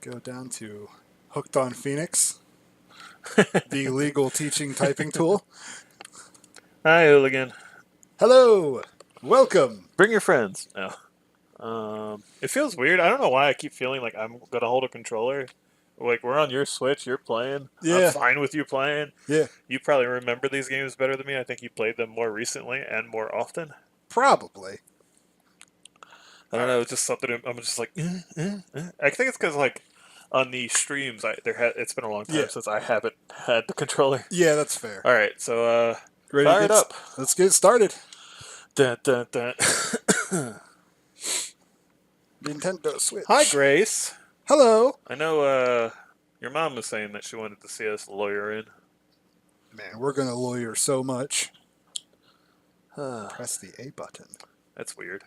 go down to Hooked on Phoenix, the legal teaching typing tool. Hi, Hooligan. Hello! Welcome! Bring your friends. No. It feels weird. I don't know why I keep feeling like I'm gonna hold a controller. Like we're on your Switch, you're playing. Yeah. I'm fine with you playing. Yeah, You probably remember these games better than me. I think you played them more recently and more often. probably. I don't know. It's just something. I'm just like. I think it's because like on the streams, it's been a long time Yeah. since I haven't had the controller. Yeah, that's fair. All right, so Ready fire to it up. Let's get started. Dun, dun, dun. Nintendo Switch. Hi, Grace. Hello! I know your mom was saying that she wanted to see us lawyer in. Man, we're gonna lawyer so much. Press the A button. That's weird.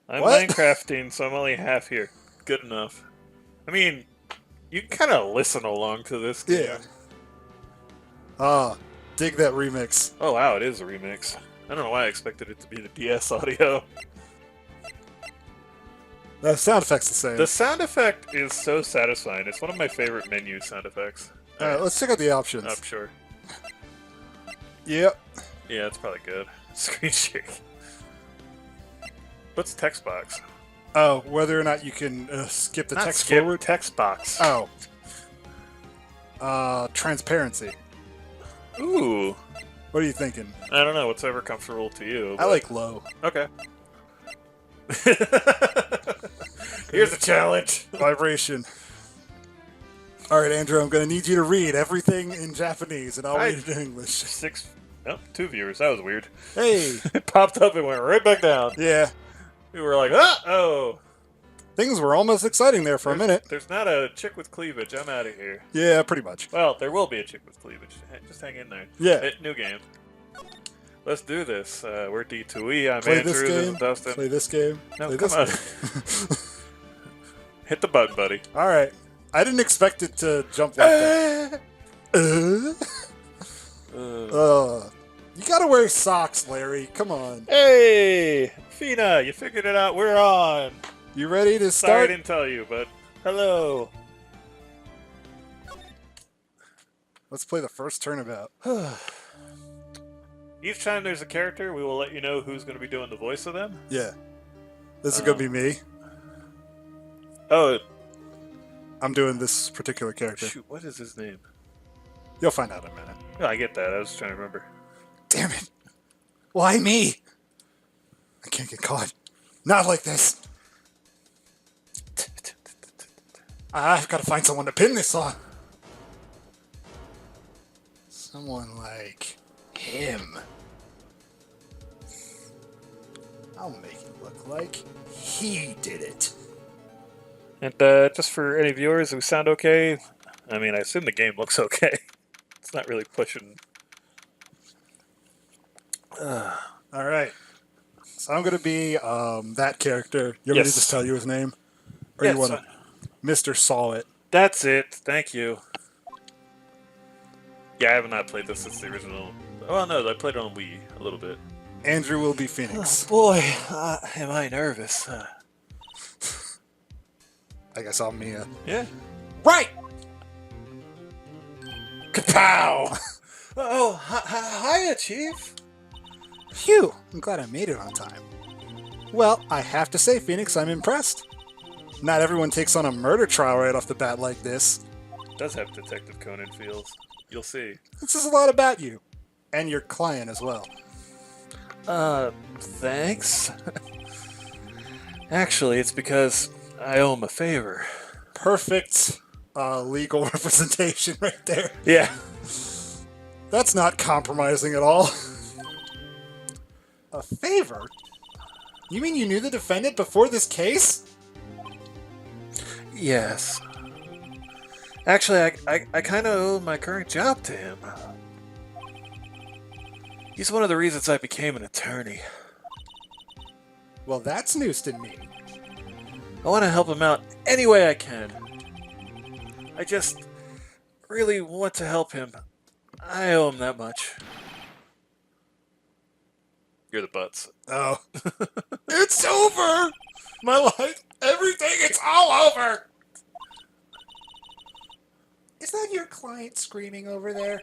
I'm What? Minecrafting, so I'm only half here. Good enough. I mean, you can kind of listen along to this game. Yeah. Dig that remix. Oh wow, it is a remix. I don't know why I expected it to be the DS audio. The sound effect's the same. The sound effect is so satisfying. It's one of my favorite menu sound effects. Alright, let's check out the options. I'm sure. Yep. Yeah, it's probably good. Screen shake. What's text box? Oh, whether or not you can skip the Not text skip, forward. text box. Oh. Transparency. Ooh. What are you thinking? I don't know. What's ever comfortable to you? I but- like low. Okay. Here's a challenge. Vibration. Alright, Andrew, I'm going to need you to read everything in Japanese, and I'll read it in English. Two viewers. That was weird. Hey! It popped up and went right back down. Yeah. We were like, oh. Things were almost exciting there for a minute. There's not a chick with cleavage. I'm out of here. Yeah, pretty much. Well, there will be a chick with cleavage. Just hang in there. Yeah. New game. Let's do this. We're D2E. I'm Play Andrew. this This is game. Dustin. Play this game. No, Play come this on. Hit the button, buddy. Alright. I didn't expect it to jump like that. You gotta wear socks, Larry. Come on. Hey! Fina, you figured it out. We're on. You ready to Sorry I start? didn't tell you, but hello. Let's play the first turnabout. Each time there's a character, we will let you know who's going to be doing the voice of them. Yeah. This is gonna be me. Oh, I'm doing this particular character. shoot. What is his name? You'll find out in a minute. Oh, I get that. I was trying to remember. Damn it. Why me? I can't get caught. Not like this. I've got to find someone to pin this on. Someone like him. I'll make it look like he did it. And just for any viewers who sound okay, I mean, I assume the game looks okay. It's not really pushing. All right. So I'm going to be that character. You want me to Yes. just tell you his name? Or Yeah, you want it's to? Mr. Saw It. That's it. Thank you. Yeah, I have not played this since the original. Oh no, I played it on Wii a little bit. Andrew will be Phoenix. Boy, am I nervous. I guess I'm Mia. Yeah. Right! Kapow! Oh, hiya, Chief. Phew, I'm glad I made it on time. Well, I have to say, Phoenix, I'm impressed. Not everyone takes on a murder trial right off the bat like this. It does have Detective Conan feels. You'll see. This is a lot about you. And your client as well. Thanks. Actually, it's because I owe him a favor. Perfect legal representation right there. Yeah. That's not compromising at all. A favor? You mean you knew the defendant before this case? Yes. Actually, I kind of owe my current job to him. He's one of the reasons I became an attorney. Well, that's news to me. I want to help him out any way I can. I just really want to help him. I owe him that much. You're the butts. Oh. It's over! My life, everything thing, it's all over! Is that your client screaming over there?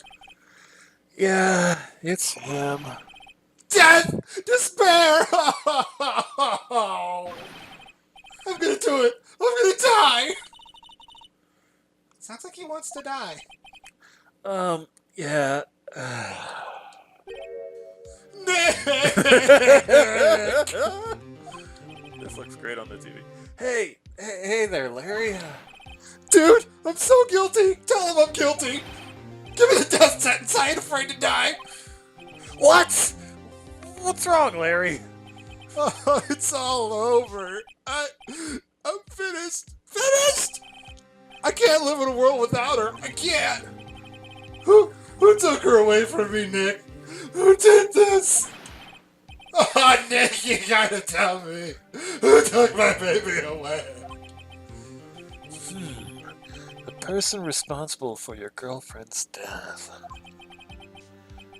Yeah, it's him. Death! Despair! I'm gonna do it! I'm gonna die! Sounds like he wants to die. Yeah. This looks great on the TV. Hey there, Larry. Dude, I'm so guilty! Tell him I'm guilty! Give me the death sentence, I ain't afraid to die! What? What's wrong, Larry? Oh, it's all over. I'm finished. Finished! I can't live in a world without her. I can't. Who took her away from me, Nick? Who did this? Oh, Nick, you gotta tell me. Who took my baby away? The person responsible for your girlfriend's death.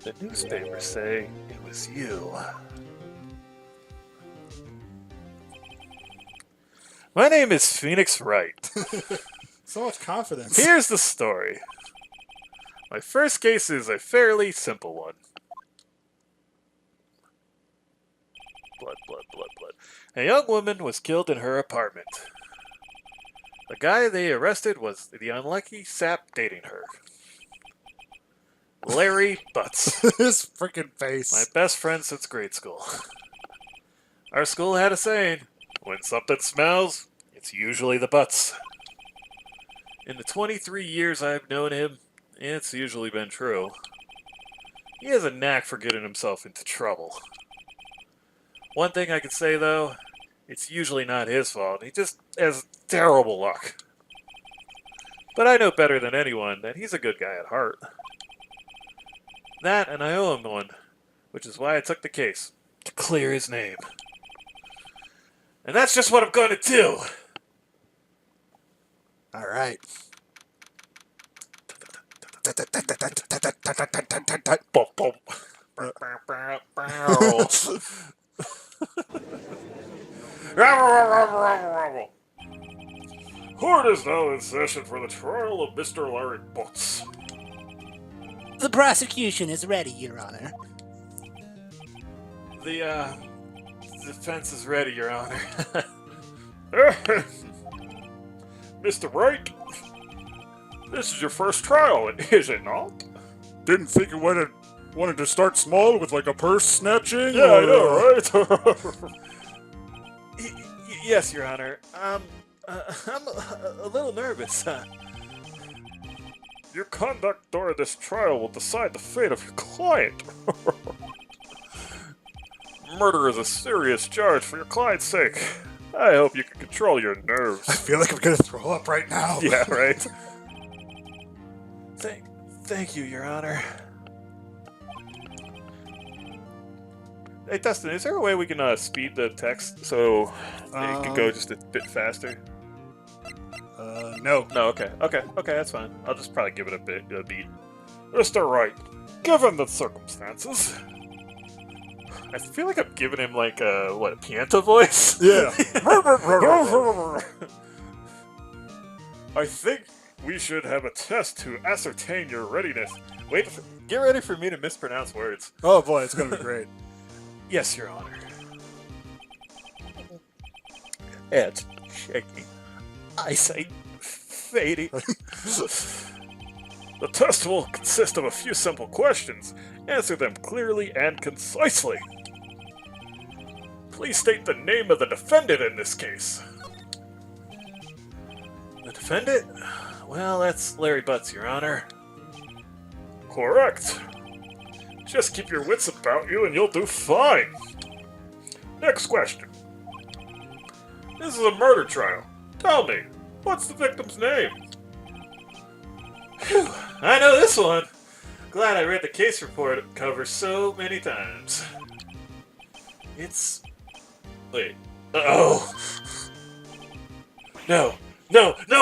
The newspapers say it was you. My name is Phoenix Wright. So much confidence. Here's the story. My first case is a fairly simple one. Blood. A young woman was killed in her apartment. The guy they arrested was the unlucky sap dating her. Larry Butts. His freaking face. My best friend since grade school. Our school had a saying, when something smells, it's usually the butts. In the 23 years I've known him, it's usually been true. He has a knack for getting himself into trouble. One thing I can say, though, it's usually not his fault. He just has terrible luck. But I know better than anyone that he's a good guy at heart. That, and I owe him one, which is why I took the case, to clear his name. And that's just what I'm going to do! All right. Court is now in session for the trial of Mr. Larry Butts. The prosecution is ready, Your Honor. The defense is ready, Your Honor. Mr. Wright, this is your first trial, is it not? Didn't think you wanted to start small with like a purse snatching? Yeah, I know, right? Yes, Your Honor. I'm a little nervous. Your conduct during this trial will decide the fate of your client. Murder is a serious charge for your client's sake. I hope you can control your nerves. I feel like I'm gonna throw up right now. Yeah, right? Thank you, Your Honor. Hey, Dustin, is there a way we can speed the text so it can go just a bit faster? No. No, okay, that's fine. I'll just probably give it a beat. Mr. Wright, given the circumstances, I feel like I'm giving him like a Pianta voice. Yeah. I think we should have a test to ascertain your readiness. Get ready for me to mispronounce words. Oh boy, it's gonna be great. Yes, Your Honor. Head shaking. Eyesight fading. The test will consist of a few simple questions. Answer them clearly and concisely. Please state the name of the defendant in this case. The defendant? Well, that's Larry Butts, Your Honor. Correct. Just keep your wits about you and you'll do fine. Next question. This is a murder trial. Tell me, what's the victim's name? Whew, I know this one. Glad I read the case report it covers so many times. It's... Wait. Uh-oh. No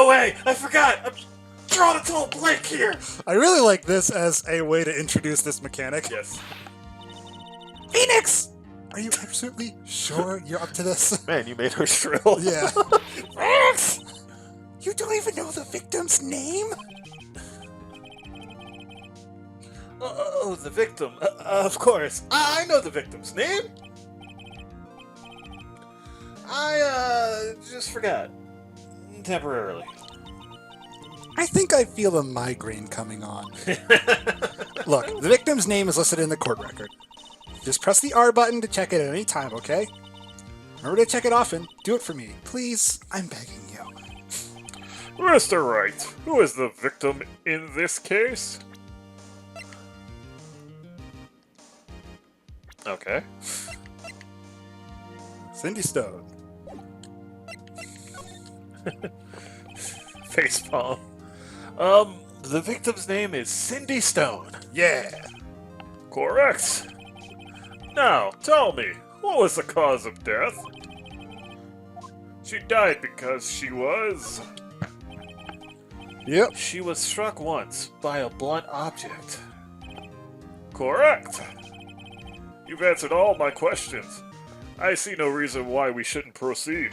way! I forgot! I'm drawing a total blank here! I really like this as a way to introduce this mechanic. Yes. Phoenix! Are you absolutely sure you're up to this? Man, you made her shrill. Yeah. Relax! You don't even know the victim's name? Oh, the victim. Of course. I know the victim's name. I just forgot. Temporarily. I think I feel a migraine coming on. Look, the victim's name is listed in the court record. Just press the R button to check it at any time, okay? Remember to check it often. Do it for me. Please, I'm begging you. Mr. Wright, who is the victim in this case? Okay. Cindy Stone. Facepalm. The victim's name is Cindy Stone. Yeah. Correct. Now, tell me, what was the cause of death? She died because she was... Yep. She was struck once by a blunt object. Correct. You've answered all my questions. I see no reason why we shouldn't proceed.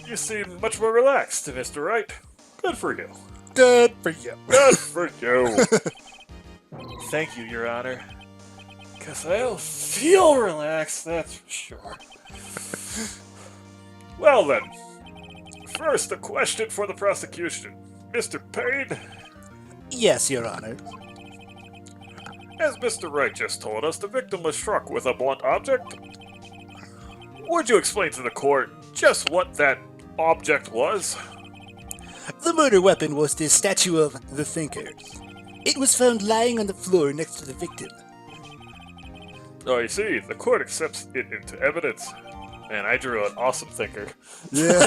You seem much more relaxed, Mr. Wright. Good for you. Good for you. Good for you. Thank you, Your Honor. Because I don't feel relaxed, that's for sure. Well then, first a question for the prosecution. Mr. Payne, Yes, Your Honor. as Mr. Wright just told us, the victim was struck with a blunt object. Would you explain to the court just what that object was? The murder weapon was the statue of the Thinker. It was found lying on the floor next to the victim. Oh, you see, the court accepts it into evidence. Man, I drew an awesome thinker. Yeah.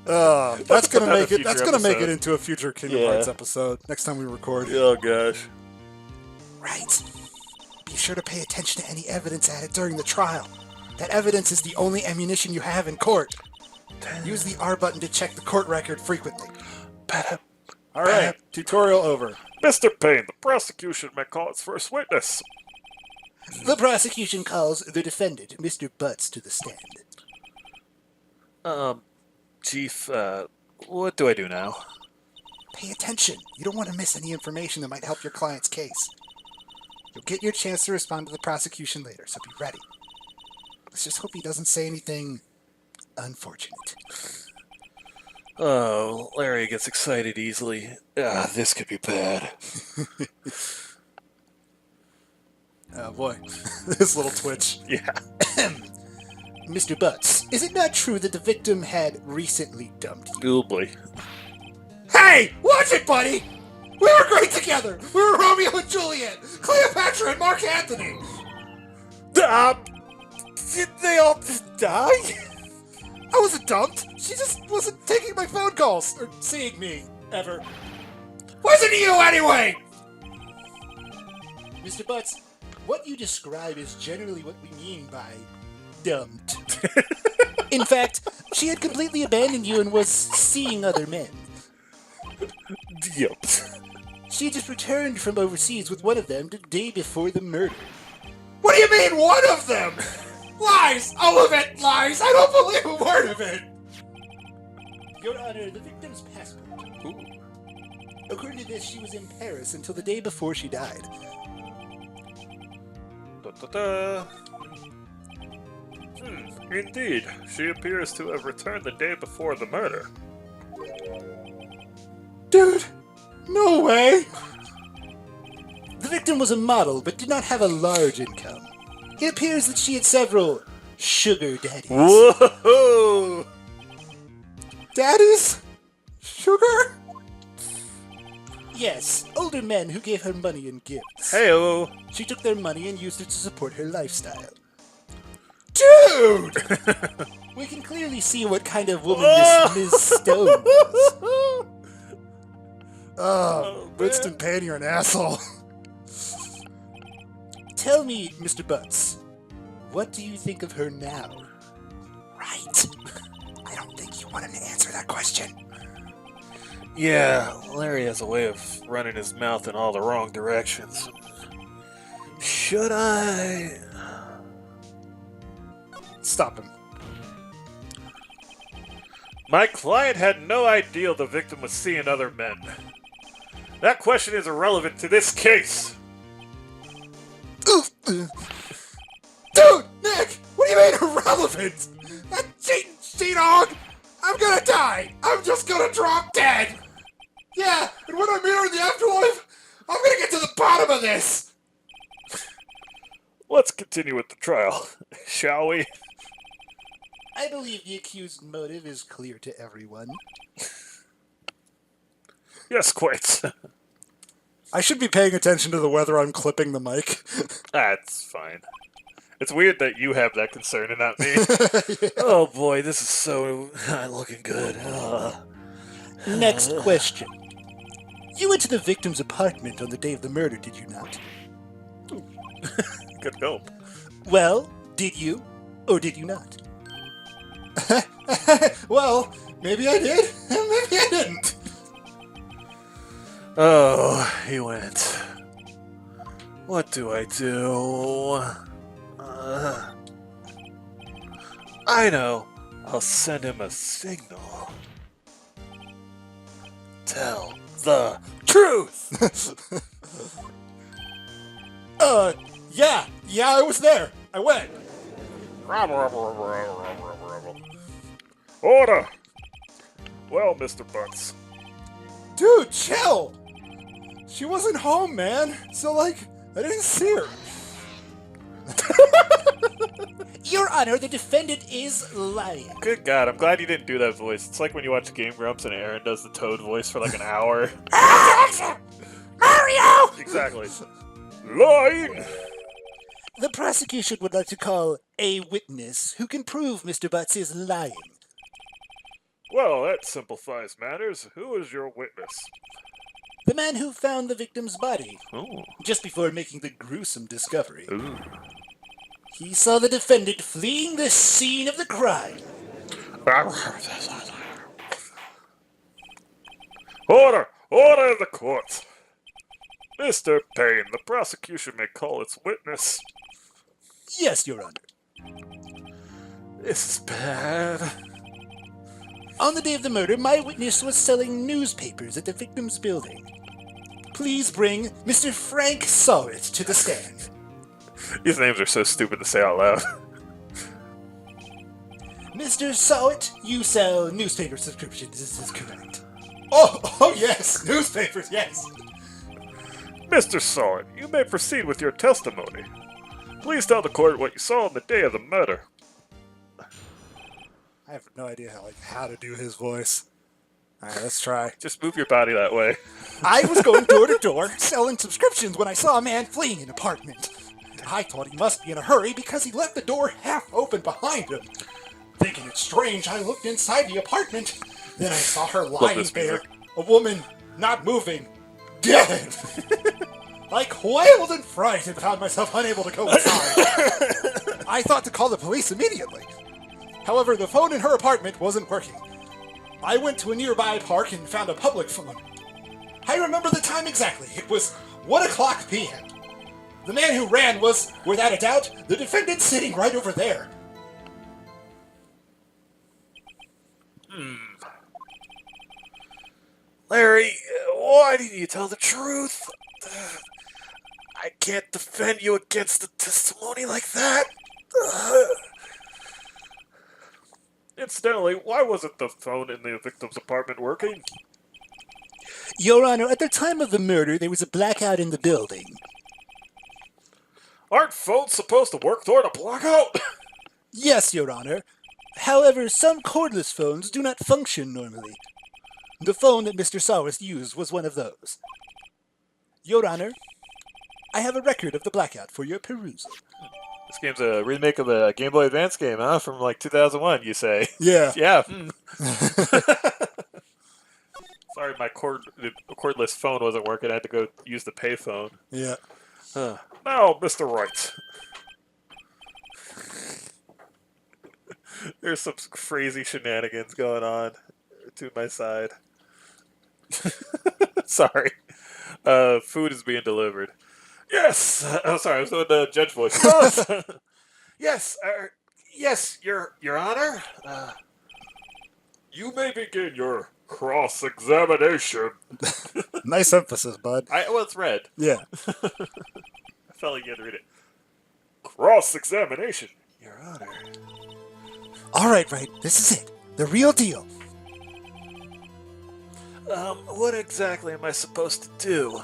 That's Let's put gonna that in a make it. That's future gonna make it episode. into a future Kingdom Yeah. Hearts episode next time we record. Oh gosh. Right. Be sure to pay attention to any evidence added during the trial. That evidence is the only ammunition you have in court. Use the R button to check the court record frequently. All right, tutorial over. Mr. Payne, the prosecution may call its first witness. The prosecution calls the defendant, Mr. Butts, to the stand. Chief, what do I do now? Pay attention. You don't want to miss any information that might help your client's case. You'll get your chance to respond to the prosecution later, so be ready. Let's just hope he doesn't say anything unfortunate. Oh, Larry gets excited easily. This could be bad. Oh boy, this little twitch. Yeah. Mr. Butts, is it not true that the victim had recently dumped you? Oh boy. Hey, watch it, buddy! We were great together! We were Romeo and Juliet! Cleopatra and Mark Anthony! Did they all just die? I wasn't dumped! She just wasn't taking my phone calls, or seeing me, ever. Wasn't you anyway! Mr. Butts, what you describe is generally what we mean by dumped. In fact, she had completely abandoned you and was seeing other men. Yep. She just returned from overseas with one of them the day before the murder. What do you mean, one of them? Lies! All of it lies! I don't believe a word of it! Your Honor, the victim's passport. According to this, she was in Paris until the day before she died. Indeed, she appears to have returned the day before the murder. Dude, no way! The victim was a model, but did not have a large income. It appears that she had several sugar daddies. Whoa! Daddies? Sugar? Yes, older men who gave her money and gifts. Heyo! She took their money and used it to support her lifestyle. Dude! We can clearly see what kind of woman this Ms. Stone was. Oh, Winston Payne, you're an asshole. Tell me, Mr. Butts, what do you think of her now? Right. I don't think you want him to answer that question. Yeah, Larry has a way of running his mouth in all the wrong directions. Should I? Stop him. My client had no idea the victim was seeing other men. That question is irrelevant to this case. Dude, Nick, what do you mean irrelevant? That cheating she-dog! I'm gonna die! I'm just gonna drop dead! Yeah, and when I meet her in the afterlife, I'm gonna get to the bottom of this! Let's continue with the trial, shall we? I believe the accused's motive is clear to everyone. Yes, quite. I should be paying attention to the whether I'm clipping the mic. That's fine. It's weird that you have that concern and not me. Oh boy, this is so not looking good. Next question. You went to the victim's apartment on the day of the murder, did you not? Good help. Well, did you, or did you not? Well, maybe I did, and maybe I didn't. Oh, he went. What do I do? I know. I'll send him a signal. Tell the truth! Yeah, I was there. I went. Order! Well, Mr. Butts. Dude, chill! She wasn't home, man. So, I didn't see her. Your Honor, the defendant is lying. Good God, I'm glad you didn't do that voice. It's like when you watch Game Grumps and Aaron does the Toad voice for like an hour. Mario! Exactly. Lying! The prosecution would like to call a witness who can prove Mr. Butts is lying. Well, that simplifies matters. Who is your witness? The man who found the victim's body Oh. just before making the gruesome discovery. Ooh. He saw the defendant fleeing the scene of the crime. Order! Order in the court! Mr. Payne, the prosecution may call its witness. Yes, Your Honor. This is bad. On the day of the murder, my witness was selling newspapers at the victim's building. Please bring Mr. Frank Sawit to the stand. These names are so stupid to say out loud. Mr. Sawit, you sell newspaper subscriptions, this is correct. Oh yes, newspapers, yes. Mr. Sawit, you may proceed with your testimony. Please tell the court what you saw on the day of the murder. I have no idea how to do his voice. Alright, let's try. Just move your body that way. I was going door to door selling subscriptions when I saw a man fleeing an apartment. I thought he must be in a hurry because he left the door half open behind him. Thinking it strange, I looked inside the apartment. Then I saw her lying there, a woman not moving, dead. I quailed in fright and found myself unable to go inside. I thought to call the police immediately. However, the phone in her apartment wasn't working. I went to a nearby park and found a public phone. I remember the time exactly. It was 1 o'clock p.m. The man who ran was, without a doubt, the defendant sitting right over there. Larry, why didn't you tell the truth? I can't defend you against a testimony like that. Incidentally, why wasn't the phone in the victim's apartment working? Your Honor, at the time of the murder, there was a blackout in the building. Aren't phones supposed to work during a blackout? Yes, Your Honor. However, some cordless phones do not function normally. The phone that Mr. Sawis used was one of those. Your Honor, I have a record of the blackout for your perusal. This game's a remake of a Game Boy Advance game, huh? From like 2001, you say? Yeah. Yeah. Sorry, my cordless phone wasn't working. I had to go use the payphone. Yeah. Now, Mr. Wright. There's some crazy shenanigans going on to my side. Sorry. Food is being delivered. Yes! Oh, sorry, I was doing the judge voice. Yes! Yes, Your Honor? You may begin your cross-examination. Nice emphasis, bud. Well, it's red. Yeah. I felt like you had to read it. Cross-examination, Your Honor. All right, Wright. This is it. The real deal. What exactly am I supposed to do?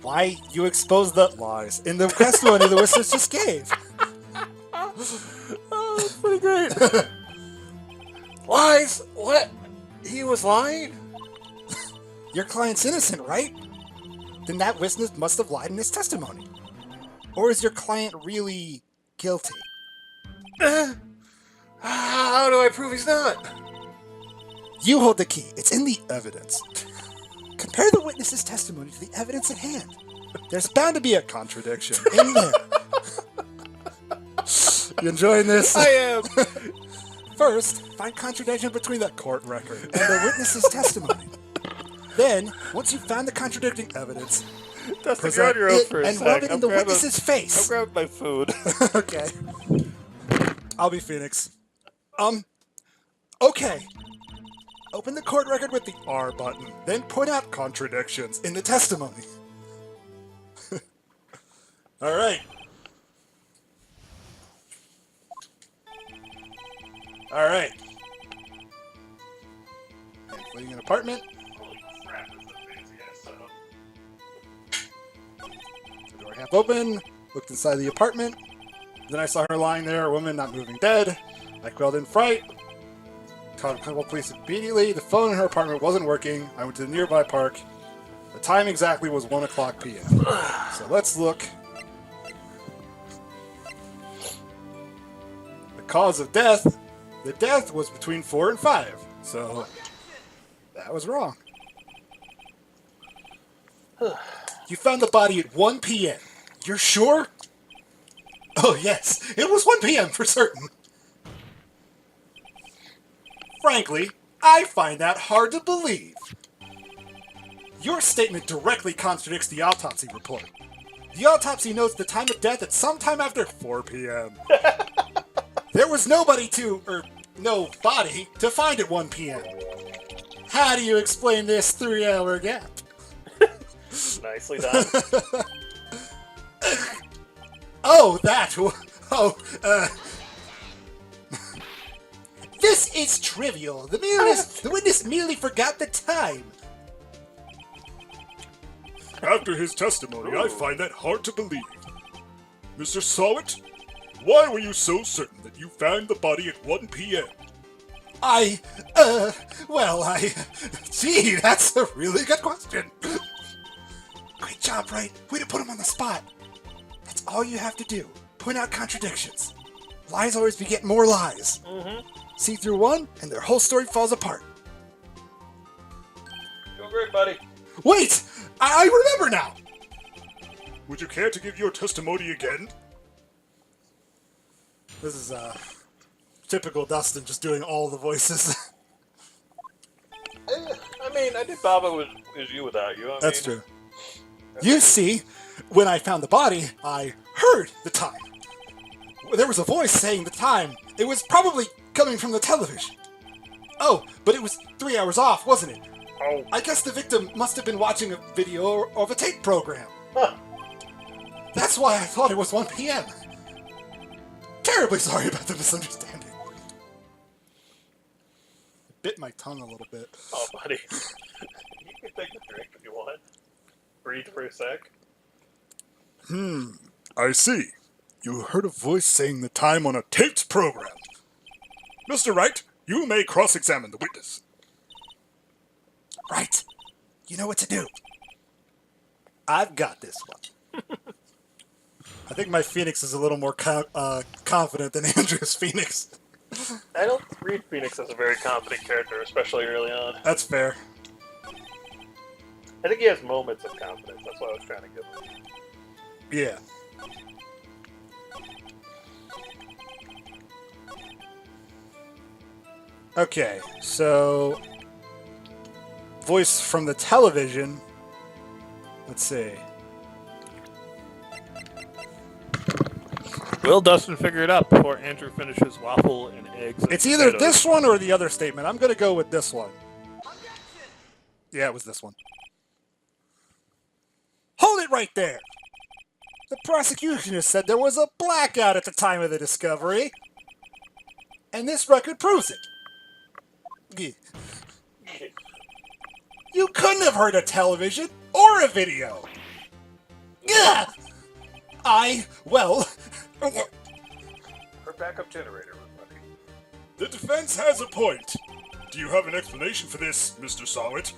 Why you exposed the lies in the testimony the witness just gave. Oh, that's pretty great. Lies? What? He was lying? Your client's innocent, right? Then that witness must have lied in his testimony. Or is your client really guilty? How do I prove he's not? You hold the key. It's in the evidence. Compare the witness's testimony to the evidence at hand. There's bound to be a contradiction in there. You enjoying this? I am. First, find contradiction between the court record and the witness's testimony. Then, once you've found the contradicting evidence, Dustin, you're on your own it for a and sec. rub it in I'm the grabbing- witness's face. I'm grabbing my food. Okay. I'll be Phoenix. Okay. Open the court record with the R button, then point out contradictions in the testimony. All right. All right. And fleeing an apartment. Holy crap, this is a fancy-ass setup. The door half open. Looked inside the apartment. Then I saw her lying there, a woman not moving, dead. I quelled in fright. Called a couple police immediately. The phone in her apartment wasn't working. I went to the nearby park. The time exactly was 1 o'clock p.m. So let's look. The cause of death. The death was between 4 and 5. So that was wrong. You found the body at 1 p.m. You're sure? Oh, yes. It was 1 p.m. for certain. Frankly, I find that hard to believe. Your statement directly contradicts the autopsy report. The autopsy notes the time of death at sometime after 4 p.m. There was no body to find at 1 p.m. How do you explain this 3-hour gap? Nicely done. This is trivial. The witness merely forgot the time. After his testimony, I find that hard to believe. Mr. Sawit, why were you so certain that you found the body at 1 p.m.? Gee, that's a really good question. Great job, Wright. Way to put him on the spot. That's all you have to do. Point out contradictions. Lies always beget more lies. See through one, and their whole story falls apart. Doing great, buddy. Wait! I remember now! Would you care to give your testimony again? This is, typical Dustin, just doing all the voices. I mean, I did Baba as you without you. That's true. You see, when I found the body, I heard the time. There was a voice saying the time. It was probably coming from the television. Oh, but it was 3 hours off, wasn't it? Oh. I guess the victim must have been watching a video of a tape program. Huh. That's why I thought it was 1 p.m. Terribly sorry about the misunderstanding. Bit my tongue a little bit. Oh, buddy. You can take a drink if you want. Breathe for a sec. I see. You heard a voice saying the time on a taped program. Mr. Wright, you may cross-examine the witness. Right. You know what to do. I've got this one. I think my Phoenix is a little more confident than Andrew's Phoenix. I don't read Phoenix as a very confident character, especially early on. That's fair. I think he has moments of confidence. That's what I was trying to get him. Yeah. Okay, so voice from the television. Let's see. Will Dustin figure it out before Andrew finishes waffle and eggs? And It's either potatoes? this one or the other statement. I'm going to go with this one. Yeah, it was this one. Hold it right there! The prosecution has said there was a blackout at the time of the discovery. And this record proves it. You couldn't have heard a television or a video. Yeah. Her backup generator was running. The defense has a point. Do you have an explanation for this, Mr. Sawit?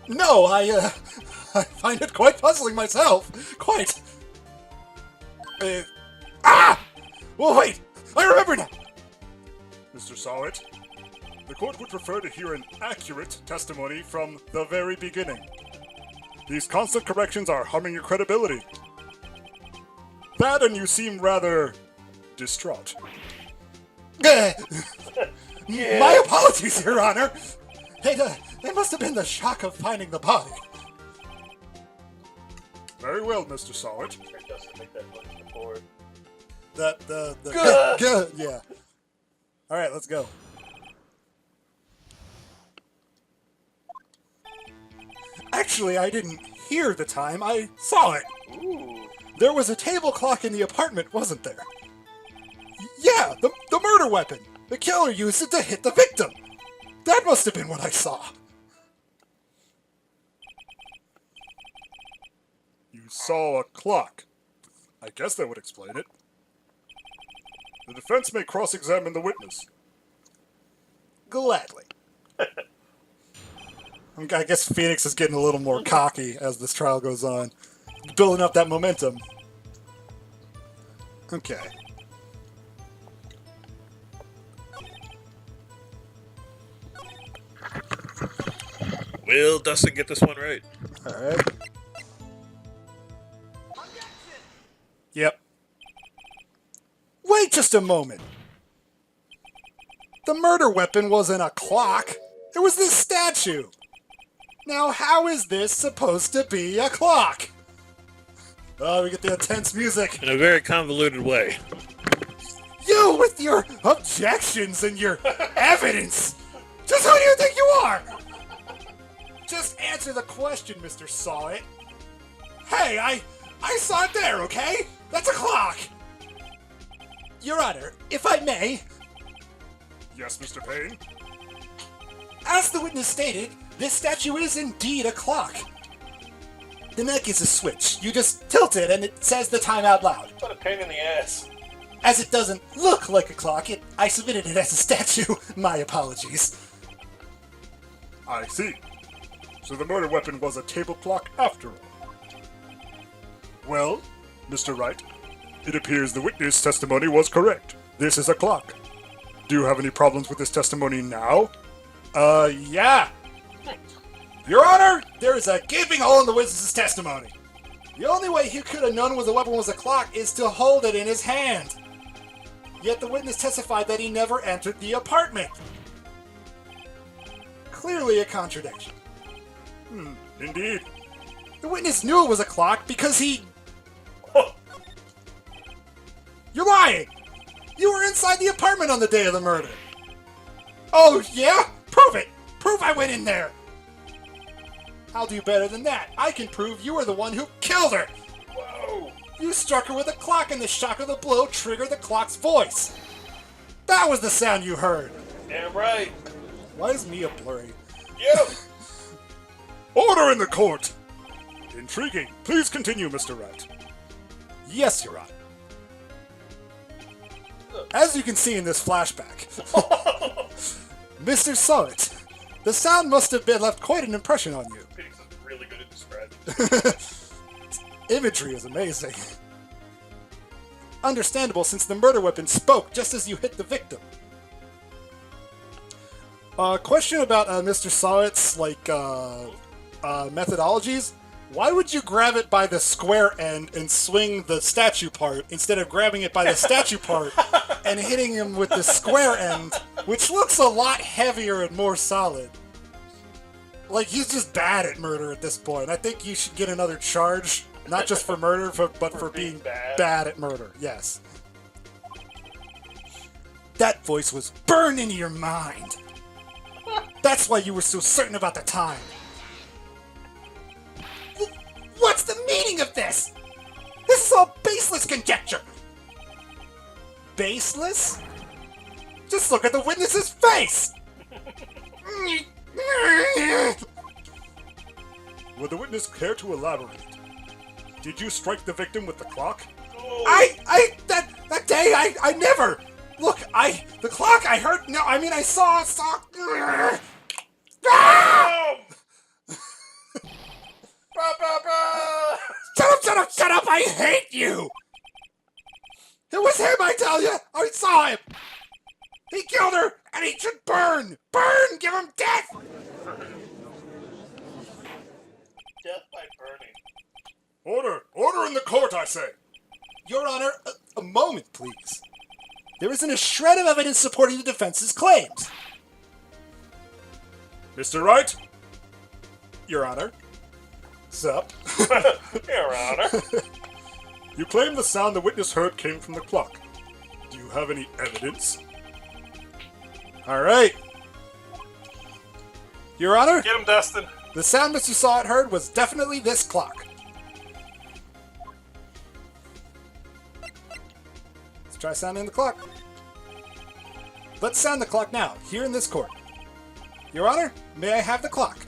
No, I find it quite puzzling myself. Quite. Well, wait. I remember now. Mr. Sawit, the court would prefer to hear an accurate testimony from the very beginning. These constant corrections are harming your credibility. That and you seem rather distraught. My apologies, Your Honor. It must have been the shock of finding the body. Very well, Mr. Sawit. Good. Yeah. All right, let's go. Actually, I didn't hear the time. I saw it. Ooh. There was a table clock in the apartment, wasn't there? Yeah, the murder weapon. The killer used it to hit the victim. That must have been what I saw. You saw a clock. I guess that would explain it. The defense may cross-examine the witness. Gladly. I guess Phoenix is getting a little more cocky as this trial goes on. Building up that momentum. Okay. Will Dustin get this one right? Alright. Yep. Wait just a moment. The murder weapon wasn't a clock. It was this statue. Now, how is this supposed to be a clock? Oh, we get the intense music. In a very convoluted way. You with your objections and your evidence. Just who do you think you are? Just answer the question, Mr. Sawit. Hey, I saw it there, okay? That's a clock. Your Honor, if I may, Yes, Mr. Payne? as the witness stated, this statue is indeed a clock. The neck is a switch. You just tilt it and it says the time out loud. What a pain in the ass. As it doesn't look like a clock, I submitted it as a statue. My apologies. I see. So the murder weapon was a table clock after all. Well, Mr. Wright, it appears the witness testimony was correct. This is a clock. Do you have any problems with this testimony now? Yeah. Your Honor, there is a gaping hole in the witness's testimony. The only way he could have known the weapon was a clock is to hold it in his hand. Yet the witness testified that he never entered the apartment. Clearly a contradiction. Indeed. The witness knew it was a clock because he... You're lying! You were inside the apartment on the day of the murder. Oh, yeah? Prove it! Prove I went in there! I'll do better than that. I can prove you were the one who killed her! Whoa! You struck her with a clock and the shock of the blow triggered the clock's voice. That was the sound you heard. Damn right. Why is Mia blurry? Yep. Order in the court! Intriguing. Please continue, Mr. Wright. Yes, Your Honor. As you can see in this flashback, Mr. Sawit, the sound must have been left quite an impression on you. Phoenix is really good at describing. Imagery is amazing. Understandable since the murder weapon spoke just as you hit the victim. Question about Mr. Sawit's methodologies. Why would you grab it by the square end and swing the statue part instead of grabbing it by the statue part and hitting him with the square end, which looks a lot heavier and more solid? Like, he's just bad at murder at this point. I think you should get another charge, not just for murder, but for being bad at murder. Yes. That voice was burned into your mind. That's why you were so certain about the time. What's the meaning of this? This is all baseless conjecture. Baseless? Just look at the witness's face! Would the witness care to elaborate? Did you strike the victim with the clock? That day, I never! Look, the clock, I heard, no, I mean, I saw. Ah! Shut up, I hate you! It was him, I tell you! I saw him! He killed her, and he should burn! Burn! Give him death! Death by burning. Order! Order in the court, I say! Your Honor, a moment, please. There isn't a shred of evidence supporting the defense's claims. Mr. Wright? Your Honor. Sup? Your Honor. You claim the sound the witness heard came from the clock. Do you have any evidence? Alright. Your Honor, Get him, Dustin. the sound Mr. Sawit heard was definitely this clock. Let's try sounding the clock. Let's sound the clock now, here in this court. Your Honor, may I have the clock?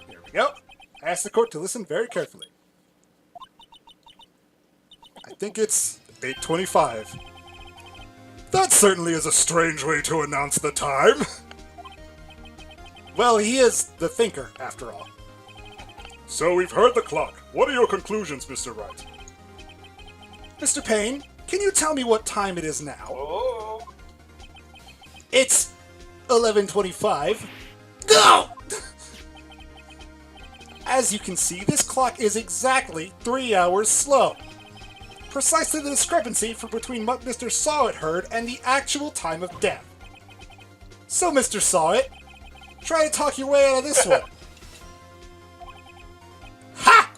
Here we go. I ask the court to listen very carefully. I think it's 8:25. That certainly is a strange way to announce the time. Well, he is the thinker, after all. So we've heard the clock. What are your conclusions, Mr. Wright? Mr. Payne, can you tell me what time it is now? Oh. It's 11:25. No! As you can see, this clock is exactly 3 hours slow. Precisely the discrepancy between what Mr. Sawit heard and the actual time of death. So, Mr. Sawit, try to talk your way out of this one. Ha!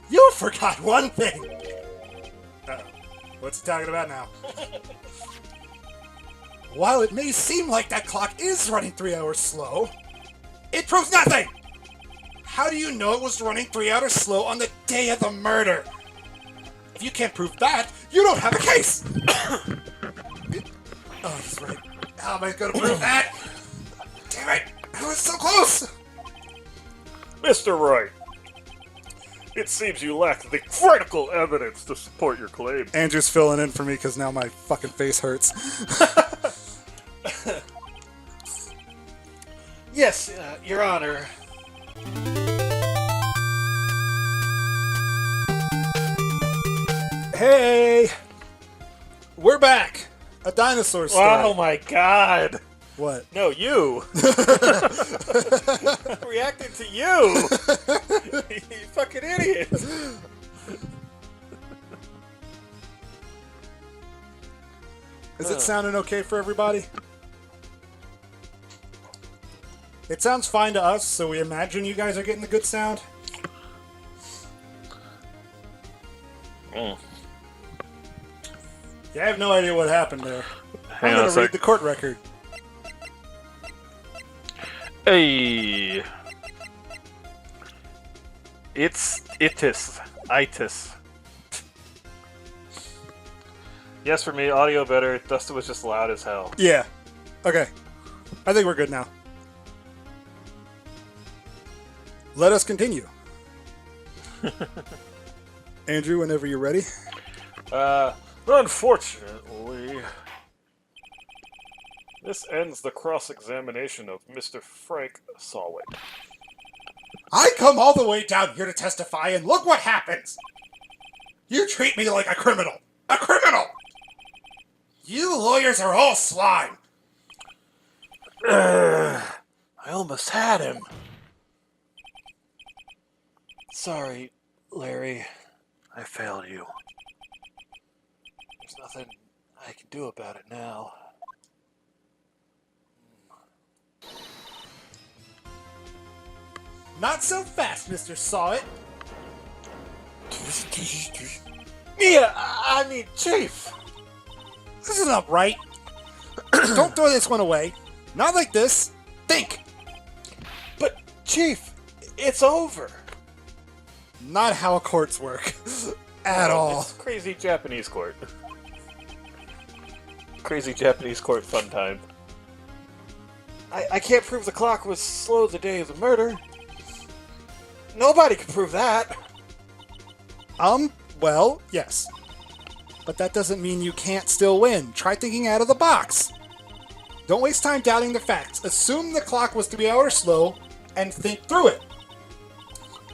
You forgot one thing. What's he talking about now? While it may seem like that clock is running 3 hours slow, it proves nothing! How do you know it was running 3 hours slow on the day of the murder? If you can't prove that, you don't have a case! Oh, he's right. How am I gonna prove that? Damn it! I was so close! Mr. Wright, it seems you lack the critical evidence to support your claim. Andrew's filling in for me because now my fucking face hurts. Yes, Your Honor. Hey! We're back! A dinosaur story. Oh my god. What? No, you. I'm reacting to you. You fucking idiot. Is it sounding okay for everybody? It sounds fine to us, so we imagine you guys are getting the good sound. Mm. Yeah, I have no idea what happened there. Hang I'm on a gonna read sec. the court record. Hey. Itis. Yes, for me, audio better. Dustin was just loud as hell. Yeah. Okay. I think we're good now. Let us continue. Andrew, whenever you're ready. Unfortunately, this ends the cross-examination of Mr. Frank Sawit. I come all the way down here to testify, and look what happens! You treat me like a criminal! A criminal! You lawyers are all slime! I almost had him. Sorry, Larry. I failed you. There's nothing I can do about it now. Not so fast, Mr. Sawit. Yeah, I mean, Chief. Listen up, Wright. Don't throw this one away. Not like this. Think. But, Chief, it's over. Not how courts work. At all. It's crazy Japanese court. Crazy Japanese court fun time. I can't prove the clock was slow the day of the murder. Nobody can prove that. Well, yes. But that doesn't mean you can't still win. Try thinking out of the box. Don't waste time doubting the facts. Assume the clock was 3 hours slow and think through it.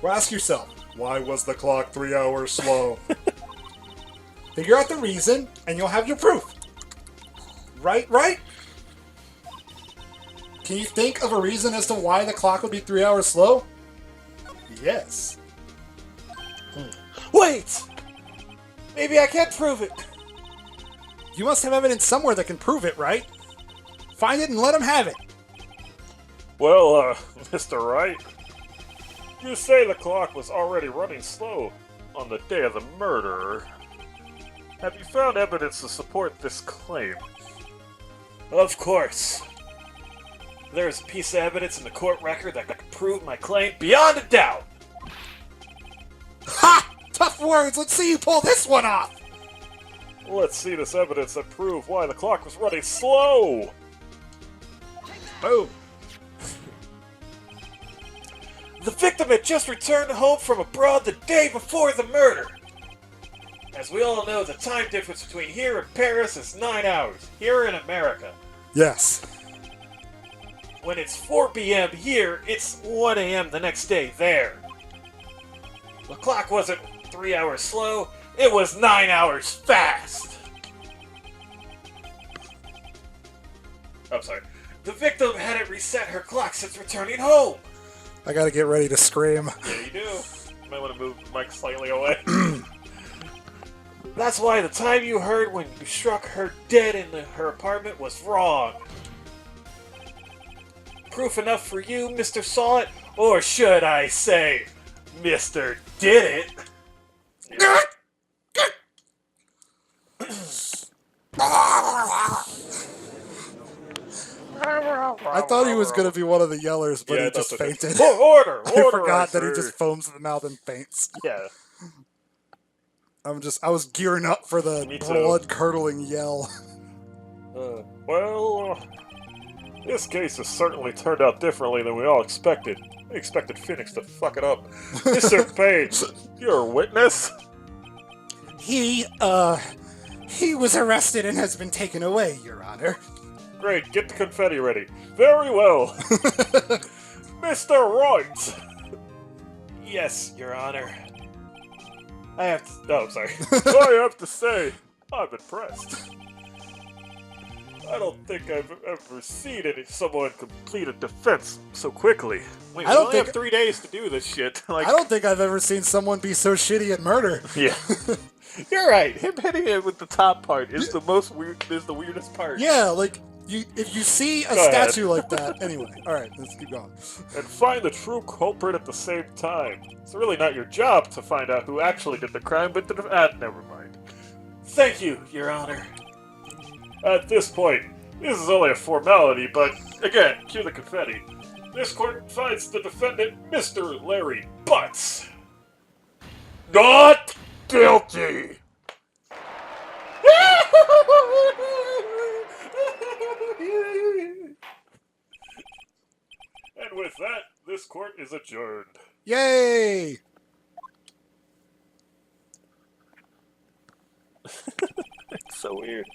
Or ask yourself, why was the clock 3 hours slow? Figure out the reason and you'll have your proof. Right? Can you think of a reason as to why the clock would be 3 hours slow? Yes. Wait! Maybe I can't prove it. You must have evidence somewhere that can prove it, right? Find it and let him have it. Well, Mr. Wright, you say the clock was already running slow on the day of the murder. Have you found evidence to support this claim? Of course. There's a piece of evidence in the court record that could prove my claim beyond a doubt. Ha! Tough words. Let's see you pull this one off. Let's see this evidence that proves why the clock was running slow. Boom. The victim had just returned home from abroad the day before the murder. As we all know, the time difference between here and Paris is 9 hours, here in America. Yes. When it's 4 p.m. here, it's 1 a.m. the next day there. The clock wasn't 3 hours slow, it was 9 hours fast. I'm sorry. The victim hadn't reset her clock since returning home. I gotta get ready to scream. Yeah, you do. You might want to move the mic slightly away. That's why the time you heard when you struck her dead in her apartment was wrong. Proof enough for you, Mr. Saw It? Or should I say, Mr. Did It? I thought he was gonna be one of the yellers, but he just fainted. Order! I forgot that he just foams at the mouth and faints. Yeah. I was gearing up for the blood-curdling yell. This case has certainly turned out differently than we all expected. We expected Phoenix to fuck it up. Mr. Page, you're a witness? He was arrested and has been taken away, Your Honor. Great, get the confetti ready. Very well. Mr. Wright! Yes, Your Honor. I have to say, I'm impressed. I don't think I've ever seen someone complete a defense so quickly. Wait, we only have 3 days to do this shit. I don't think I've ever seen someone be so shitty at murder. Yeah. You're right. Him hitting it with the top part is the weirdest part. Yeah, like, if you see a statue like that... Anyway, alright, let's keep going. And find the true culprit at the same time. It's really not your job to find out who actually did the crime, but never mind. Thank you, Your Honor. At this point, this is only a formality, but again, cue the confetti. This court finds the defendant, Mr. Larry Butts, not guilty. And with that, this court is adjourned. Yay! It's so weird.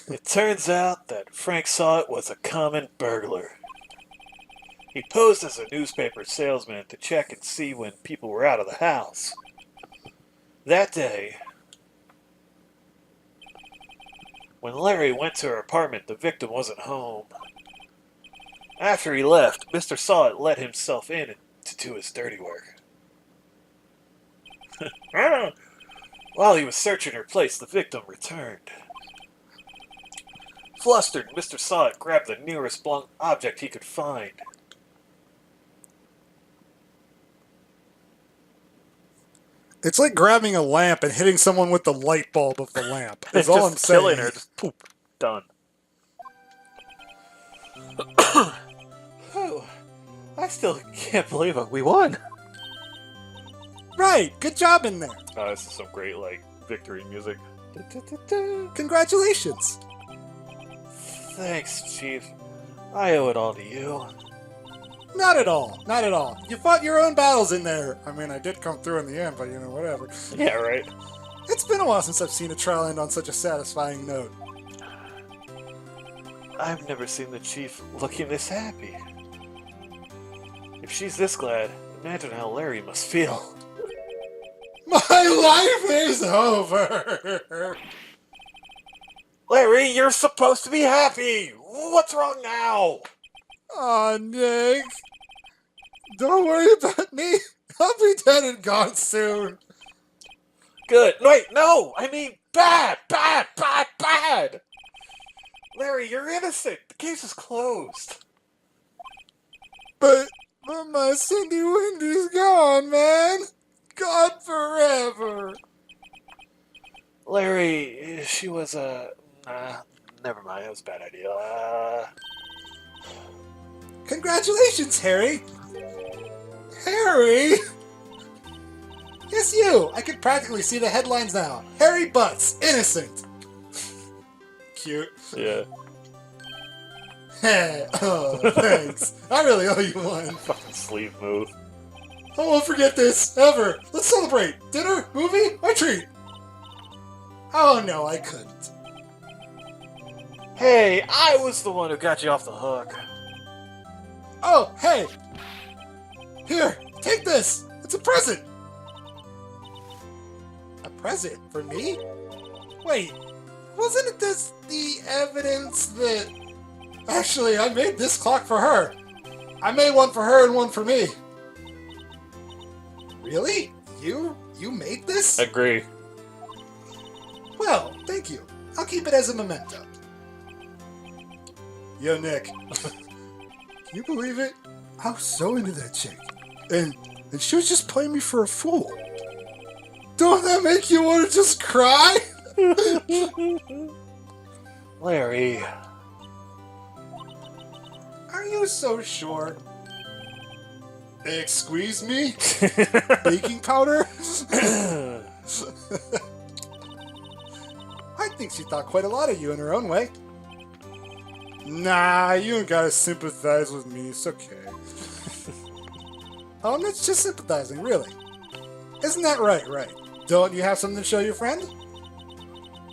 It turns out that Frank Saw It was a common burglar. He posed as a newspaper salesman to check and see when people were out of the house. That day, when Larry went to her apartment, the victim wasn't home. After he left, Mr. Saw It let himself in to do his dirty work. While he was searching her place, the victim returned. Flustered, Mr. Saw It grabbed the nearest blunt object he could find. It's like grabbing a lamp and hitting someone with the light bulb of the lamp. That's Just all I'm saying. killing her, just poop, done. Oh, I still can't believe it. We won. Right, good job in there. Oh, this is some great, like, victory music. Congratulations. Thanks, Chief. I owe it all to you. Not at all, not at all. You fought your own battles in there. I mean, I did come through in the end, but whatever. Yeah, right. It's been a while since I've seen a trial end on such a satisfying note. I've never seen the Chief looking this happy. If she's this glad, imagine how Larry must feel. My life is over! Larry, you're supposed to be happy! What's wrong now? Aw, Nick. Don't worry about me. I'll be dead and gone soon. Good. Wait, no! I mean bad! Bad! Bad! Bad! Larry, you're innocent! The case is closed. But my Cindy Windy's gone, man. Gone forever. Larry, she was never mind, that was a bad idea. Congratulations, Harry. Harry? Yes, you. I can practically see the headlines now. Harry Butts, innocent. Cute. Yeah. Oh, thanks. I really owe you one. Fucking sleeve move. I won't forget this, ever. Let's celebrate. Dinner? Movie? My treat. Oh, no, I couldn't. Hey, I was the one who got you off the hook. Oh, hey. Here, take this. It's a present. A present for me? Wait, wasn't this the evidence that... Actually, I made this clock for her. I made one for her and one for me. Really? You made this? Agree. Well, thank you. I'll keep it as a memento. Yo, Nick. Can you believe it? I was so into that chick. And she was just playing me for a fool. Don't that make you want to just cry? Larry. Are you so sure? Squeeze me? Baking powder? I think she thought quite a lot of you in her own way. Nah, you ain't gotta sympathize with me. It's okay. Oh, I'm not just sympathizing, really. Isn't that right, Wright? Don't you have something to show your friend?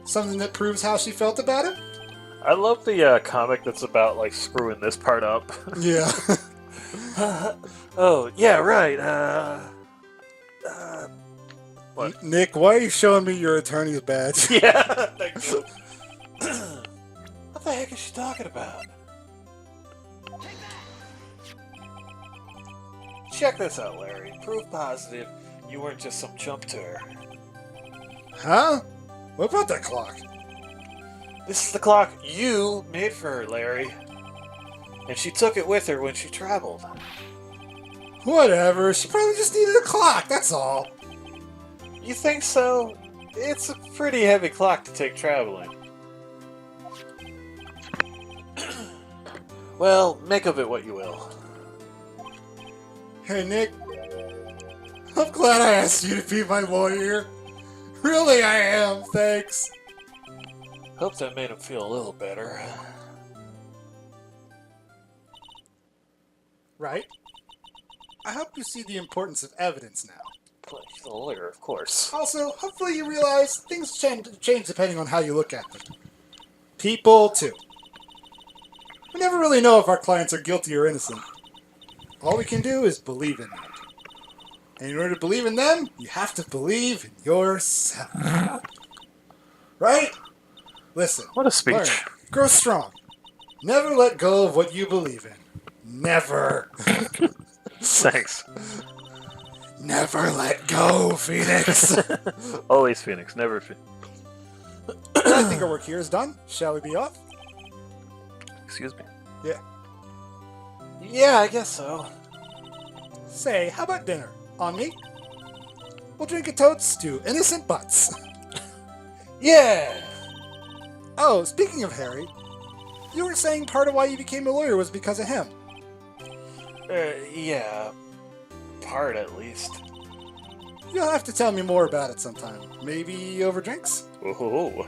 Something that proves how she felt about it? I love the comic that's about, like, screwing this part up. Yeah. Oh, yeah, right, what? Nick, why are you showing me your attorney's badge? Yeah, thank you. What the heck is she talking about? Check this out, Larry. Proof positive you weren't just some chump to her. Huh? What about that clock? This is the clock you made for her, Larry. And she took it with her when she traveled. Whatever, she probably just needed a clock, that's all. You think so? It's a pretty heavy clock to take traveling. Well, make of it what you will. Hey, Nick. I'm glad I asked you to be my lawyer. Really, I am, thanks. Hope that made him feel a little better. Right? I hope you see the importance of evidence now. Well, he's a lawyer, of course. Also, hopefully you realize things change depending on how you look at them. People, too. We never really know if our clients are guilty or innocent. All we can do is believe in them. And in order to believe in them, you have to believe in yourself. Right? Listen. What a speech. Learn. Grow strong. Never let go of what you believe in. Never. Thanks. Never let go, Phoenix. Always Phoenix, never Phoenix. I think our work here is done. Shall we be off? Excuse me. Yeah. Yeah, I guess so. Say, how about dinner? On me? We'll drink a toast to innocent butts. Yeah! Oh, speaking of Harry, you were saying part of why you became a lawyer was because of him. Yeah. Part, at least. You'll have to tell me more about it sometime. Maybe over drinks? Oh.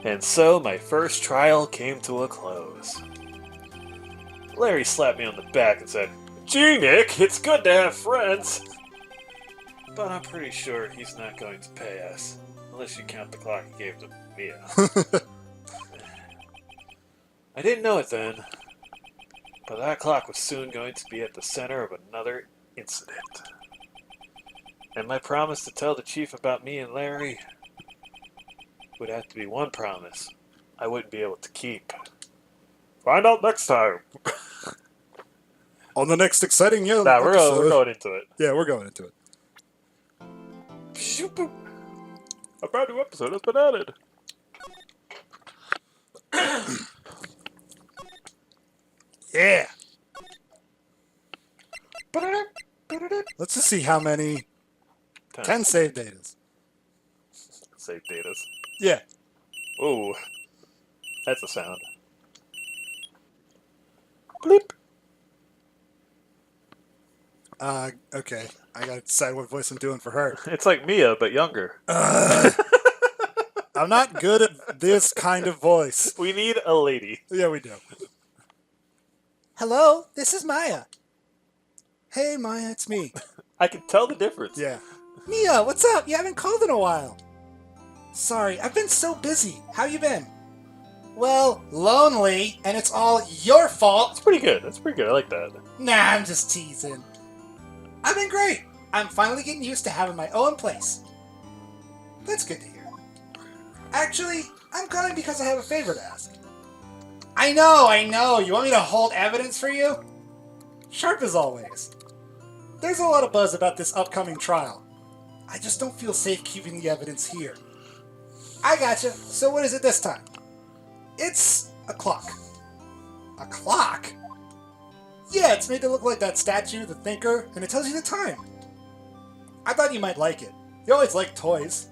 And so my first trial came to a close. Larry slapped me on the back and said, "Gee, Nick, it's good to have friends." But I'm pretty sure he's not going to pay us, unless you count the clock he gave to Mia. I didn't know it then, but that clock was soon going to be at the center of another incident. And my promise to tell the chief about me and Larry would have to be one promise I wouldn't be able to keep. Find out next time. On the next exciting Nah, we're episode. going into it. Yeah, we're going into it. A brand new episode has been added. Yeah! Let's just see how many 10 save datas. Save datas. Yeah. Ooh. That's a sound. Bleep. Okay. I gotta decide what voice I'm doing for her. It's like Mia, but younger. I'm not good at this kind of voice. We need a lady. Yeah, we do. Hello, this is Maya. Hey, Maya, it's me. I can tell the difference. Yeah. Mia, what's up? You haven't called in a while. Sorry, I've been so busy. How you been? Well, lonely, and it's all your fault. That's pretty good. That's pretty good. I like that. Nah, I'm just teasing. I've been great. I'm finally getting used to having my own place. That's good to hear. Actually, I'm calling because I have a favor to ask. I know. You want me to hold evidence for you? Sharp as always. There's a lot of buzz about this upcoming trial. I just don't feel safe keeping the evidence here. I gotcha. So what is it this time? It's a clock. A clock? Yeah, it's made to look like that statue, the Thinker, and it tells you the time. I thought you might like it. You always like toys.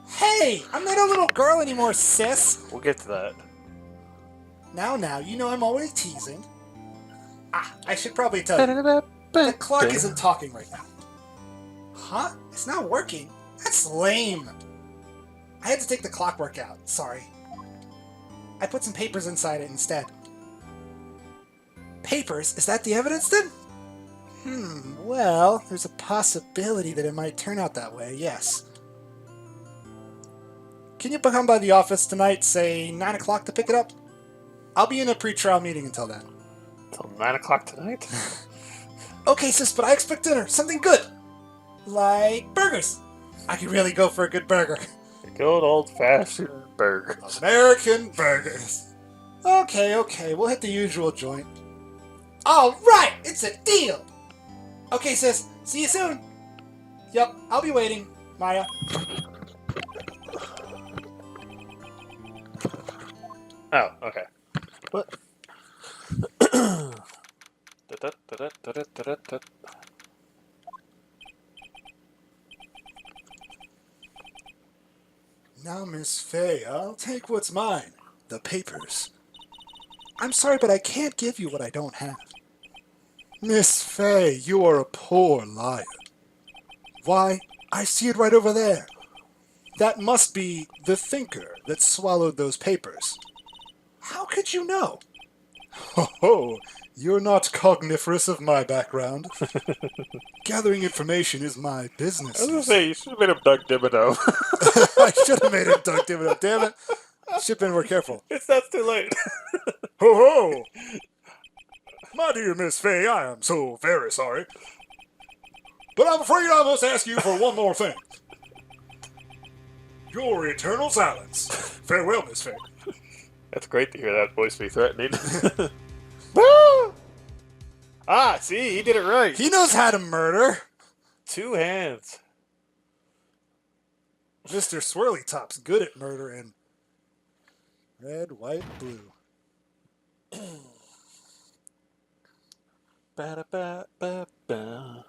Hey, I'm not a little girl anymore, sis. We'll get to that. Now, you know I'm always teasing. I should probably tell you. The clock isn't talking right now. Huh? It's not working? That's lame. I had to take the clockwork out. Sorry. I put some papers inside it instead. Papers? Is that the evidence then? Well, there's a possibility that it might turn out that way, yes. Can you come by the office tonight, say 9 o'clock to pick it up? I'll be in a pre-trial meeting until then. Till 9 o'clock tonight? Okay, sis, but I expect dinner. Something good. Like burgers. I could really go for a good burger. A good old-fashioned burger. American burgers. Okay, we'll hit the usual joint. All right, it's a deal. Okay, sis, see you soon. Yep, I'll be waiting, Maya. Oh, okay. What? Now, Miss Fay, I'll take what's mine. The papers. I'm sorry, but I can't give you what I don't have. Miss Fay, you are a poor liar. Why, I see it right over there. That must be the Thinker that swallowed those papers. How could you know? Ho, you're not cogniferous of my background. Gathering information is my business. I was gonna say, you should have made him Doug Dimmadome. I should have made him Doug Dimmadome. Damn it. Should have been more careful. That's too late. Ho! My dear Miss Fay, I am so very sorry. But I'm afraid I must ask you for one more thing. Your eternal silence. Farewell, Miss Fay. That's great to hear that voice be threatening. See, he did it right. He knows how to murder. 2 hands. Mr. Swirly Top's good at murdering. Red, white, blue. Ba-da-ba-ba-ba.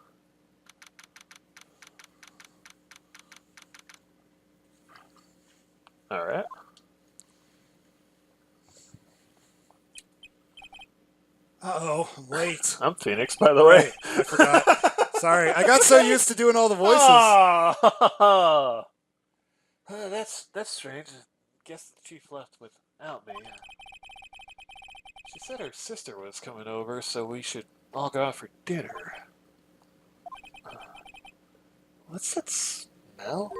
Uh-oh, I'm late. I'm Phoenix, by the way. Right, I forgot. Sorry, I got so used to doing all the voices. Oh! That's strange. Guess the chief left without me. She said her sister was coming over, so we should all go out for dinner. What's that smell?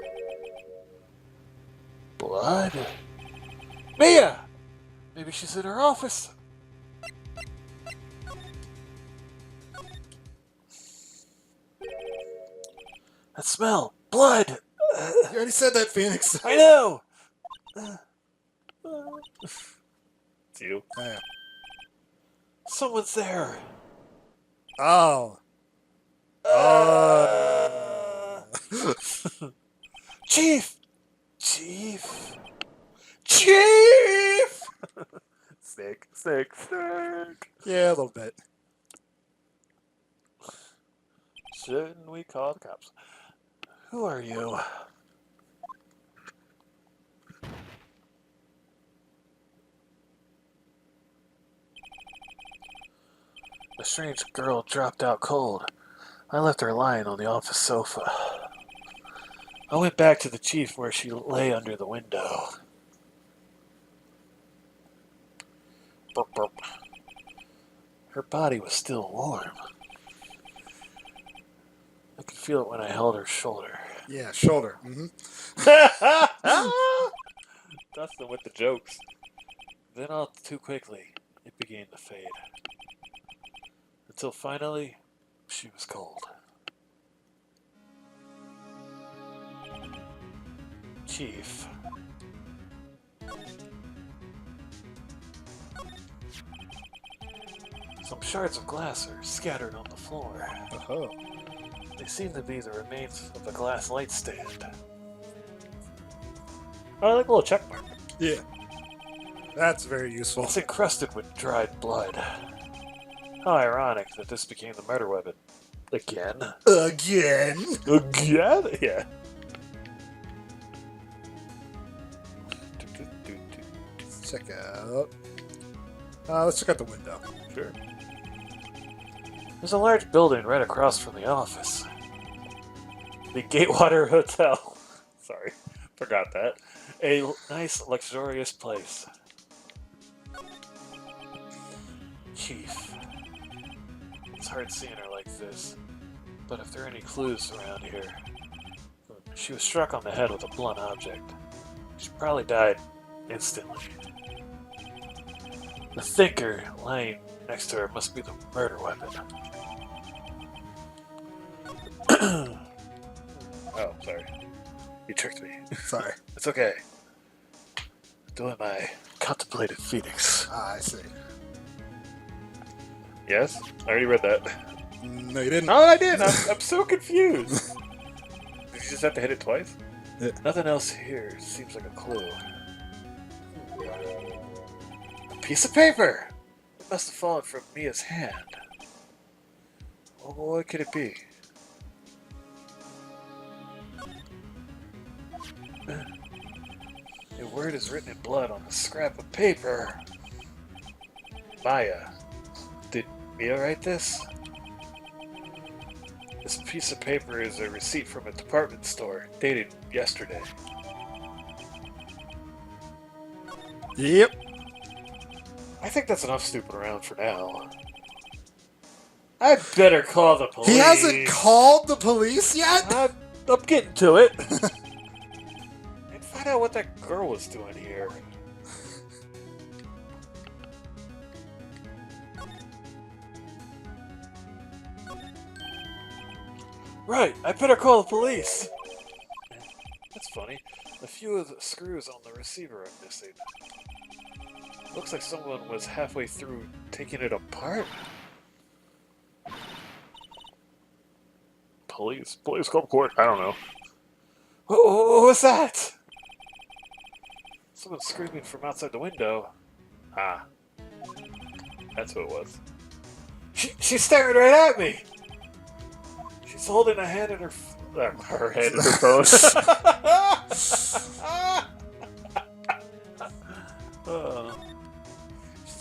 Blood? Mia! Maybe she's in her office. That smell! Blood! You already said that, Phoenix. I know! It's you. Yeah. Someone's there. Oh. Chief! Chief! Chief! Sick. Yeah, a little bit. Shouldn't we call the cops? Who are you? The strange girl dropped out cold. I left her lying on the office sofa. I went back to the chief where she lay under the window. Burp, burp. Her body was still warm. I could feel it when I held her shoulder. Yeah, shoulder. Mm-hmm. Dustin with the jokes. Then all too quickly, it began to fade. Until finally, she was cold. Chief. Some shards of glass are scattered on the floor. Oh. They seem to be the remains of a glass light stand. Oh, like a little check mark. Yeah. That's very useful. It's encrusted with dried blood. How ironic that this became the murder weapon. Again? Again? Again? Yeah. Let's check out. Let's check out the window. Sure. There's a large building right across from the office. The Gatewater Hotel. Sorry, forgot that. A nice, luxurious place. Chief. It's hard seeing her like this, but if there are any clues around here... She was struck on the head with a blunt object. She probably died instantly. The thinker lying next to her must be the murder weapon. Oh, sorry. You tricked me. Sorry. It's okay. Doing my contemplative Phoenix. I see. Yes? I already read that. No, you didn't. No, I did! I'm so confused! Did you just have to hit it twice? Yeah. Nothing else here seems like a clue. A piece of paper! It must have fallen from Mia's hand. Well, what could it be? A word is written in blood on a scrap of paper. Maya. Did Mia write this? This piece of paper is a receipt from a department store, dated yesterday. Yep. I think that's enough snooping around for now. I'd better call the police. He hasn't called the police yet? I'm getting to it. And find out what that girl was doing here. Right, I better call the police. That's funny. A few of the screws on the receiver are missing. Looks like someone was halfway through taking it apart. Police come to court. I don't know. What was that? Someone screaming from outside the window. Ah, that's who it was. She's staring right at me. She's holding a hand in her her hand in her phone. She's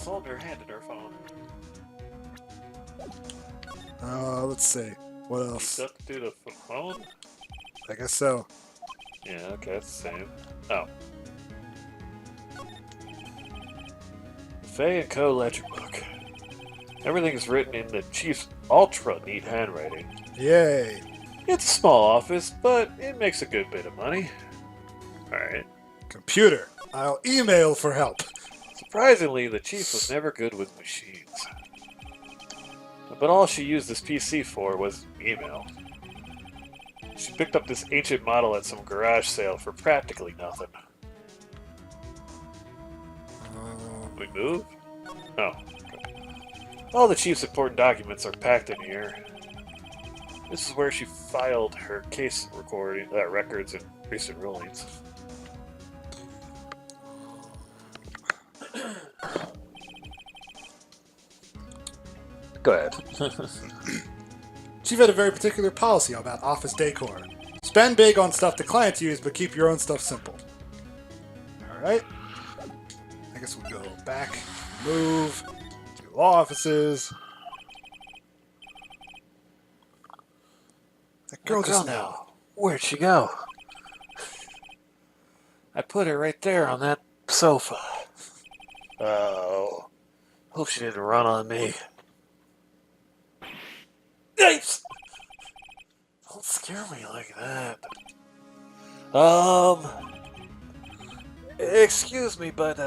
holding her hand in her phone. Let's see. What You else? still have to do the phone? I guess so. Yeah, okay, that's the same. Oh. Fay & Co. ledger book. Everything is written in the chief's ultra neat handwriting. Yay. It's a small office, but it makes a good bit of money. Alright. Computer. I'll email for help. Surprisingly, the chief was never good with machines. But all she used this PC for was email. She picked up this ancient model at some garage sale for practically nothing. We move? Oh. All the chief's important documents are packed in here. This is where she filed her case records and recent rulings. Go ahead. Chief had a very particular policy about office decor. Spend big on stuff the clients use, but keep your own stuff simple. Alright. I guess we'll go back, move, to offices. That girl just now. Where'd she go? I put her right there on that sofa. Oh. Hope she didn't run on me. Yipes! Don't scare me like that. Excuse me, but,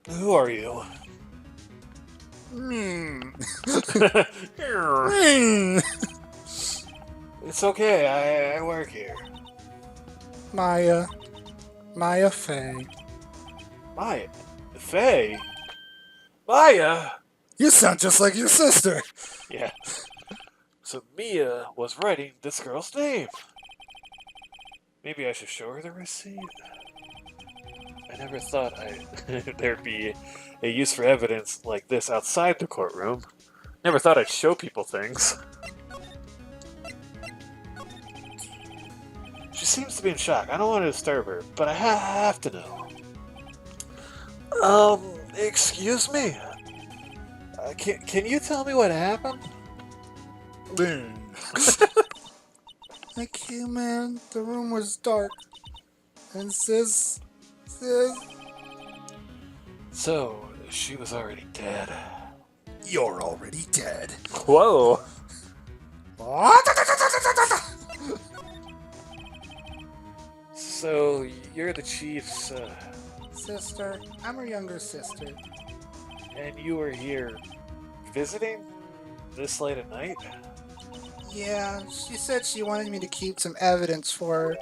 who are you? It's okay, I work here. Maya Fey. Maya? Faye? Maya? You sound just like your sister. Yeah. So Mia was writing this girl's name. Maybe I should show her the receipt. I never thought there'd be a use for evidence like this outside the courtroom. Never thought I'd show people things. She seems to be in shock. I don't want to disturb her, but I have to know. Excuse me? Can you tell me what happened? I came in, the room was dark, and Sis... So, she was already dead. You're already dead. Whoa! So, you're the chief's, Sister, I'm her younger sister. and you were here visiting this late at night? Yeah, she said she wanted me to keep some evidence for her.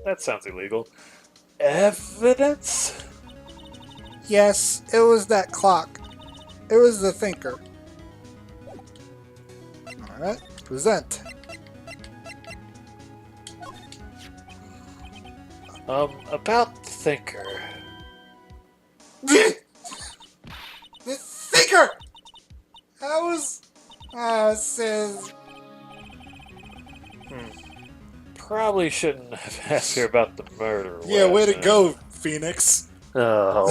That sounds illegal. Evidence? Yes, it was that clock. It was the thinker. Alright, present. About the thinker. The thinker! That was... Sis... Probably shouldn't have asked her about the murder. Yeah, way to weapon. go, Phoenix. Oh.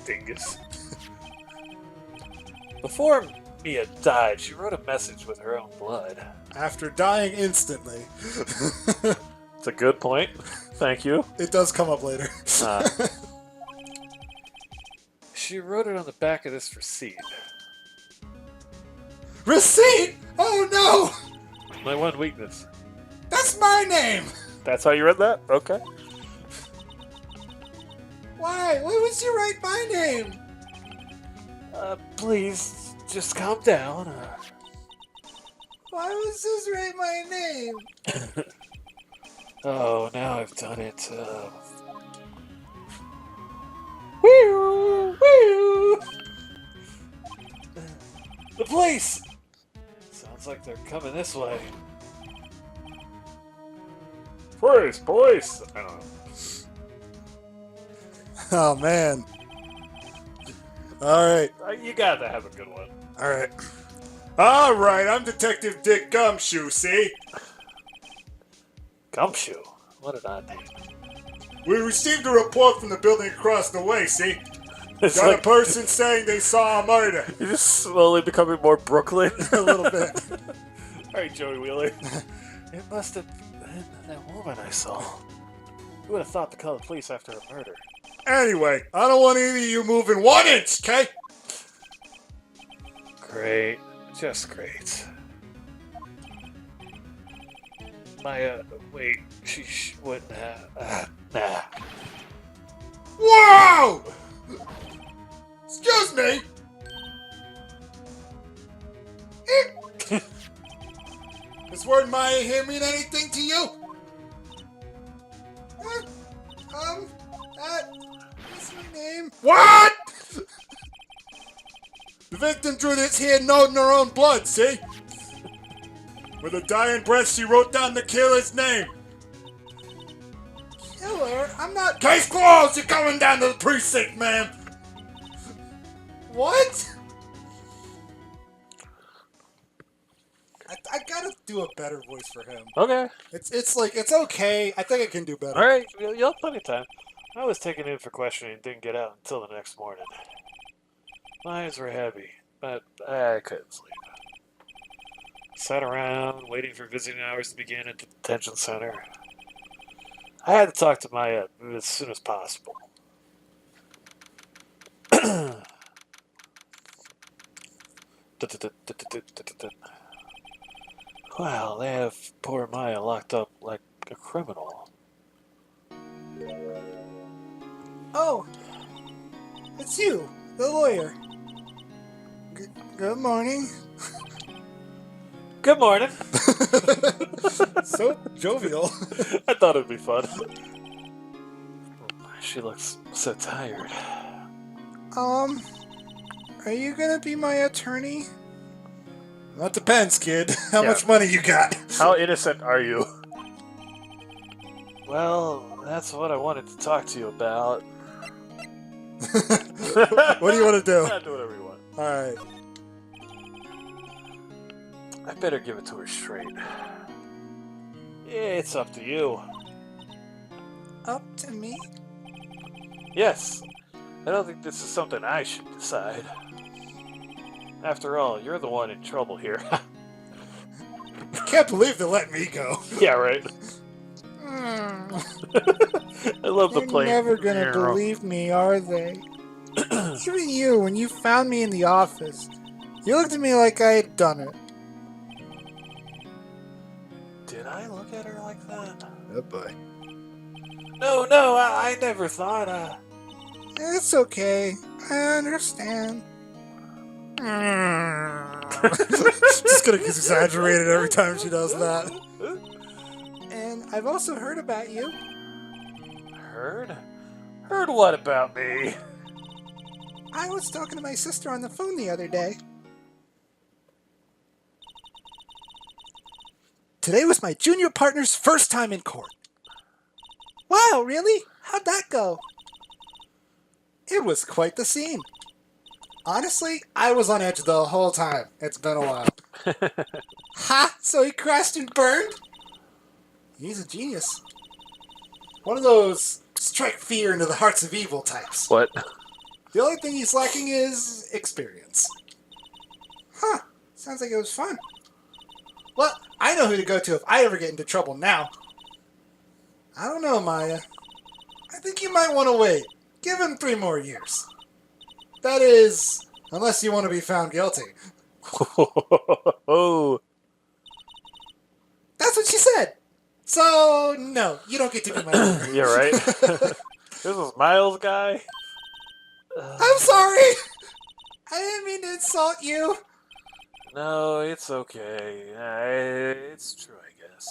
Dingus. Before Mia died, she wrote a message with her own blood. After dying instantly. It's a good point. Thank you. It does come up later. She wrote it on the back of this receipt. Receipt? Oh no! My one weakness. That's my name! That's how you read that? Okay. Why? Why would you write my name? Please, just calm down. Why would Sis write my name? Oh, now I've done it. Woo! Woo! The police! Sounds like they're coming this way. Freeze, police! I don't know. Oh man. Alright. You gotta have a good one. Alright. Alright, I'm Detective Dick Gumshoe, see? Gumshoe? What an odd name. We received a report from the building across the way, see? It's Got like a person saying they saw a murder. you're just slowly becoming more Brooklyn. A little bit. All right, Joey Wheeler. It must have been that woman I saw. Who would have thought to call the police after a murder? Anyway, I don't want either of you moving 1 inch, okay? Great. Just great. Maya, wait, she wouldn't have. Nah. Whoa! Excuse me. Does word Maya here mean anything to you? What's my name? What? The victim drew this here note in her own blood, see? With her dying breath, she wrote down the killer's name. Killer? I'm not. Case closed! You're coming down to the precinct, ma'am! What? I gotta do a better voice for him. Okay. It's like, it's okay. I think I can do better. All right. You'll have plenty of time. I was taken in for questioning and didn't get out until the next morning. My eyes were heavy, but I couldn't sleep. Sat around, waiting for visiting hours to begin at the detention center. I had to talk to Maya as soon as possible. Wow, they have poor Maya locked up like a criminal. Oh, it's you, the lawyer. Good morning. Good morning. So jovial. I thought it'd be fun. She looks so tired. Are you gonna be my attorney? That depends, kid. How Yeah. much money you got? How innocent are you? Well, that's what I wanted to talk to you about. What do you want to do? Yeah, do whatever you want. Alright. I better give it to her straight. It's up to you. Up to me? Yes. I don't think this is something I should decide. After all, you're the one in trouble here. I can't believe they let me go. Yeah, right. I love the They're plane. never gonna believe me, are they? Even you, when you found me in the office, you looked at me like I had done it. Did I look at her like that? Oh boy. No, I never thought. It's okay. I understand. Just gonna get exaggerated every time she does that. And I've also heard about you. Heard? Heard what about me? I was talking to my sister on the phone the other day. Today was my junior partner's first time in court. Wow, really? How'd that go? It was quite the scene. Honestly, I was on edge the whole time. It's been a while. Ha! So he crashed and burned? He's a genius. One of those strike fear into the hearts of evil types. What? The only thing he's lacking is experience. Huh. Sounds like it was fun. Well, I know who to go to if I ever get into trouble now. I don't know, Maya. I think you might want to wait. Give him 3 more years. That is, unless you want to be found guilty. Oh. That's what she said. So, no, you don't get to be my lawyer. Yeah, right? This is Miles' guy? I'm sorry. I didn't mean to insult you. No, it's okay. It's true, I guess.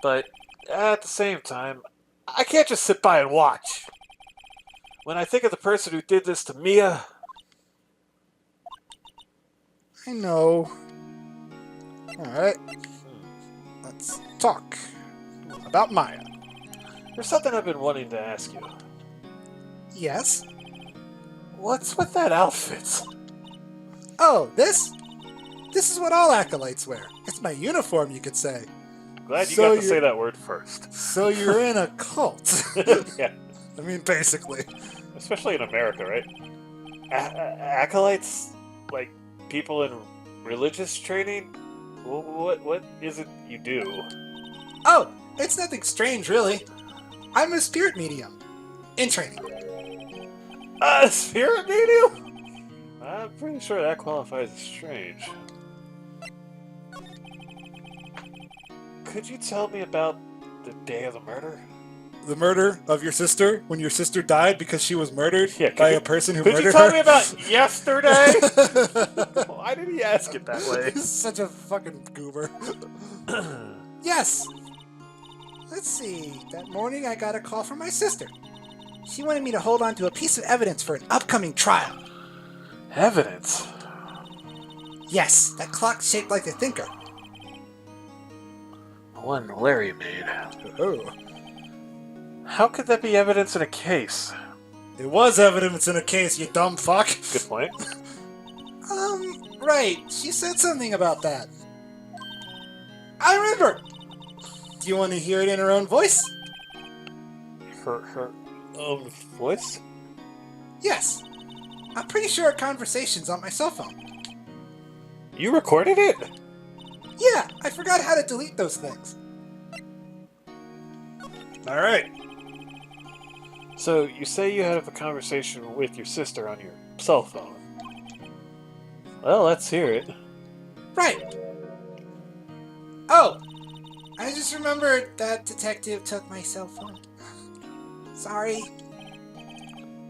But at the same time, I can't just sit by and watch. When I think of the person who did this to Mia... I know. Alright. Let's talk about Maya. There's something I've been wanting to ask you. Yes? What's with that outfit? Oh, this? This is what all acolytes wear. It's my uniform, you could say. Glad you So got to you're- say that word first. So you're in a cult. Yeah. I mean, basically. especially in America, right? Acolytes, like people in religious training. What is it you do? Oh, it's nothing strange, really. I'm a spirit medium. In training. Spirit medium? I'm pretty sure that qualifies as strange. Could you tell me about the day of the murder? The murder of your sister when your sister died because she was murdered Yeah, by a person who Could murdered you tell her? me about yesterday? Why did he ask it that way? He's such a fucking goober. Yes. Let's see. That morning I got a call from my sister. She wanted me to hold on to a piece of evidence for an upcoming trial. Evidence? Yes, that clock shaped like a thinker. The one Larry made. Oh. How could that be evidence in a case? It was evidence in a case, you dumb fuck. Good point. Right. She said something about that. I remember. Do you want to hear it in her own voice? Her own voice? Yes. I'm pretty sure our conversation's on my cell phone. You recorded it? Yeah, I forgot how to delete those things. Alright. So, you say you had a conversation with your sister on your cell phone. Well, let's hear it. Right. Oh, I just remembered that detective took my cell phone. Sorry.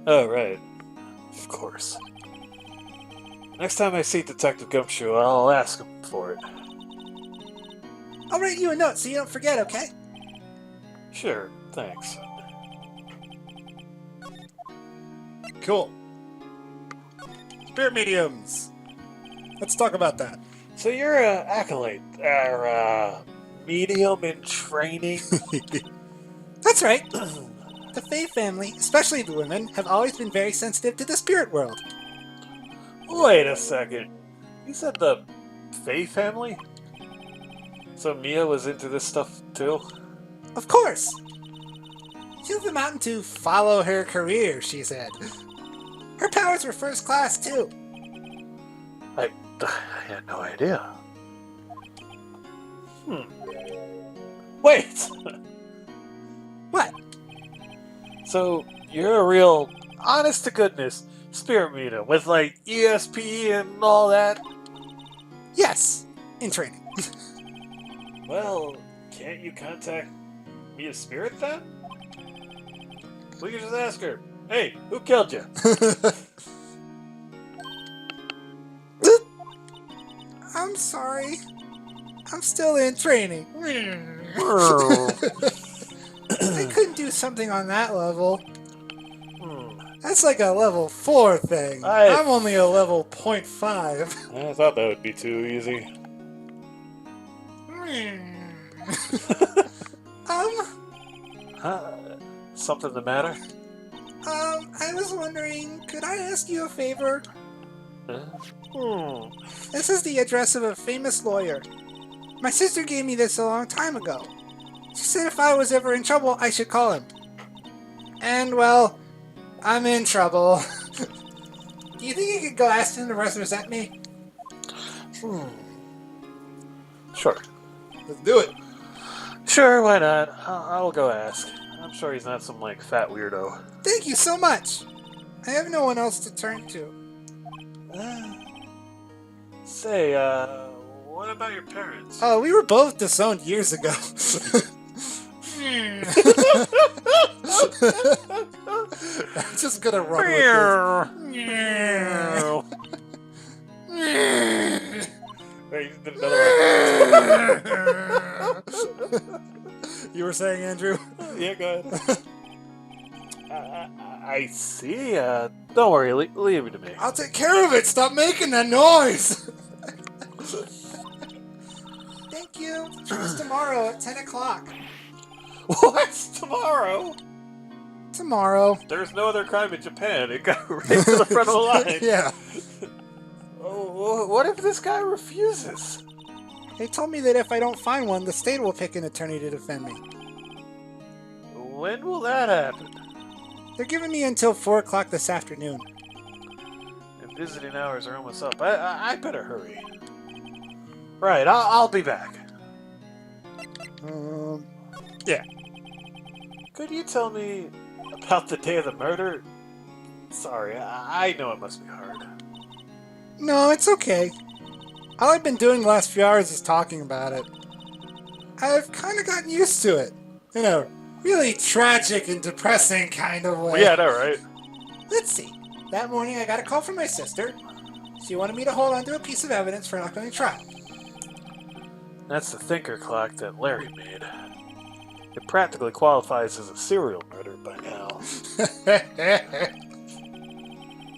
Oh, right. Of course. Next time I see Detective Gumshoe, I'll ask him for it. I'll write you a note so you don't forget, okay? Sure, thanks. Cool. Spirit mediums. Let's talk about that. So you're a acolyte, or medium in training? That's right. The Fae family, especially the women, have always been very sensitive to the spirit world. Wait a second. You said the Fae family? So Mia was into this stuff too? Of course. She let them out to follow her career, she said. Her powers were first class, too. I had no idea. Wait! What? So, you're a real, honest-to-goodness spirit medium with, like, ESP and all that? Yes, in training. Well, can't you contact Mia's spirit then? We can just ask her, hey, who killed you? I'm sorry. I'm still in training. I couldn't do something on that level. That's like a level 4 thing. I'm only a level 0.5. I thought that would be too easy. Something the matter? I was wondering, could I ask you a favor? This is the address of a famous lawyer. My sister gave me this a long time ago. She said if I was ever in trouble, I should call him. And, well, I'm in trouble. Do you think you could go ask him to represent me? Sure. Let's do it. Sure, why not? I'll go ask. I'm sure he's not some, like, fat weirdo. Thank you so much. I have no one else to turn to. Say, what about your parents? Oh, we were both disowned years ago. I'm just gonna run with this. Wait, you did another one. You were saying, Andrew? Yeah, go ahead. I see. Don't worry. Leave it to me. I'll take care of it. Stop making that noise. Thank you. It's tomorrow at 10 o'clock. What's tomorrow? Tomorrow. There's no other crime in Japan. It got right to the front of the line. Yeah. Oh, what if this guy refuses? They told me that if I don't find one, the state will pick an attorney to defend me. When will that happen? They're giving me until 4 o'clock this afternoon. And visiting hours are almost up. I better hurry. Right, I'll be back. Yeah. Could you tell me about the day of the murder? Sorry, I know it must be hard. No, it's okay. All I've been doing the last few hours is talking about it. I've kind of gotten used to it. In a really tragic and depressing kind of way. Well, yeah, I know, right? Let's see. That morning I got a call from my sister. She wanted me to hold on to a piece of evidence for an upcoming trial. That's the thinker clock that Larry made. It practically qualifies as a serial murder by now.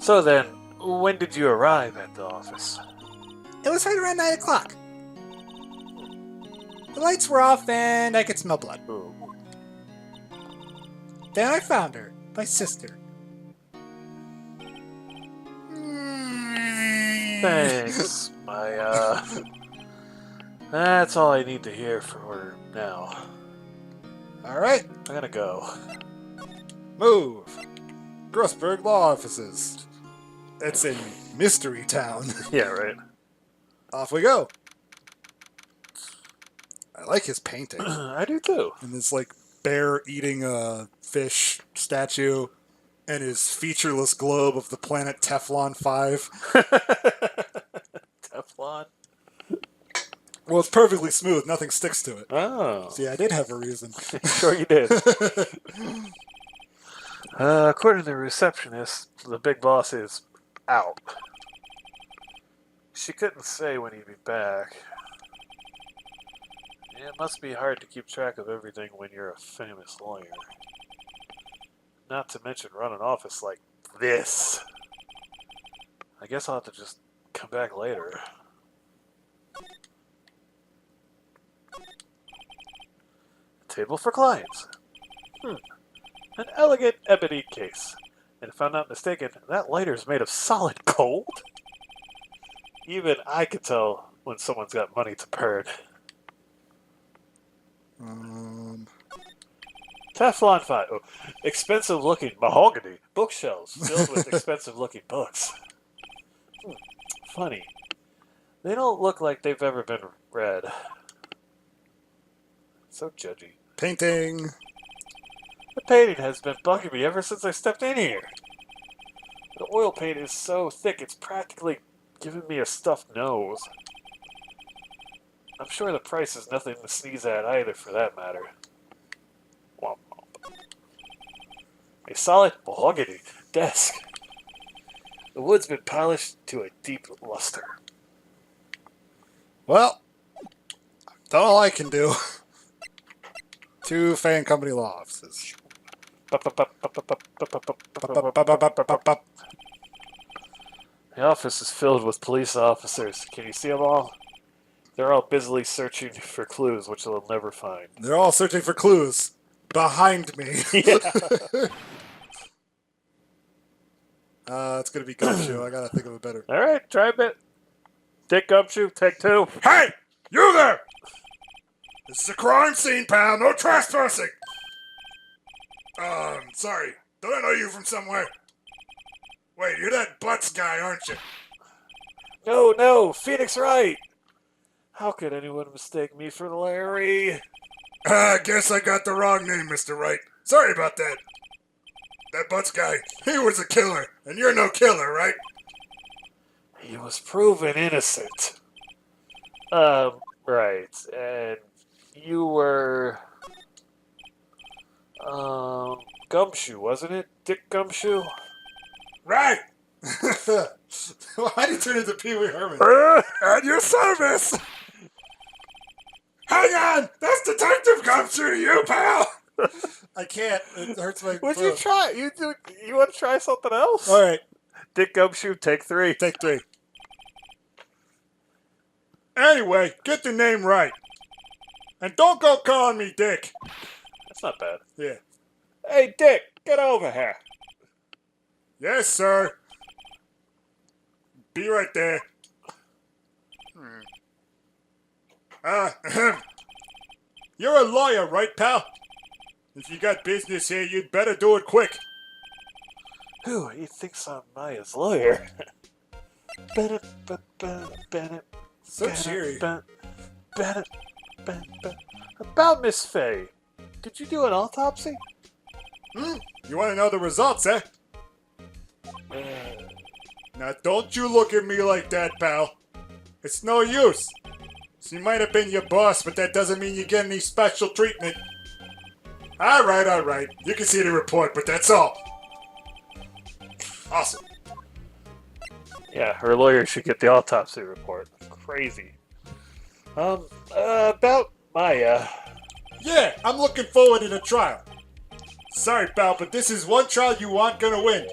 So then, when did you arrive at the office? It was right around 9 o'clock. The lights were off and I could smell blood. Ooh. Then I found her, my sister. Thanks, my, That's all I need to hear for now. Alright, I gotta go. move. Grossberg Law Offices. It's in Mystery Town. Yeah, right. Off we go. I like his painting. I do too. And this, like, bear eating a fish statue and his featureless globe of the planet Teflon 5. Teflon? Well, it's perfectly smooth. Nothing sticks to it. Oh. See, I did have a reason. Sure you did. According to the receptionist, the big boss is out. She couldn't say when he'd be back. It must be hard to keep track of everything when you're a famous lawyer. Not to mention run an office like this. I guess I'll have to just come back later. Table for clients. An elegant ebony case. And if I'm not mistaken, that lighter's made of solid gold? Even I can tell when someone's got money to burn. Teflon 5. Oh, expensive looking mahogany bookshelves filled with expensive looking books. Funny. They don't look like they've ever been read. So judgy. Painting. The painting has been bugging me ever since I stepped in here. The oil paint is so thick it's practically giving me a stuffed nose. I'm sure the price is nothing to sneeze at either, for that matter. Womp womp. A solid mahogany desk. The wood's been polished to a deep luster. Well, done all I can do. 2 Fan Company Law Offices. The office is filled with police officers. Can you see them all? They're all busily searching for clues, which they'll never find. They're all searching for clues. Behind me. Yeah. It's gonna be Gumshoe. I gotta think of a better. All right, try a bit. Dick Gumshoe, take 2. Hey! You there! This is a crime scene, pal. No trespassing! Sorry. Don't I know you from somewhere? Wait, you're that Butts guy, aren't you? No, Phoenix Wright. How could anyone mistake me for Larry? I guess I got the wrong name, Mr. Wright. Sorry about that. That Butts guy, he was a killer, and you're no killer, right? He was proven innocent. Right. And you were... Gumshoe, wasn't it? Dick Gumshoe? Right! Why did you turn into Pee Wee Herman? At your service! Hang on! That's Detective Gumshoe, you pal! I can't. It hurts my Would throat. you try? You want to try something else? All right, Dick Gumshoe, take 3. take 3. Anyway, get the name right. And don't go calling me Dick. That's not bad. Yeah. Hey, Dick, get over here. Yes, sir. Be right there. You're a lawyer, right, pal? If you got business here, you'd better do it quick. Whew, he thinks I'm Maya's lawyer. Bennett, Bennett, So cheery. Bennett. About Miss Fay. Did you do an autopsy? You want to know the results, eh? Uh, Now, don't you look at me like that, pal. It's no use. She might have been your boss, but that doesn't mean you get any special treatment. Alright. You can see the report, but that's all. Awesome. yeah, her lawyer should get the autopsy report. Crazy. About Maya. Yeah, I'm looking forward to the trial. Sorry, pal, but this is one trial you aren't gonna win.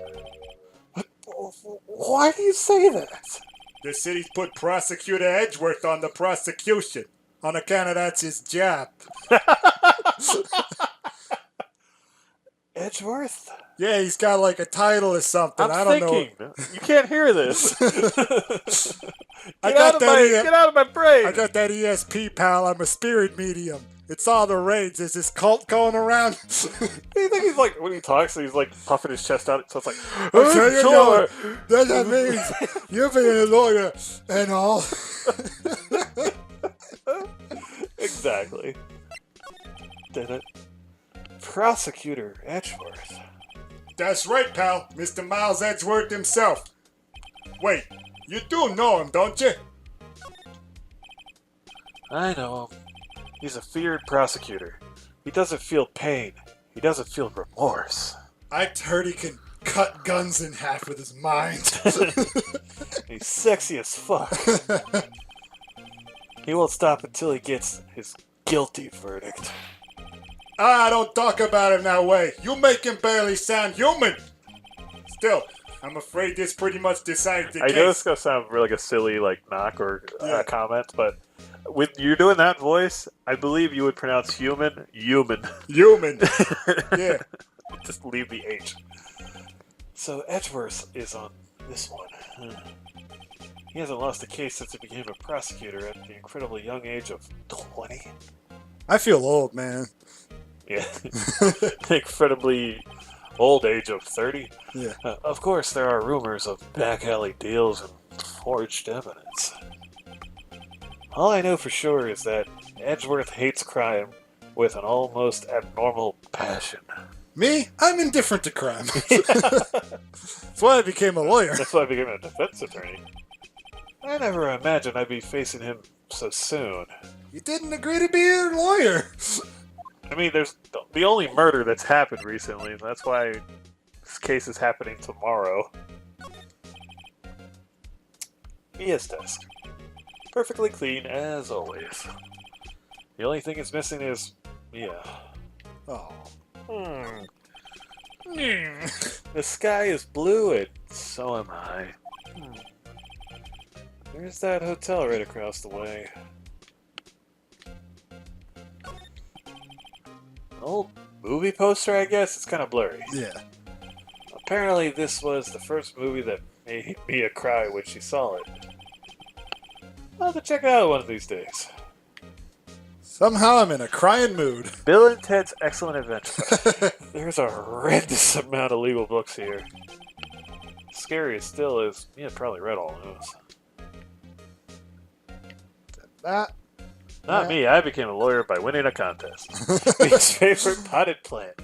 Why do you say that? The city's put Prosecutor Edgeworth on the prosecution. On account of that's his job. Edgeworth? Yeah, he's got like a title or something. I I'm don't thinking. You can't hear this. I Get out of my brain. I got that ESP, pal. I'm a spirit medium. It's all the rage. There's this cult going around. You think he's like, when he talks, he's like puffing his chest out, so it's like, I'm sure you know sure. that means you're being a lawyer and all. Exactly. Did it? Prosecutor Edgeworth. That's right, pal. Mr. Miles Edgeworth himself. Wait, you do know him, don't you? I know him. He's a feared prosecutor. He doesn't feel pain. He doesn't feel remorse. I heard he can cut guns in half with his mind. He's sexy as fuck. He won't stop until he gets his guilty verdict. Don't talk about him that way. You make him barely sound human. Still, I'm afraid this pretty much decides the I case. know this is gonna sound really like a silly knock or comment, but with you doing that voice, I believe you would pronounce human. Human. Yeah. Just leave the H. So Edgeworth is on this one. He hasn't lost a case since he became a prosecutor at the incredibly young age of 20. I feel old, man. Yeah. Incredibly old age of 30. Yeah. Of course, there are rumors of back alley deals and forged evidence. All I know for sure is that Edgeworth hates crime with an almost abnormal passion. Me? I'm indifferent to crime. That's why I became a lawyer. That's why I became a defense attorney. I never imagined I'd be facing him so soon. You didn't agree to be a lawyer. I mean, there's the only murder that's happened recently, and that's why this case is happening tomorrow. Mia's desk. Perfectly clean, as always. The only thing it's missing is Mia. Oh. The sky is blue, and so am I. There's that hotel right across the way. Old movie poster, I guess? It's kind of blurry. Yeah. Apparently this was the first movie that made Mia cry when she saw it. I'll have to check it out one of these days. Somehow I'm in a crying mood. Bill and Ted's Excellent Adventure. There's a horrendous amount of legal books here. Scary as still is, Mia probably read all those. Not me, I became a lawyer by winning a contest. Mia's favorite potted plant.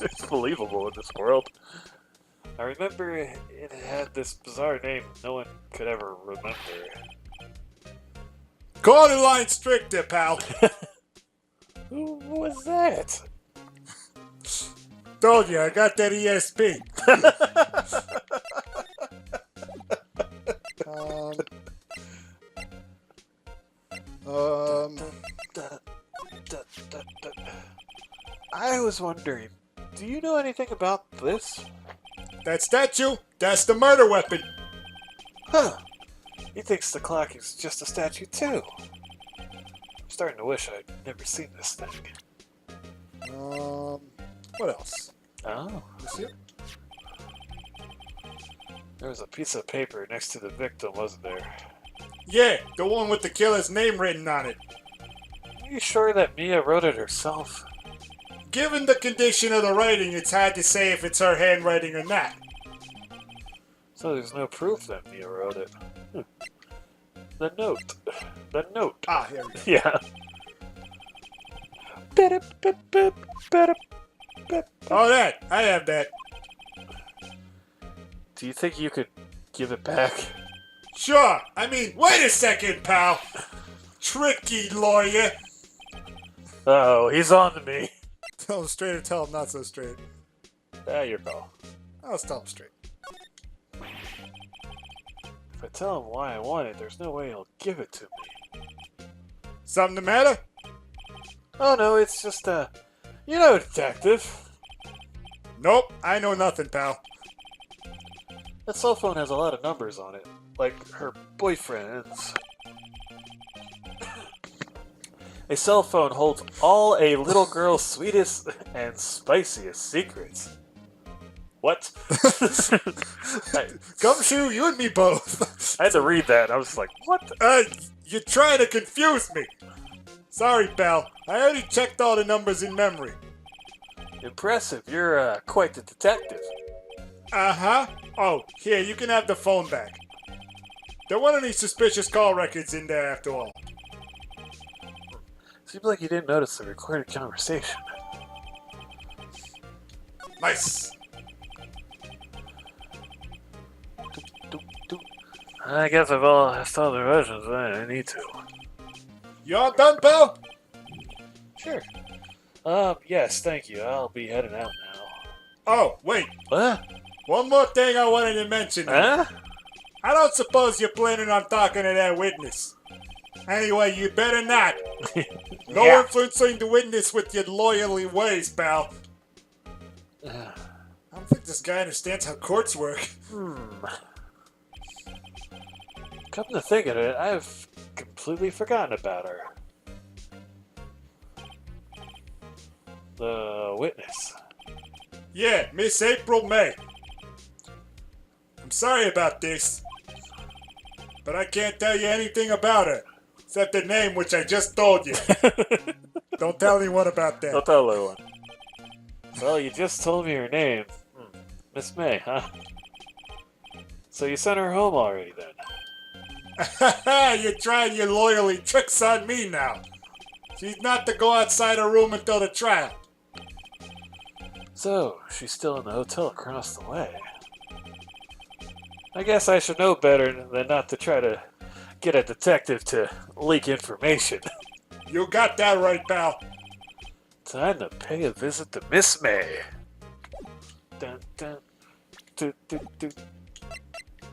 It's believable in this world. I remember it had this bizarre name no one could ever remember. Call the line stricter, pal. Who was that? Told you, I got that ESP. I was wondering, do you know anything about this? That statue, that's the murder weapon. Huh. He thinks the clock is just a statue, too. I'm starting to wish I'd never seen this thing. What else? Oh. You see it? There was a piece of paper next to the victim, wasn't there? Yeah, the one with the killer's name written on it. Are you sure that Mia wrote it herself? given the condition of the writing, it's hard to say if it's her handwriting or not. So there's no proof that Mia wrote it. The note. The note. Ah, here we go. Yeah. Oh, that. I have that. Do you think you could give it back? Sure. I mean, wait a second, pal. Tricky lawyer. Uh-oh, he's on to me. Tell him straight or tell him not so straight. Your call. I'll tell him straight. If I tell him why I want it, there's no way he'll give it to me. Something the matter? Oh no, it's just, you know, detective. Nope, I know nothing, pal. That cell phone has a lot of numbers on it, like her boyfriend's. A cell phone holds all a little girl's sweetest and spiciest secrets. What? Gumshoe, you and me both. I had to read that. I was like, what? You're trying to confuse me. Sorry, pal. I already checked all the numbers in memory. Impressive. You're quite the detective. Uh-huh. Oh, here, you can have the phone back. There weren't any suspicious call records in there after all. Seems like you didn't notice the recorded conversation. Nice. I guess I've all asked all the questions I need to. You all done, pal? Sure. Yes, thank you. I'll be heading out now. Oh, wait. What? One more thing I wanted to mention. Huh? I don't suppose you're planning on talking to that witness. Anyway, you better not. No Yeah. influencing the witness with your lawyerly ways, pal. I don't think this guy understands how courts work. Come to think of it, I've completely forgotten about her. The witness. Yeah, Miss April May. I'm sorry about this, but I can't tell you anything about her, except the name which I just told you. Don't tell anyone about Don't that. tell anyone. Well, you just told me her name. Miss May, huh? So you sent her home already then? You're trying your lawyerly tricks on me now. She's not to go outside her room until the trial. So, she's still in the hotel across the way. I guess I should know better than not to try to get a detective to leak information. You got that right, pal. Time to pay a visit to Miss May. Dun, dun, do, do, do.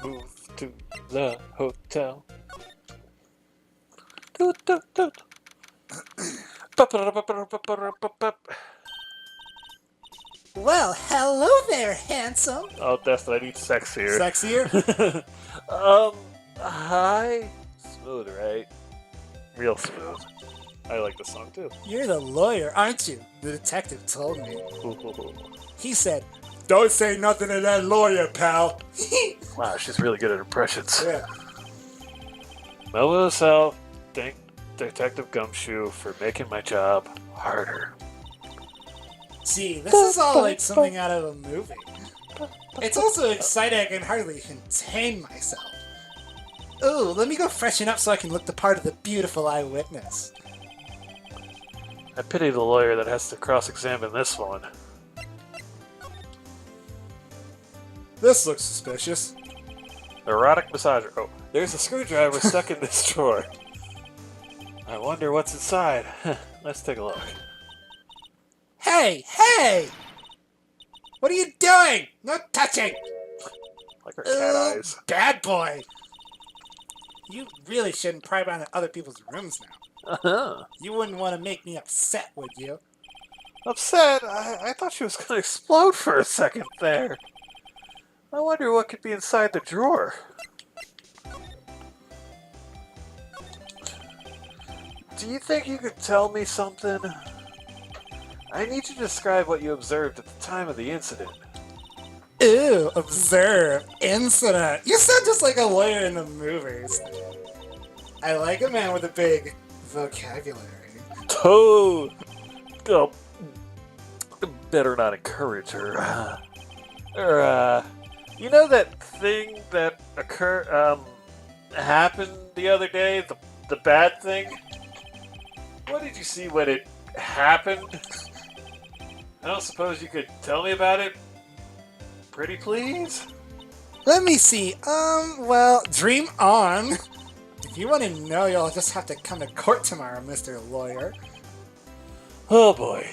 Move to the hotel. Do, do, do. Well, hello there, handsome. Oh, that's what I need sexier. Sexier? Hi. Smooth, right? Real smooth. I like the song too. You're the lawyer, aren't you? The detective told me. He said, Don't say nothing to that lawyer, pal. Wow, she's really good at impressions. Yeah. Melville herself, thank Detective Gumshoe for making my job harder. gee, this is all like something out of a movie. It's also exciting I can hardly contain myself. Ooh, let me go freshen up so I can look the part of the beautiful eyewitness. I pity the lawyer that has to cross-examine this one. This looks suspicious. Erotic massager. Oh, there's a screwdriver stuck in this drawer. I wonder what's inside. Let's take a look. Hey, hey! What are you doing? No touching! Like her cat eyes. Bad boy! You really shouldn't pry around in other people's rooms now. Uh-huh. You wouldn't want to make me upset, would you? Upset? I thought she was gonna explode for a second there. I wonder what could be inside the drawer. Do you think you could tell me something? I need you to describe what you observed at the time of the incident. Ew, observe, incident. You sound just like a lawyer in the movies. I like a man with a big vocabulary. Oh! Oh. better not encourage her. You know that thing that happened the other day? The bad thing? What did you see when it happened? I don't suppose you could tell me about it? Pretty please? Let me see. Well, dream on. If you want to know, you'll just have to come to court tomorrow, Mr. Lawyer. Oh boy.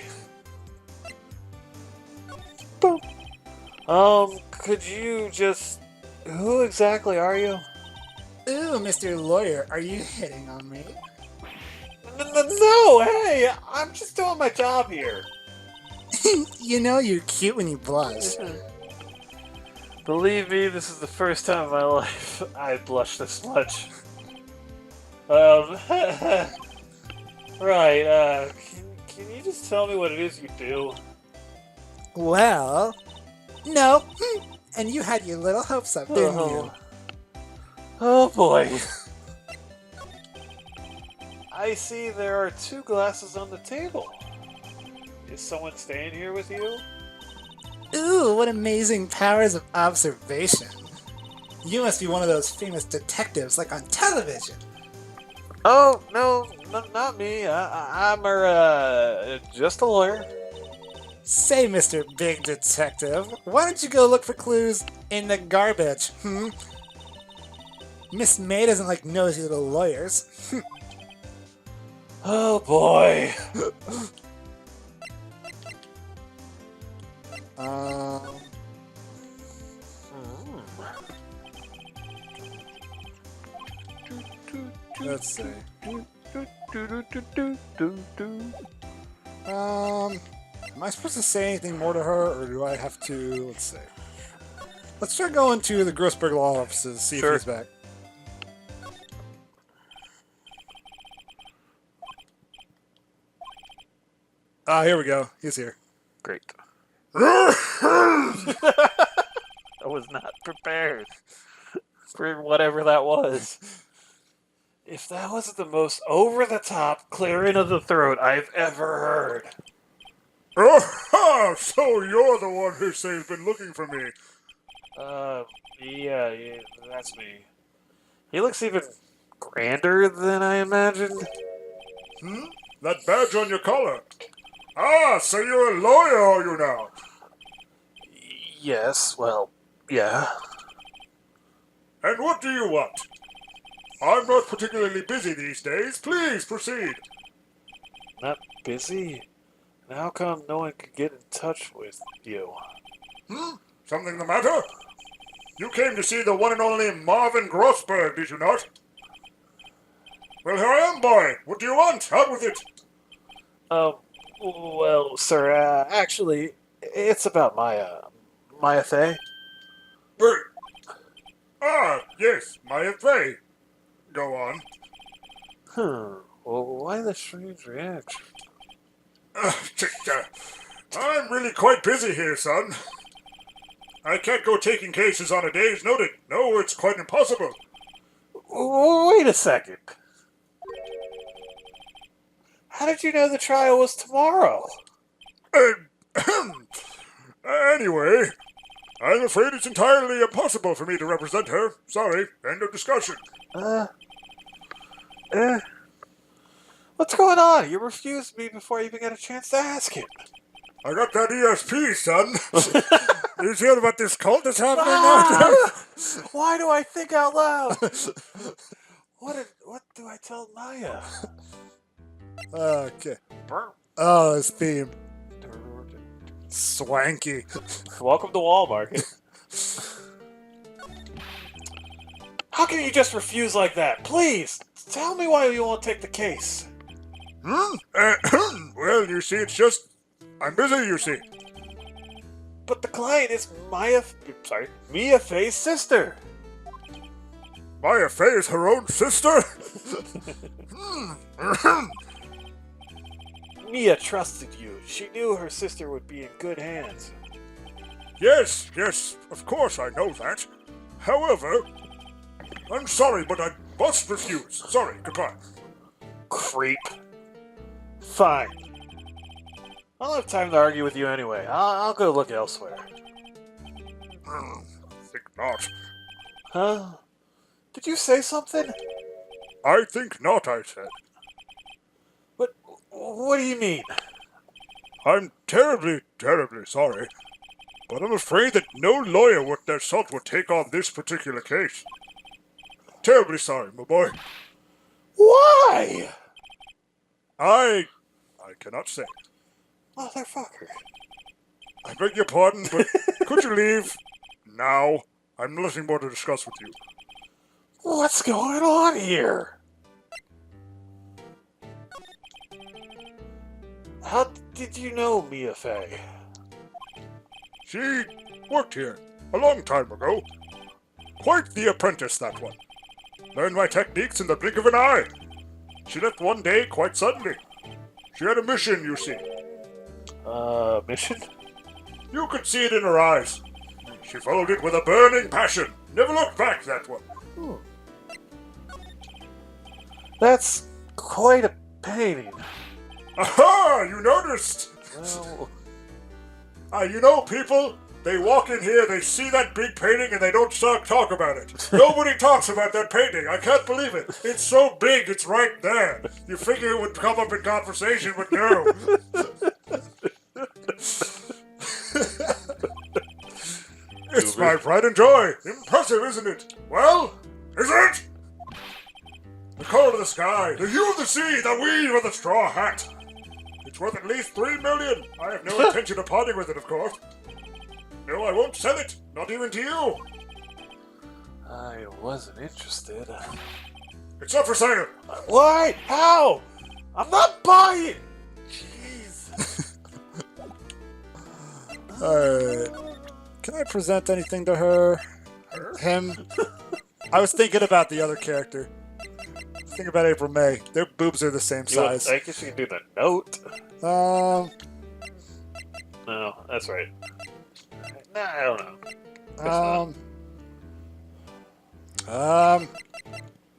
Boop. Could you just... Who exactly are you? Ooh, Mr. Lawyer, are you hitting on me? No, hey! I'm just doing my job here. You know you're cute when you blush. Believe me, this is the first time in my life I blushed this much. Right, can you just tell me what it is you do? Well, no. And you had your little hopes up, didn't you? Oh boy. I see there are 2 glasses on the table. Is someone staying here with you? Ooh, what amazing powers of observation. You must be one of those famous detectives like on television. Oh, no, not me. I'm just a lawyer. Say, Mr. Big Detective, why don't you go look for clues in the garbage, Miss May doesn't like nosy little lawyers. Oh boy. Let's see. Am I supposed to say anything more to her, or do I have to? Let's see. Let's try going to the Grossberg Law offices, see Sure. if he's back. Here we go. He's here. Great. I was not prepared for whatever that was. If that wasn't the most over-the-top clearing of the throat I've ever heard. Oh, so you're the one who say has been looking for me. Yeah, that's me. He looks even grander than I imagined. That badge on your collar. Ah, so you're a lawyer, are you now? Yes, well, yeah. And what do you want? I'm not particularly busy these days. Please proceed. Not busy? And how come no one could get in touch with you? Something the matter? You came to see the one and only Marvin Grossberg, did you not? Well, here I am, boy. What do you want? Out with it. Well, sir, actually, it's about Maya Fey. Yes, my Fey. Go on. Well, why the strange reaction? I'm really quite busy here, son. I can't go taking cases on a day's notice. No, it's quite impossible. Wait a second. How did you know the trial was tomorrow? Anyway, I'm afraid it's entirely impossible for me to represent her. Sorry, end of discussion. What's going on? You refused me before I even got a chance to ask him. I got that ESP, son. You hear about this cult that's happening now? Why do I think out loud? What do I tell Maya? Okay. Oh, his theme. Swanky. Welcome to Walmart. How can you just refuse like that? Please, tell me why you won't take the case. Well, you see, it's just... I'm busy, you see. But the client is Mia Fey's sister. Maya Fey is her own sister? Mia trusted you. She knew her sister would be in good hands. Yes, of course I know that. However, I'm sorry, but I must refuse. Sorry, goodbye. Creep. Fine. I don't have time to argue with you anyway. I'll go look elsewhere. Think not. Huh? Did you say something? I think not, I said. What do you mean? I'm terribly, terribly sorry. But I'm afraid that no lawyer worth their salt would take on this particular case. Terribly sorry, my boy. Why? I cannot say. Motherfucker. I beg your pardon, but could you leave now? I'm nothing more to discuss with you. What's going on here? How did you know Mia Fey? She worked here a long time ago. Quite the apprentice, that one. Learned my techniques in the blink of an eye. She left one day quite suddenly. She had a mission, you see. Mission? You could see it in her eyes. She followed it with a burning passion. Never looked back, that one. That's quite a painting. Aha! You noticed? Well, You know, people, they walk in here, they see that big painting, and they don't talk about it. Nobody talks about that painting. I can't believe it. It's so big, it's right there. You figure it would come up in conversation, but no. It's my pride and joy. Impressive, isn't it? Well, is it? The color of the sky, the hue of the sea, the weave of the straw hat. It's worth at least $3 million. I have no intention of parting with it, of course. No, I won't sell it. Not even to you. I wasn't interested. It's up for sale. Why? How? I'm not buying! Jeez. Can I present anything to her? Him? I was thinking about the other character. Think about April May. Their boobs are the same size. I guess you can do the note. No, that's right. Nah, I don't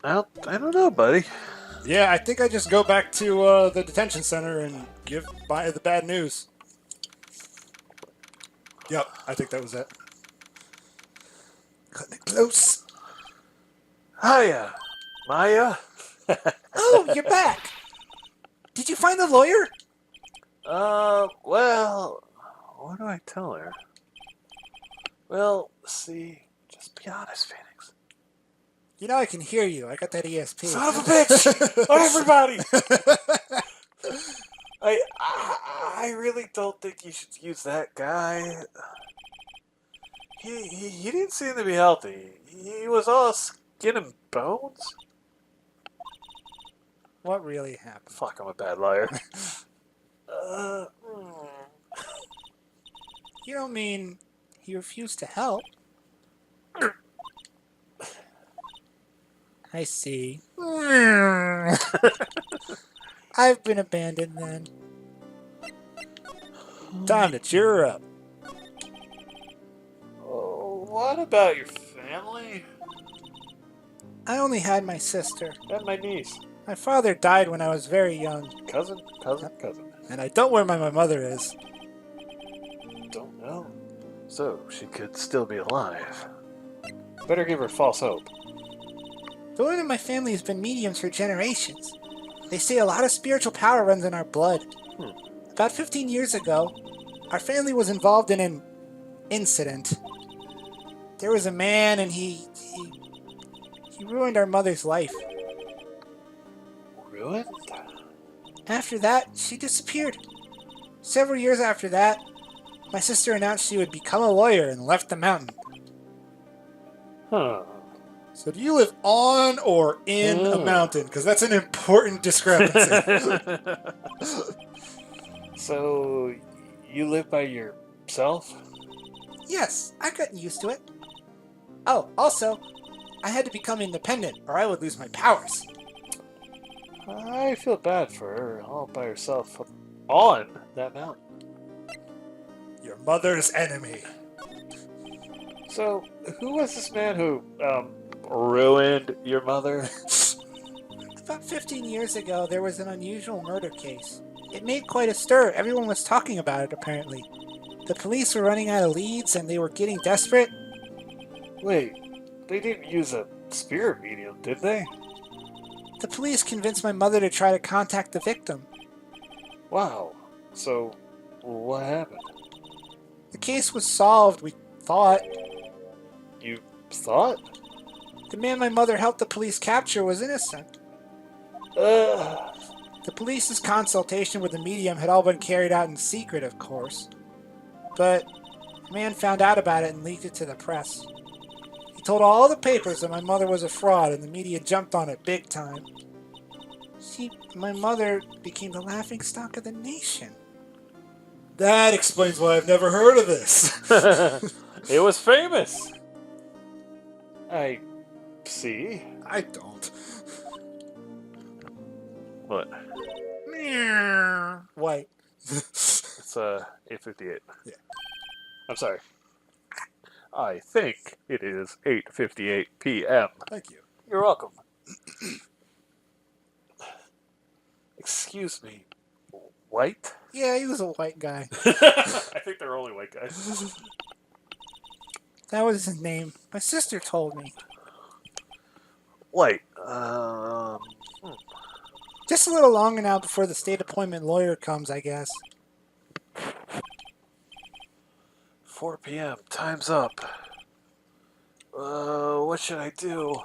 know. I don't know, buddy. Yeah, I think I just go back to the detention center and give Maya the bad news. Yep, I think that was it. Cutting it close. Hiya, Maya. Oh, you're back. Did you find the lawyer? Well, what do I tell her? Well, see, just be honest, Phoenix. You know I can hear you. I got that ESP. Son of a bitch! Everybody! I really don't think you should use that guy. He didn't seem to be healthy. He was all skin and bones. What really happened? Fuck, I'm a bad liar. You don't mean he refused to help? I see. I've been abandoned then. Time to cheer her up. Oh, what about your family? I only had my sister. And my niece. My father died when I was very young, Cousin. and I don't know where my mother is. Don't know. So, she could still be alive. Better give her false hope. The women in my family has been mediums for generations. They say a lot of spiritual power runs in our blood. About 15 years ago, our family was involved in an incident. There was a man and he ruined our mother's life. Ruined? After that, she disappeared. Several years after that, my sister announced she would become a lawyer and left the mountain. Huh. So do you live on or in a mountain? Because that's an important discrepancy. So, you live by yourself? Yes, I've gotten used to it. Oh, also, I had to become independent or I would lose my powers. I feel bad for her all by herself on that mountain. Your mother's enemy. So, who was this man who, ruined your mother? About 15 years ago, there was an unusual murder case. It made quite a stir. Everyone was talking about it, apparently. The police were running out of leads and they were getting desperate. Wait, they didn't use a spirit medium, did they? The police convinced my mother to try to contact the victim. Wow. So, what happened? The case was solved, we thought. You thought? The man my mother helped the police capture was innocent. Ugh. The police's consultation with the medium had all been carried out in secret, of course. But a man found out about it and leaked it to the press. He told all the papers that my mother was a fraud, and the media jumped on it big time. See, my mother became the laughingstock of the nation. That explains why I've never heard of this. It was famous. I see. I don't. What? White. It's 8:58. Yeah. I'm sorry. I think it is 8:58 p.m. Thank you. You're welcome. Excuse me. White? Yeah, he was a white guy. I think they're only white guys. That was his name. My sister told me. White. Just a little longer now before the state appointment lawyer comes, I guess. 4 p.m. Time's up. What should I do?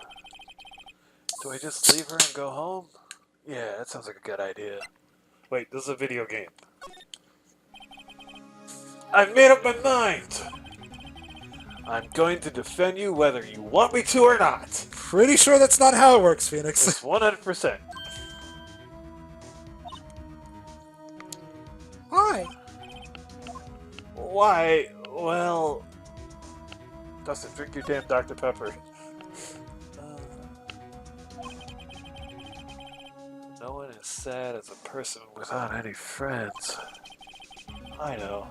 Do I just leave her and go home? Yeah, that sounds like a good idea. Wait, this is a video game. I've made up my mind! I'm going to defend you whether you want me to or not. Pretty sure that's not how it works, Phoenix. It's 100%. Why? Why? Well... Dustin, drink your damn Dr. Pepper. No one is sad as a person without any friends. I know.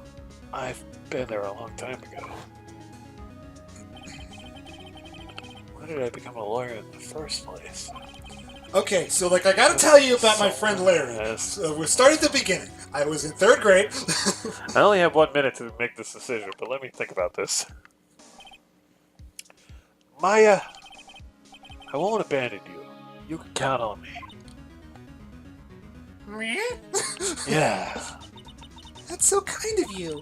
I've been there a long time ago. Why did I become a lawyer in the first place? Okay, so I gotta tell you about my friend Larry. Yes. So we're starting at the beginning. I was in 3rd grade. I only have 1 minute to make this decision, but let me think about this. Maya, I won't abandon you. You can count on me. Yeah. That's so kind of you.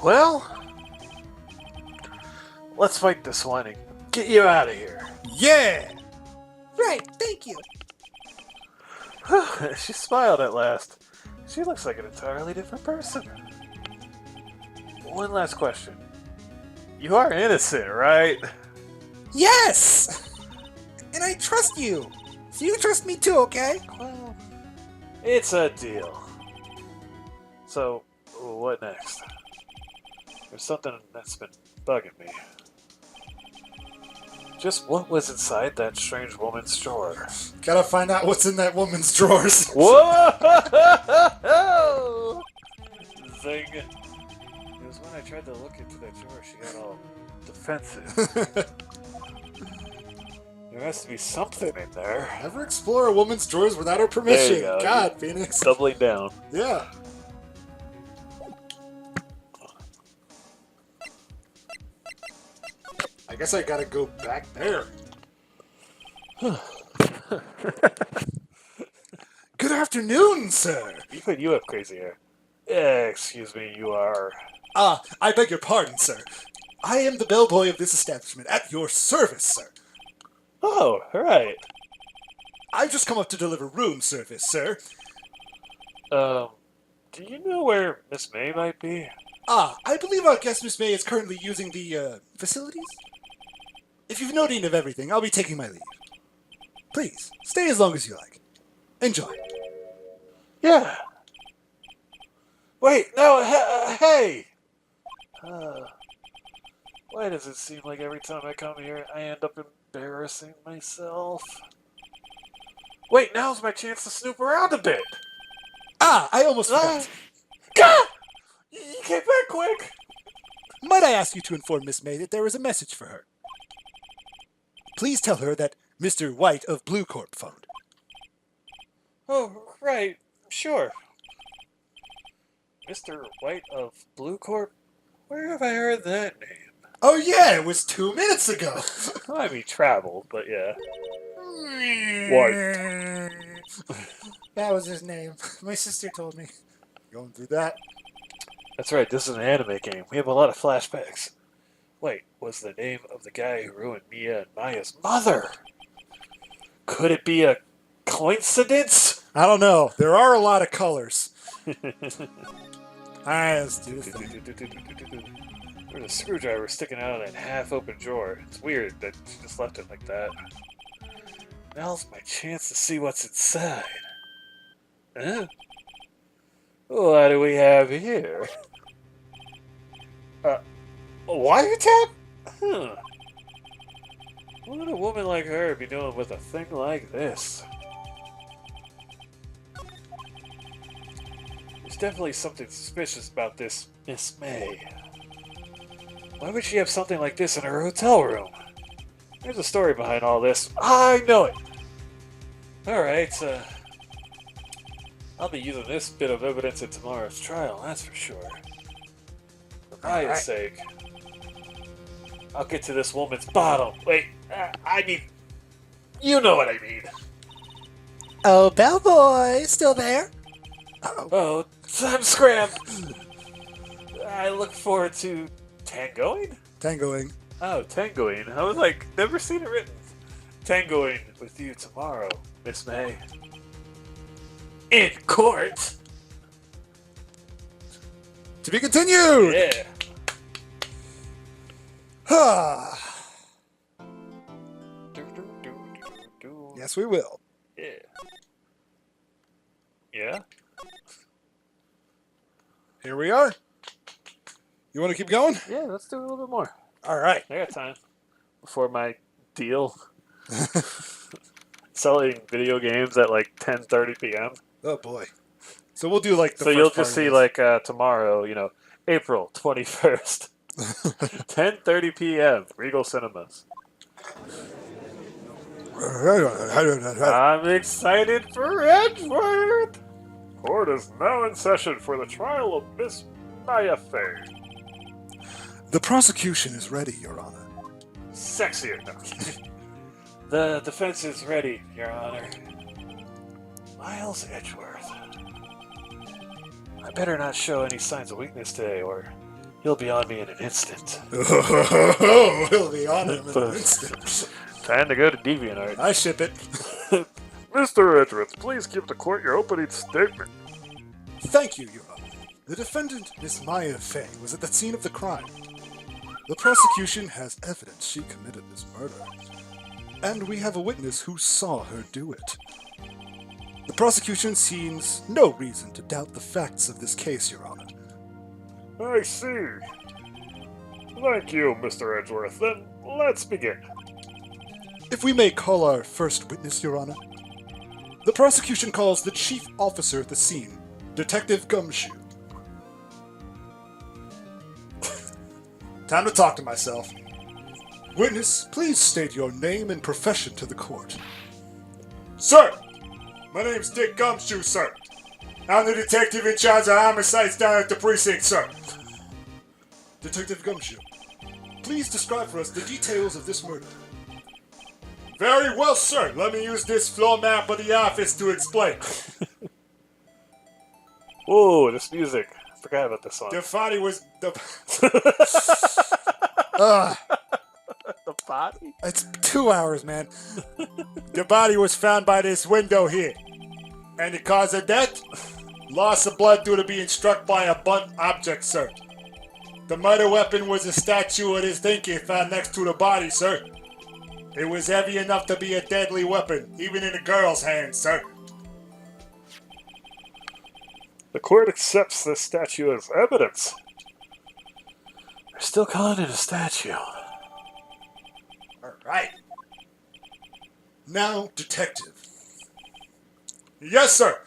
Well, let's fight this one and get you out of here. Yeah! Right, thank you. She smiled at last. She looks like an entirely different person. One last question. You are innocent, right? Yes! And I trust you. So you trust me too, okay? Well, it's a deal. So, what next? There's something that's been bugging me. Just what was inside that strange woman's drawer? Gotta find out what's in that woman's drawers. Whoa! Zing. It was when I tried to look into that drawer, she got all defensive. There has to be something in there. Never explore a woman's drawers without her permission. There you go. God, Phoenix. Doubling down. Yeah. I guess I gotta go back there. Good afternoon, sir. Even you have crazy hair. Excuse me, you are... I beg your pardon, sir. I am the bellboy of this establishment, at your service, sir. Oh, right. I've just come up to deliver room service, sir. Do you know where Miss May might be? I believe our guest Miss May is currently using the, facilities? If you've no need of everything, I'll be taking my leave. Please, stay as long as you like. Enjoy. Yeah. Wait, no, hey! Why does it seem like every time I come here, I end up embarrassing myself? Wait, now's my chance to snoop around a bit! I almost forgot. God! You came back quick! Might I ask you to inform Miss May that there is a message for her? Please tell her that Mr. White of Blue Corp phoned. Oh, right. Sure. Mr. White of Blue Corp? Where have I heard that name? Oh yeah, it was 2 minutes ago. Well, I mean, traveled, but yeah. White. That was his name. My sister told me. Going through that. That's right, this is an anime game. We have a lot of flashbacks. Wait, was the name of the guy who ruined Mia and Maya's mother? Could it be a coincidence? I don't know. There are a lot of colors. Alright, let's do this thing. There's a screwdriver sticking out of that half-open drawer. It's weird that she just left it like that. Now's my chance to see what's inside. Huh? What do we have here? A wiretap? Huh. What would a woman like her be doing with a thing like this? There's definitely something suspicious about this Miss May. Why would she have something like this in her hotel room? There's a story behind all this. I know it! Alright, I'll be using this bit of evidence in tomorrow's trial, that's for sure. For Maya's sake. I'll get to this woman's bottom. Wait, I mean... You know what I mean. Oh, bellboy, still there? Oh, time scram! I look forward to... Tangoing? Tangoing. Oh, tangoing. I was like, never seen it written. Tangoing with you tomorrow, Miss May. In court! To be continued! Yeah. Yes, we will. Yeah. Yeah? Here we are. You want to keep going? Yeah, let's do a little bit more. All right. I got time. Before my deal. Selling video games at like 10:30 p.m. Oh boy. So we'll do like the So first you'll part just of see this. like tomorrow, you know, April 21st. 10:30 p.m. Regal Cinemas. I'm excited for Edgeworth! Court is now in session for the trial of Miss Maya Fey. The prosecution is ready, Your Honor. Sexier. No. The defense is ready, Your Honor. Miles Edgeworth. I better not show any signs of weakness today, or he'll be on me in an instant. Oh, he'll be on him in an instant. Time to go to DeviantArt. I ship it. Mr. Edgeworth, please give the court your opening statement. Thank you, Your Honor. The defendant, Miss Maya Fey, was at the scene of the crime. The prosecution has evidence she committed this murder, and we have a witness who saw her do it. The prosecution sees no reason to doubt the facts of this case, Your Honor. I see. Thank you, Mr. Edgeworth. Then let's begin. If we may call our first witness, Your Honor. The prosecution calls the chief officer at the scene, Detective Gumshoe. Time to talk to myself. Witness, please state your name and profession to the court. Sir! My name's Dick Gumshoe, sir. I'm the detective in charge of homicides down at the precinct, sir. Detective Gumshoe, please describe for us the details of this murder. Very well, sir. Let me use this floor map of the office to explain. Whoa, this music. I forgot about this one. The body was... The body? It's 2 hours, man. The body was found by this window here. And the cause of death? Loss of blood due to being struck by a blunt object, sir. The murder weapon was a statue of this thinking found next to the body, sir. It was heavy enough to be a deadly weapon, even in a girl's hands, sir. The court accepts this statue as evidence. They're still calling it a statue. Alright. Now, detective. Yes, sir.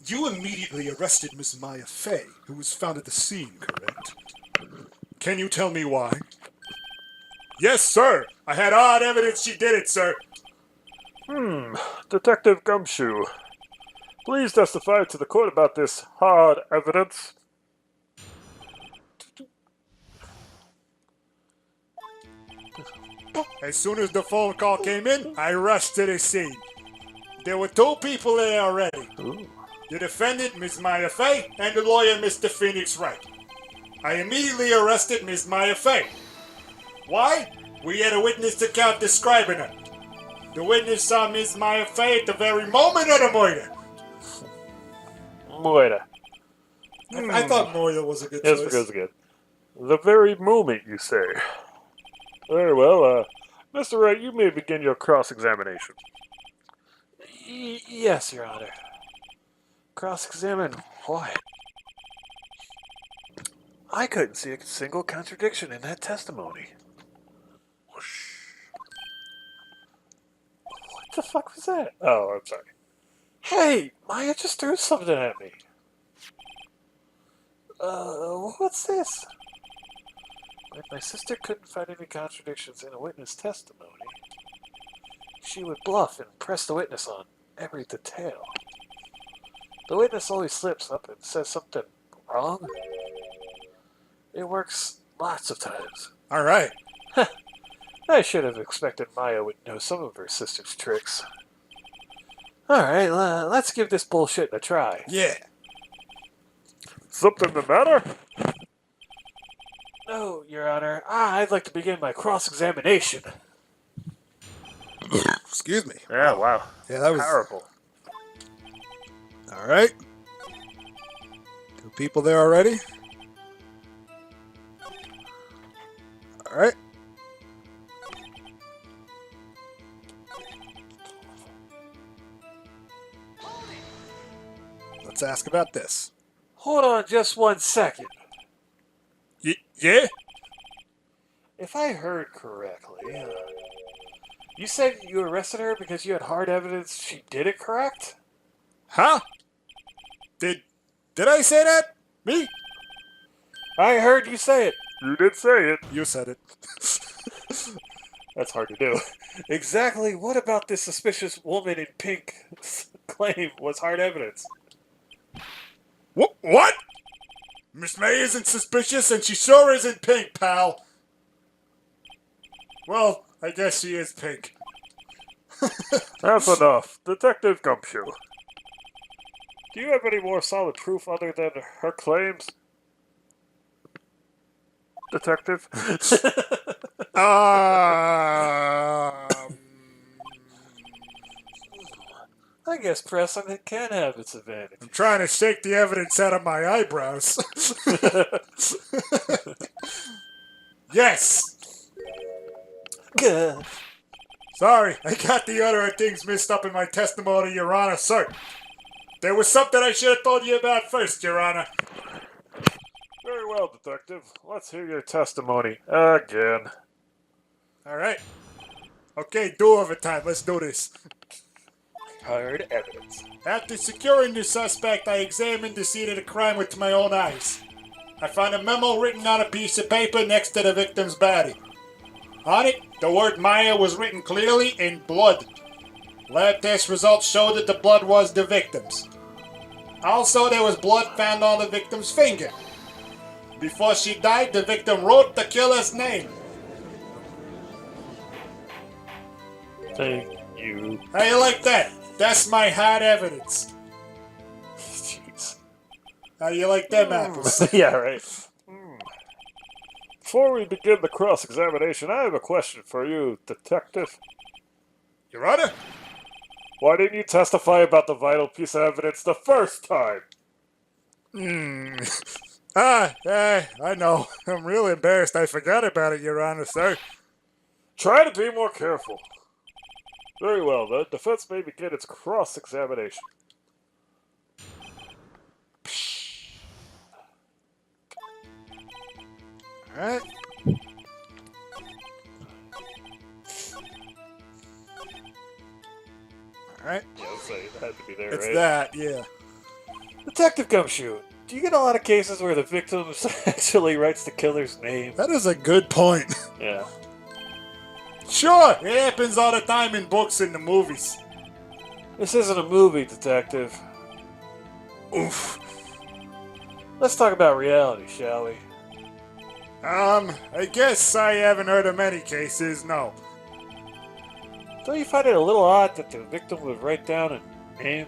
You immediately arrested Miss Maya Fey, who was found at the scene, correct? Can you tell me why? Yes, sir. I had odd evidence she did it, sir. Detective Gumshoe, please testify to the court about this hard evidence. As soon as the phone call came in, I rushed to the scene. There were 2 people there already. Ooh. The defendant, Ms. Maya Fey, and the lawyer, Mr. Phoenix Wright. I immediately arrested Ms. Maya Fey. Why? We had a witness account describing her. The witness saw Ms. Maya Fey at the very moment of the murder. Moira. I thought Moira was a good Yes, choice. because good. The very moment, you say. Very well, Mr. Wright, you may begin your cross-examination. Yes, Your Honor. Cross-examine what? I couldn't see a single contradiction in that testimony. Whoosh. What the fuck was that? Oh, I'm sorry. Hey, Maya just threw something at me. What's this? When my sister couldn't find any contradictions in a witness testimony, she would bluff and press the witness on every detail. The witness always slips up and says something wrong. It works lots of times. All right. I should have expected Maya would know some of her sister's tricks. Alright, let's give this bullshit a try. Yeah. Something the matter? No, Your Honor. I'd like to begin my cross-examination. Excuse me. Yeah, wow. Yeah, that was Powerful. all right. 2 people there already. All right. Let's ask about this. Hold on just 1 second. Yeah? If I heard correctly, you said you arrested her because you had hard evidence she did it correct? Huh? Did I say that? Me? I heard you say it. You did say it. You said it. That's hard to do. Exactly what about this suspicious woman in pink claim was hard evidence? What? Miss May isn't suspicious and she sure isn't pink, pal. Well, I guess she is pink. That's enough. Detective Gumshoe. Do you have any more solid proof other than her claims? Detective? I guess precedent can have its advantage. I'm trying to shake the evidence out of my eyebrows. Yes! Good. Sorry, I got the other things mixed up in my testimony, Your Honor, sir. There was something I should have told you about first, Your Honor. Very well, Detective. Let's hear your testimony again. All right. Okay, do overtime. Let's do this. Hard evidence. After securing the suspect, I examined the scene of the crime with my own eyes. I found a memo written on a piece of paper next to the victim's body. On it, the word Maya was written clearly in blood. Lab test results showed that the blood was the victim's. Also, there was blood found on the victim's finger. Before she died, the victim wrote the killer's name. Thank you. How you like that? That's my hard evidence. Jeez. How do you like them apples? Yeah, right. Before we begin the cross-examination, I have a question for you, Detective. Your Honor? Why didn't you testify about the vital piece of evidence the first time? I know. I'm really embarrassed. I forgot about it, Your Honor, sir. Try to be more careful. Very well, the defense may begin its cross-examination. All right. All right. Yeah, let's say it had to be there, It's right? that, yeah. Detective Gumshoe, Do you get a lot of cases where the victim actually writes the killer's name? That is a good point. Yeah. Sure, it happens all the time in books and the movies. This isn't a movie, detective. Oof. Let's talk about reality, shall we? I guess I haven't heard of many cases, no. Don't you find it a little odd that the victim would write down a name?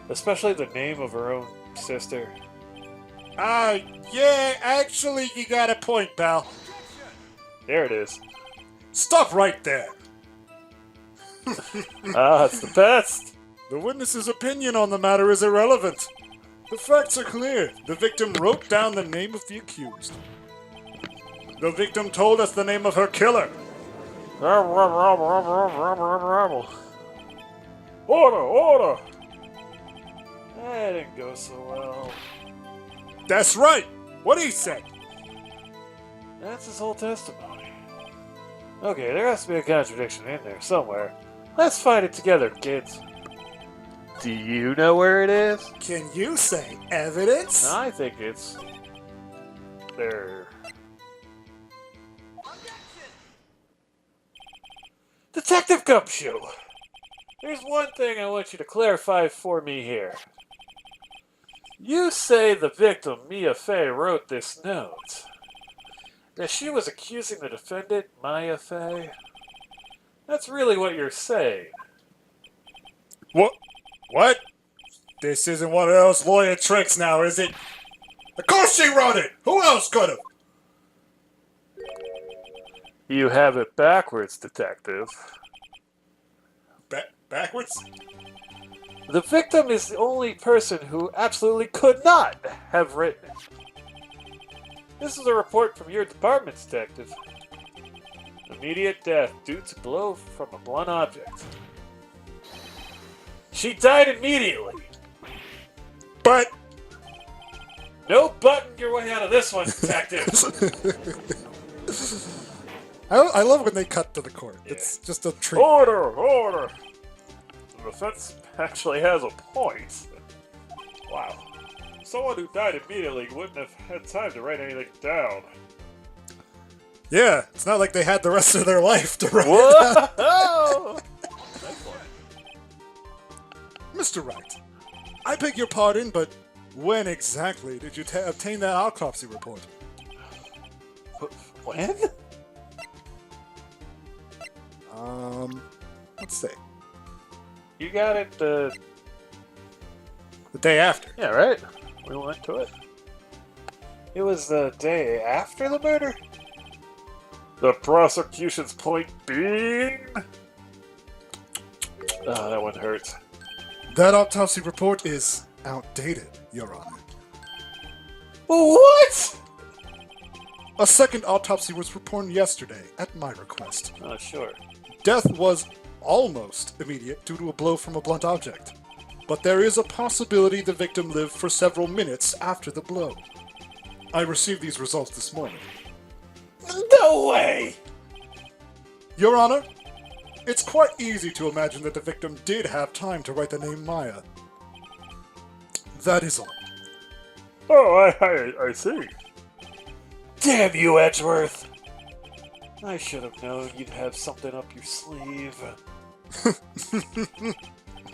Especially the name of her own sister. Yeah, actually, you got a point, pal. There it is. Stop right there. Ah, it's the best! The witness's opinion on the matter is irrelevant. The facts are clear. The victim wrote down the name of the accused. The victim told us the name of her killer. Order! Order! That didn't go so well. That's right. What he said. That's his whole testimony. Okay, there has to be a contradiction in there somewhere. Let's find it together, kids. Do you know where it is? Can you say evidence? I think it's... there. Detective Gumshoe! There's one thing I want you to clarify for me here. You say the victim, Mia Fey, wrote this note. That she was accusing the defendant, Maya Fey? That's really what you're saying. What? This isn't one of those lawyer tricks now, is it? Of course she wrote it! Who else could have? You have it backwards, detective. Backwards? The victim is the only person who absolutely could not have written it. This is a report from your department, detective. Immediate death due to blow from a blunt object. She died immediately. But... No button your way out of this one, detective. I love when they cut to the court. Yeah. It's just a treat. Order! Order! The defense actually has a point. Wow. Someone who died immediately wouldn't have had time to write anything down. Yeah, it's not like they had the rest of their life to write it down. Whoa! Mr. Wright, I beg your pardon, but when exactly did you obtain that autopsy report? When? Let's see. You got it, The day after. yeah, right? We went to it. It was the day after the murder? The prosecution's point being... Oh, that one hurts. That autopsy report is outdated, Your Honor. What? A second autopsy was performed yesterday, at my request. Oh, sure. Death was almost immediate due to a blow from a blunt object. But there is a possibility the victim lived for several minutes after the blow. I received these results this morning. No way! Your Honor, it's quite easy to imagine that the victim did have time to write the name Maya. That is all. Oh, I see. Damn you, Edgeworth! I should have known you'd have something up your sleeve.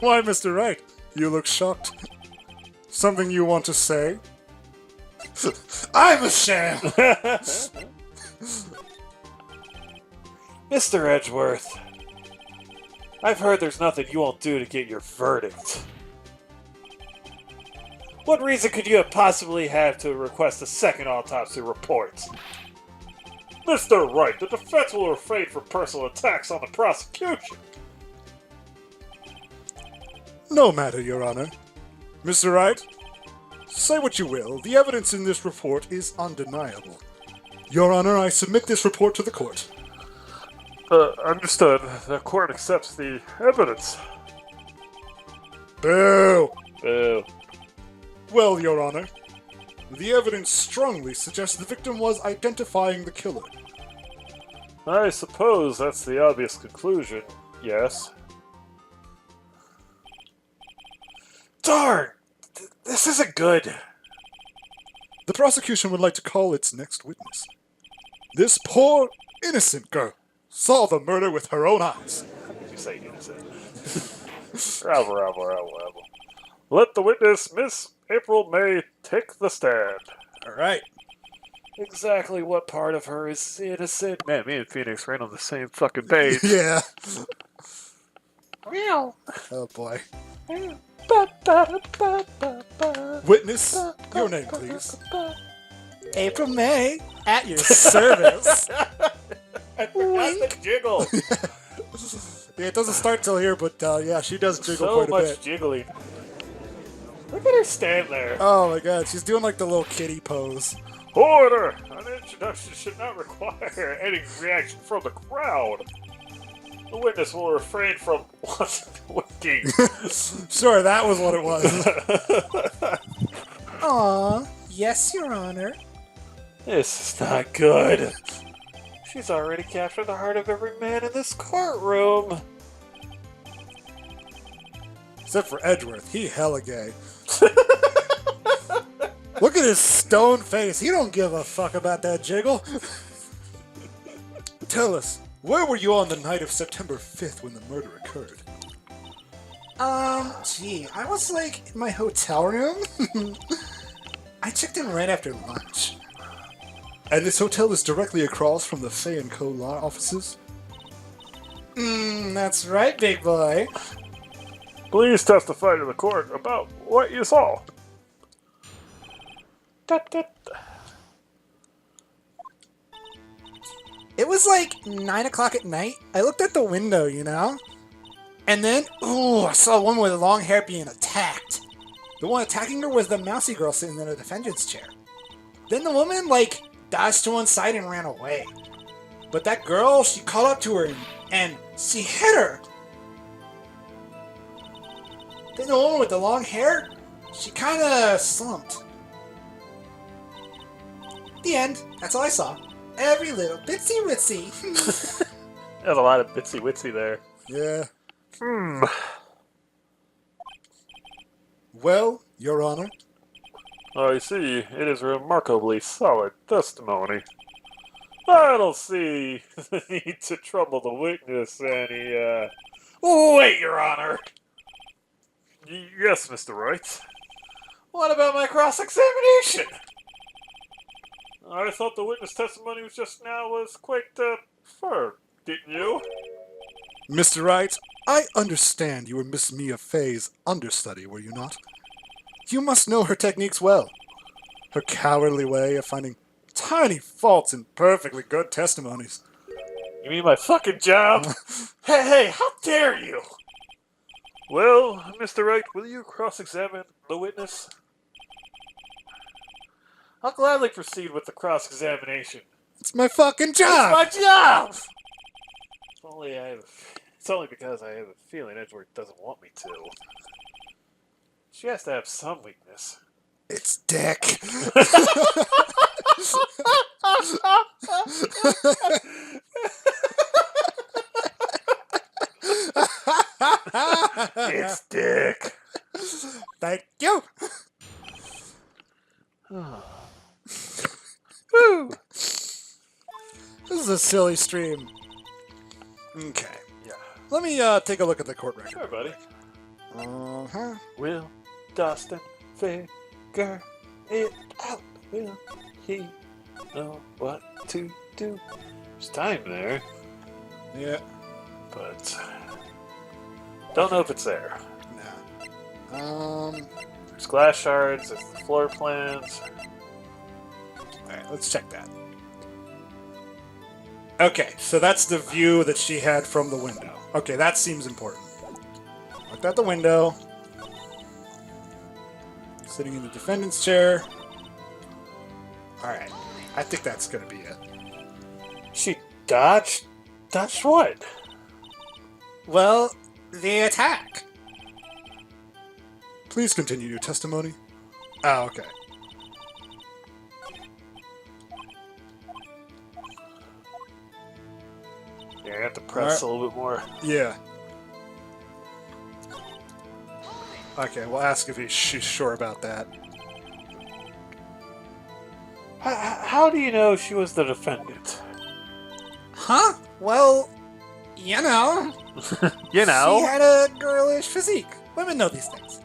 Why, Mr. Wright? You look shocked. Something you want to say? I'm a sham! Mr. Edgeworth, I've heard there's nothing you won't do to get your verdict. What reason could you have possibly had to request a second autopsy report? Mr. Wright, the defense will refrain from personal attacks on the prosecution. No matter, Your Honor. Mr. Wright, say what you will, the evidence in this report is undeniable. Your Honor, I submit this report to the court. Understood. The court accepts the evidence. Boo! Boo. Well, Your Honor, the evidence strongly suggests the victim was identifying the killer. I suppose that's the obvious conclusion, yes. Darn! This isn't good. The prosecution would like to call its next witness. This poor, innocent girl saw the murder with her own eyes. How did you say innocent? Bravo. Let the witness, Miss April May, take the stand. All right. Exactly what part of her is innocent? Man, me and Phoenix ran on the same fucking page. Yeah. Meow. Oh boy. Ba-ba-da-ba-ba-ba. Witness, your name, please. April May, at your service. I forgot the jiggle. Yeah, it doesn't start till here, but yeah, she does jiggle So quite a much bit. jiggling. Look at her stand there. Oh my god, she's doing like the little kitty pose. Order! An introduction should not require any reaction from the crowd. The witness will refrain from winking. Sure, that was what it was. Aw, yes, Your Honor. This is not good. She's already captured the heart of every man in this courtroom. Except for Edgeworth, he hella gay. Look at his stone face. He don't give a fuck about that jiggle. Tell us, where were you on the night of September 5th when the murder occurred? Gee, I was like in my hotel room. I checked in right after lunch. And this hotel is directly across from the Fay & Co. law offices? That's right, big boy. Please testify to the court about what you saw. It was like 9 o'clock at night. I looked at the window, you know? And then, I saw a woman with long hair being attacked. The one attacking her was the mousy girl sitting in the defendant's chair. Then the woman, dodged to one side and ran away. But that girl, she called up to her and she hit her. Then the woman with the long hair, she kind of slumped. The end. That's all I saw. Every little bitsy witsy. There's a lot of bitsy witsy there. Yeah. Well, Your Honor. I see. It is remarkably solid testimony. I don't see the need to trouble the witness any, Wait, Your Honor! Yes, Mr. Wright. What about my cross-examination? I thought the witness testimony was just now was quite, firm, didn't you? Mr. Wright, I understand you were Miss Mia Fay's understudy, were you not? You must know her techniques well. Her cowardly way of finding tiny faults in perfectly good testimonies. You mean my fucking job? Hey, how dare you! Well, Mr. Wright, will you cross-examine the witness? I'll gladly proceed with the cross-examination. It's my fucking job! It's my job! It's only because I have a feeling Edgeworth doesn't want me to. She has to have some weakness. It's dick. It's dick. Thank you. Woo! This is a silly stream. Okay. Yeah. Let me take a look at the court record. Sure, buddy. Uh-huh. Will Dustin figure it out? Will he know what to do? There's time there, Yeah. but don't know if it's there. Nah. There's glass shards, there's the floor plans. Alright, let's check that. Okay, so that's the view that she had from the window. Okay, that seems important. Looked out the window. Sitting in the defendant's chair. Alright, I think that's gonna be it. She dodged? Dodged what? Well, the attack. Please continue your testimony. Oh, okay. Yeah, I have to press a little bit more. Yeah. Okay, we'll ask if she's sure about that. How do you know she was the defendant? Huh? Well, you know. You She know. had a girlish physique. Women know these things.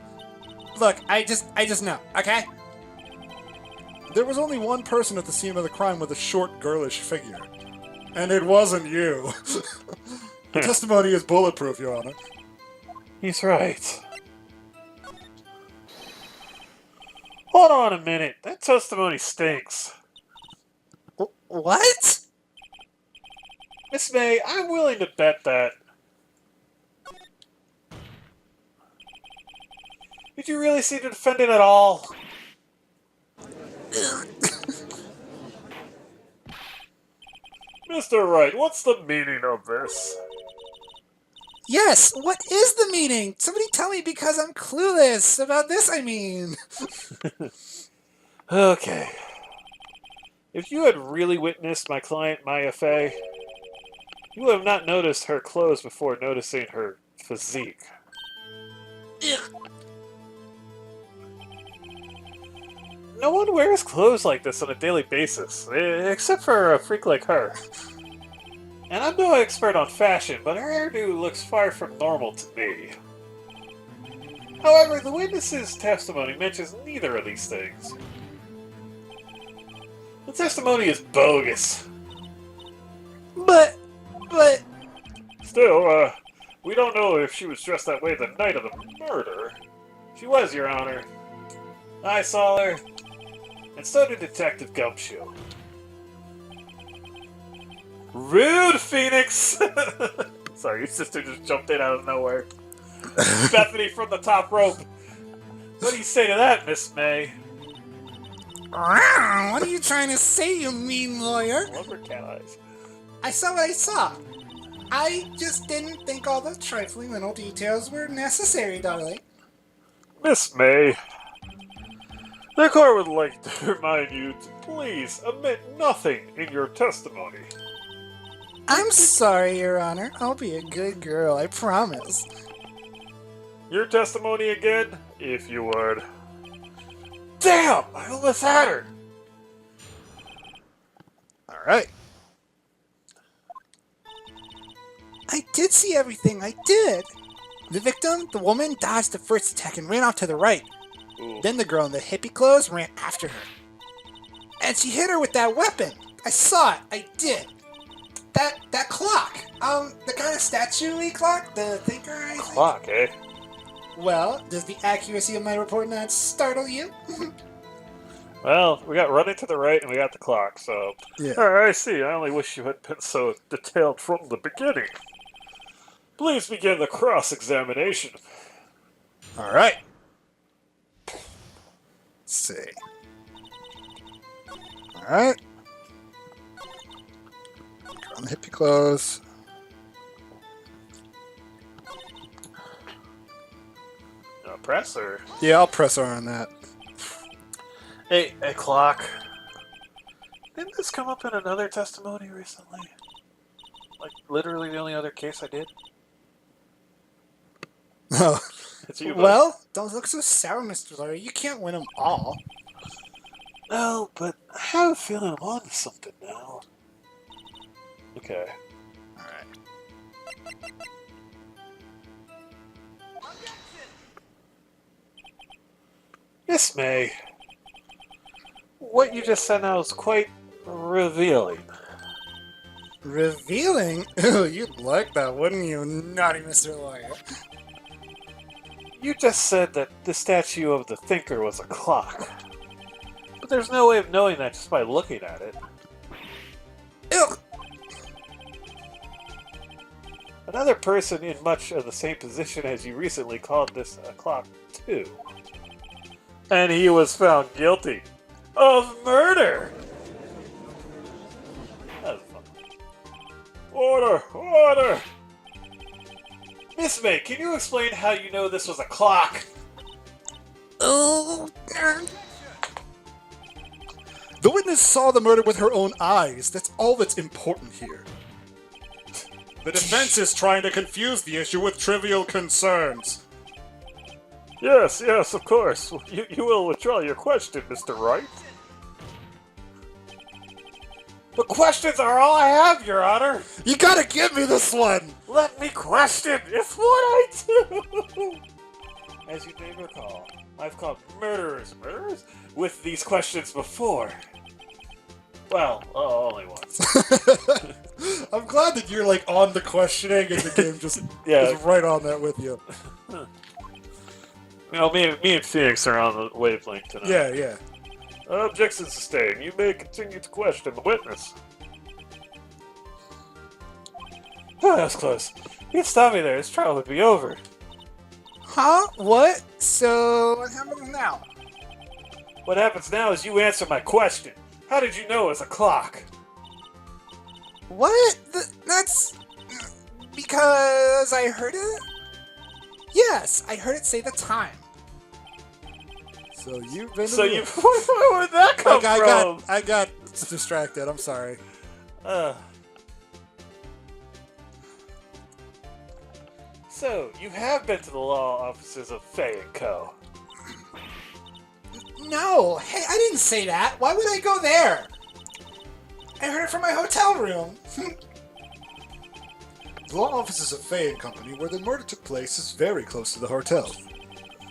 Look, I just know, okay? There was only one person at the scene of the crime with a short, girlish figure. And it wasn't you. The testimony is bulletproof, Your Honor. He's right. Hold on a minute. That testimony stinks. What? Miss May, I'm willing to bet that. Did you really see the defendant at all? Mr. Wright, what's the meaning of this? Yes, what is the meaning? Somebody tell me because I'm clueless about this, I mean. Okay. If you had really witnessed my client, Maya Fey, you would have not noticed her clothes before noticing her physique. No one wears clothes like this on a daily basis, except for a freak like her. And I'm no expert on fashion, but her hairdo looks far from normal to me. However, the witness's testimony mentions neither of these things. The testimony is bogus. But... Still, we don't know if she was dressed that way the night of the murder. She was, Your Honor. I saw her, and so did Detective Gumshoe. Rude, Phoenix! Sorry, your sister just jumped in out of nowhere. Bethany from the top rope. What do you say to that, Miss May? What are you trying to say, you mean lawyer? I love her cat eyes. I saw what I saw. I just didn't think all the trifling little details were necessary, darling. Miss May, the court would like to remind you to please omit nothing in your testimony. I'm sorry, Your Honor. I'll be a good girl, I promise. Your testimony again, if you would. Damn! I almost had her! Alright. I did see everything, I did. The victim, the woman, dodged the first attack and ran off to the right. Ooh. Then the girl in the hippie clothes ran after her. And she hit her with that weapon. I saw it, I did. That clock. The kind of statue-y clock? The thinker, I think? Clock, eh? Well, does the accuracy of my report not startle you? Well, we got running to the right and we got the clock, so... Yeah. I see. I only wish you had been so detailed from the beginning. Please begin the cross-examination. Alright. Let's see. Alright. On the hippie clothes. Press or... Yeah, I'll press her on that. Hey, a clock. Didn't this come up in another testimony recently? Like, literally the only other case I did? Oh. It's you, bud. Well, don't look so sour, Mr. Lawyer. You can't win them all. No, but I have a feeling I'm on to something now. Okay. Alright. Miss May, what you just said now is quite revealing. Revealing? Ooh, you'd like that, wouldn't you, naughty Mr. Lawyer? You just said that the statue of the thinker was a clock. But there's no way of knowing that just by looking at it. Ew. Another person in much of the same position as you recently called this a clock, too. And he was found guilty of murder! That was fun. Order! Order! Miss May, can you explain how you know this was a clock? Oh. The witness saw the murder with her own eyes. That's all that's important here. The defense is trying to confuse the issue with trivial concerns. Yes, yes, of course. You will withdraw your question, Mr. Wright. The questions are all I have, Your Honor. You gotta give me this one! Let me question. It's what I do. As you may recall, I've called murderers with these questions before. Well, only once. I'm glad that you're like on the questioning and the game just Yeah. is right on that with you. You know, me and Phoenix are on the wavelength tonight. Yeah. Objection sustained. You may continue to question the witness. Oh, that was close. You can stop me there. This trial would be over. Huh? What? So, what happens now? What happens now is you answer my question. How did you know it's a clock? What? That's... because I heard it? Yes, I heard it say the time. So you've been. So you... Where did that come from? I got distracted. I'm sorry. So, you have been to the law offices of Fay & Co. No, hey, I didn't say that. Why would I go there? I heard it from my hotel room. The law offices of Fay & Company, where the murder took place, is very close to the hotel.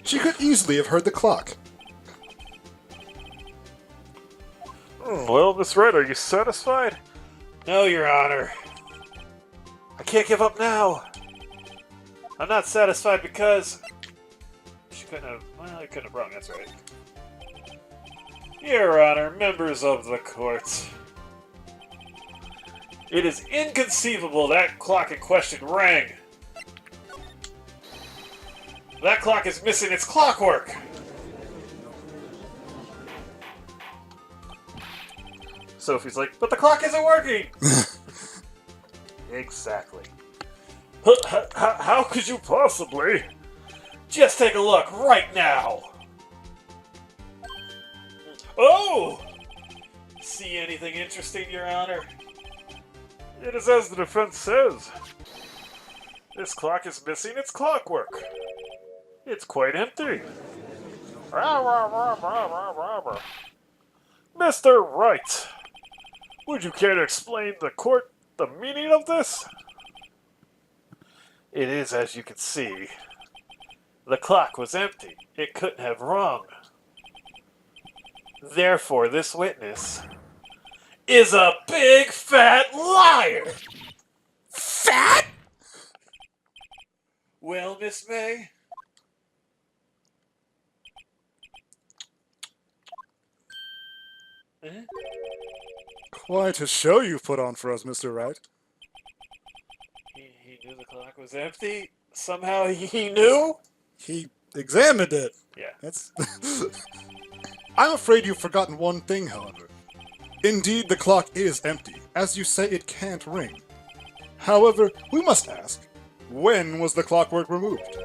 She could easily have heard the clock. Well, Miss Wright, are you satisfied? No, Your Honor. I can't give up now. I'm not satisfied because... She couldn't have... Well, I couldn't have wrong, that's right. Your Honor, members of the court. It is inconceivable that clock in question rang. That clock is missing its clockwork. Sophie's like, but the clock isn't working! Exactly. How could you possibly? Just take a look right now. Oh! See anything interesting, Your Honor? It is as the defense says. This clock is missing its clockwork. It's quite empty. Mr. Wright, would you care to explain the court the meaning of this? It is as you can see. The clock was empty. It couldn't have rung. Therefore, this witness is a big fat liar! Fat? Well, Miss May? Quite a show you put on for us, Mr. Wright. He knew the clock was empty? Somehow he knew? He examined it. Yeah. That's. I'm afraid you've forgotten one thing, however. Indeed, the clock is empty. As you say, it can't ring. However, we must ask, when was the clockwork removed?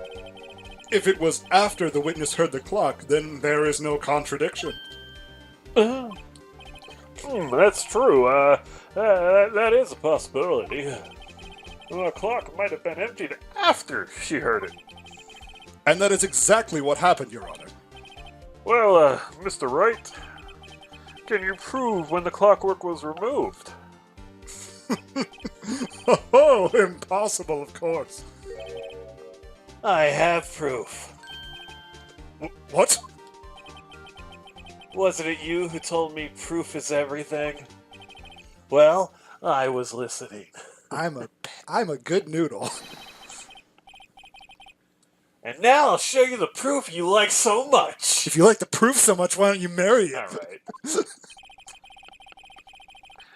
If it was after the witness heard the clock, then there is no contradiction. That's true. That is a possibility. The clock might have been emptied after she heard it. And that is exactly what happened, Your Honor. Well, Mr. Wright, can you prove when the clockwork was removed? Oh, impossible, of course. I have proof. What? Wasn't it you who told me proof is everything? Well, I was listening. I'm a good noodle. And now I'll show you the proof you like so much. If you like the proof so much, why don't you marry it? All right.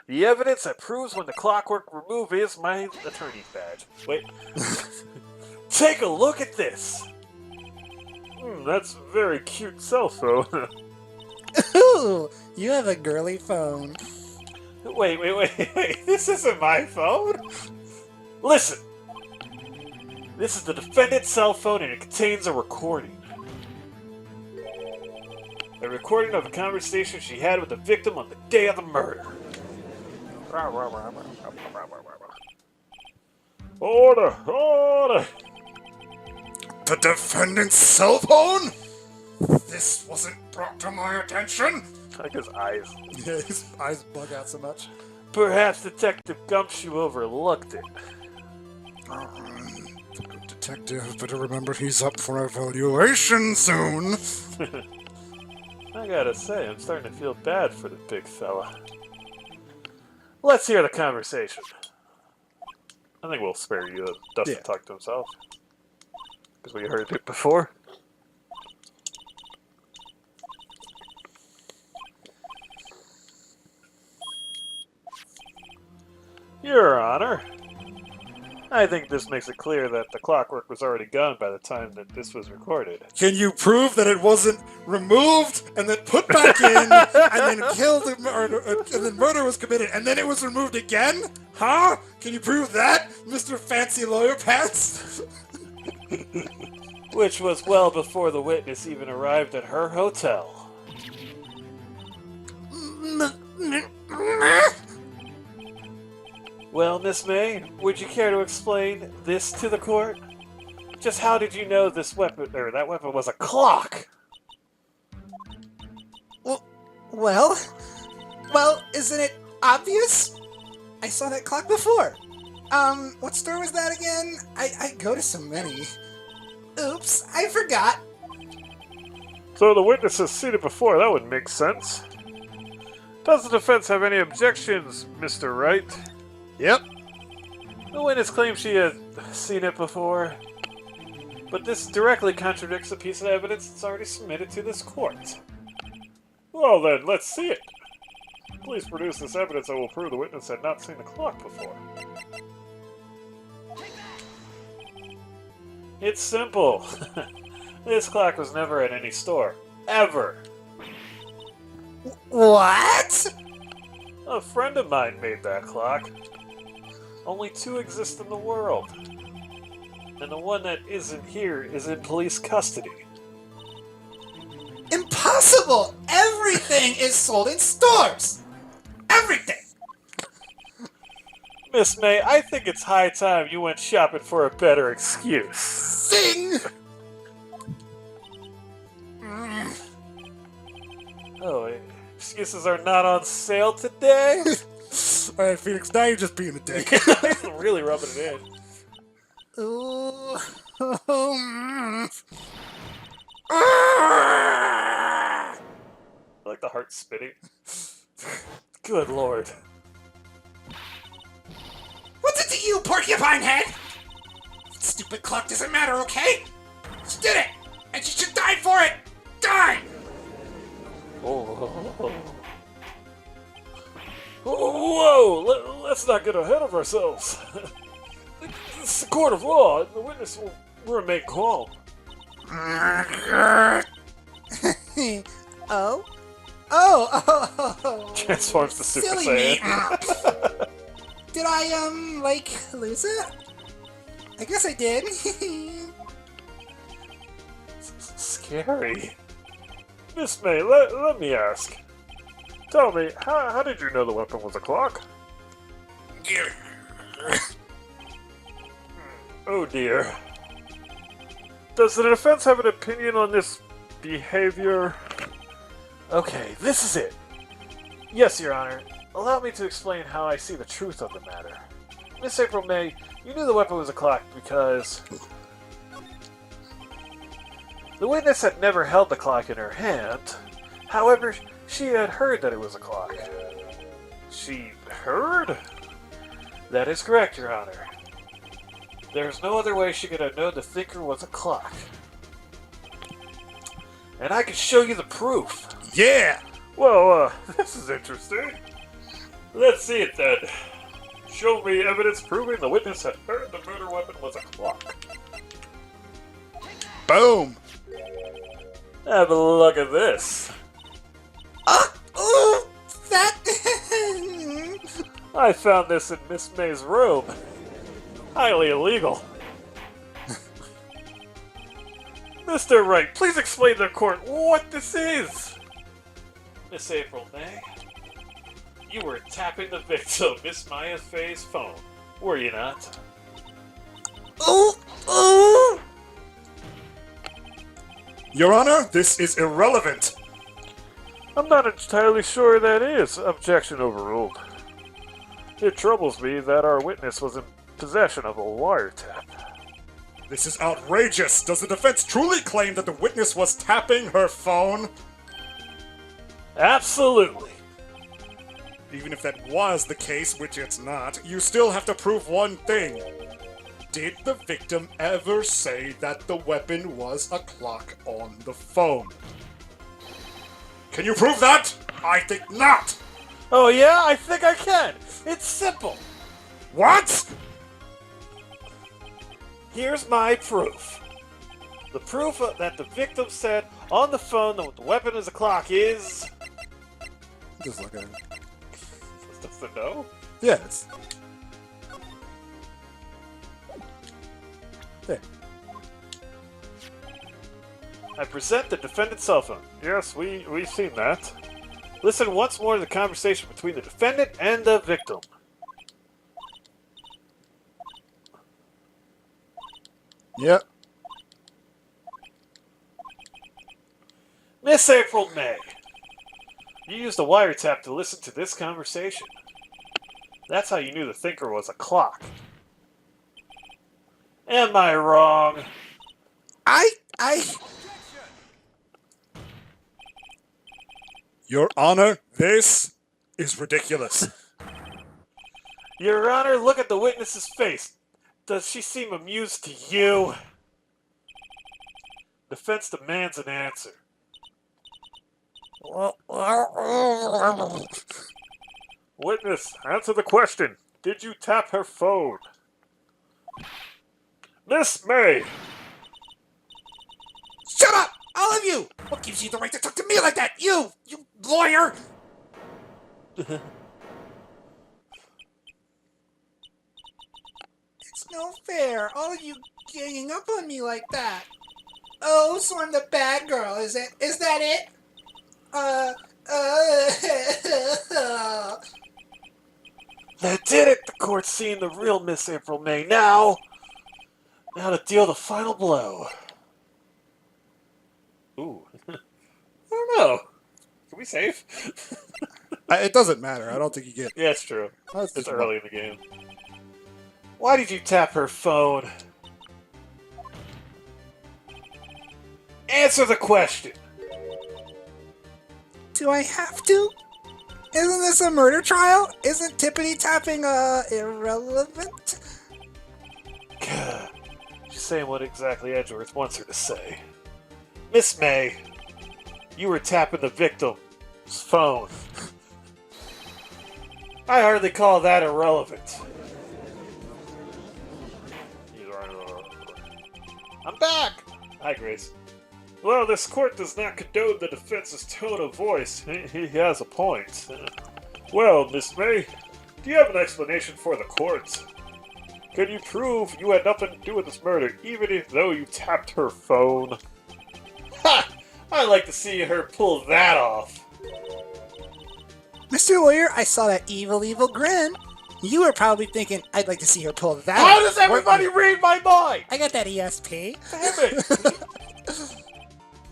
The evidence that proves when the clockwork removed is my attorney's badge. Wait. Take a look at this. That's a very cute cell phone. Ooh, you have a girly phone. Wait. This isn't my phone. Listen. This is the defendant's cell phone and it contains a recording. A recording of a conversation she had with the victim on the day of the murder. Order! The defendant's cell phone? This wasn't brought to my attention. Like his eyes. Yeah, his eyes bug out so much. Perhaps Detective Gumshoe overlooked it. Detective, better remember he's up for evaluation soon. I gotta say, I'm starting to feel bad for the big fella. Let's hear the conversation. I think we'll spare you Dustin talk to himself. Because we heard it before. Your Honor, I think this makes it clear that the clockwork was already gone by the time that this was recorded. Can you prove that it wasn't removed and then put back in and then killed and then murder was committed and then it was removed again? Huh? Can you prove that, Mr. Fancy Lawyer Pants? Which was well before the witness even arrived at her hotel. Well, Miss May, would you care to explain this to the court? Just how did you know this weapon, or that weapon was a clock? Well, isn't it obvious? I saw that clock before. What store was that again? I go to so many. Oops, I forgot. So the witness has seen it before, that would make sense. Does the defense have any objections, Mr. Wright? Yep. The witness claims she had seen it before, but this directly contradicts a piece of evidence that's already submitted to this court. Well then, let's see it. Please produce this evidence that will prove the witness had not seen the clock before. It's simple. This clock was never at any store. Ever. What? A friend of mine made that clock. Only 2 exist in the world. And the one that isn't here is in police custody. Impossible! Everything is sold in stores! Everything! Miss May, I think it's high time you went shopping for a better excuse. Zing! Oh, excuses are not on sale today? Alright, Phoenix, now you're just being a dick. He's really rubbing it in. Ooh. I like the heart spitting. Good lord. What's it to you, porcupine head? Stupid clock doesn't matter, okay? She did it! And she should die for it! Die! Oh. Whoa! Let's not get ahead of ourselves. It's a court of law, and the witness will remain calm. Oh. Transforms to Super Silly Saiyan. me. Did I, lose it? I guess I did. Scary. Miss May, let me ask. Tell me, how did you know the weapon was a clock? Oh dear. Does the defense have an opinion on this behavior? Okay, this is it. Yes, Your Honor. Allow me to explain how I see the truth of the matter. Miss April May, you knew the weapon was a clock because the witness had never held the clock in her hand. However, she had heard that it was a clock. She heard? That is correct, Your Honor. There's no other way she could have known the thinker was a clock. And I can show you the proof. Yeah! Well, this is interesting. Let's see it then. Show me evidence proving the witness had heard the murder weapon was a clock. Boom! Have a look at this. Oh! That... I found this in Miss May's room. Highly illegal. Mr. Wright, please explain to the court what this is. Miss April May, you were tapping the victim, Miss Maya Faye's phone, were you not? Oh! Your Honor, this is irrelevant. I'm not entirely sure that is. Objection overruled. It troubles me that our witness was in possession of a wiretap. This is outrageous. Does the defense truly claim that the witness was tapping her phone? Absolutely. Even if that was the case, which it's not, you still have to prove one thing. Did the victim ever say that the weapon was a clock on the phone? Can you prove that? I think not! Oh yeah, I think I can. It's simple. What? Here's my proof. The proof that the victim said on the phone that the weapon is a clock is... Just look at it. That's the no? Yes. There. I present the defendant's cell phone. Yes, we've seen that. Listen once more to the conversation between the defendant and the victim. Yep. Miss April May, you used a wiretap to listen to this conversation. That's how you knew the thinker was a clock. Am I wrong? Your Honor, this is ridiculous. Your Honor, look at the witness's face. Does she seem amused to you? Defense demands an answer. Witness, answer the question. Did you tap her phone? Miss May! Shut up! All of you! What gives you the right to talk to me like that? You lawyer! It's no fair. All of you ganging up on me like that. Oh, so I'm the bad girl, is it? Is that it? That did it! The court's seeing the real Miss April May now! Now to deal the final blow. Ooh. I don't know. Can we save? It doesn't matter. I don't think you get. Yeah, it's true. That's It's just early in the game. Why did you tap her phone? Answer the question! Do I have to? Isn't this a murder trial? Isn't tippity tapping irrelevant? She's saying what exactly Edgeworth wants her to say. Miss May, you were tapping the victim's phone. I hardly call that irrelevant. I'm back! Hi, Grace. Well, this court does not condone the defense's tone of voice. He has a point. Well, Miss May, do you have an explanation for the court? Can you prove you had nothing to do with this murder, even though you tapped her phone? Ha! I'd like to see her pull that off. Mr. Lawyer, I saw that evil grin. You were probably thinking, I'd like to see her pull that How off. does everybody read my mind? I got that ESP. Damn it!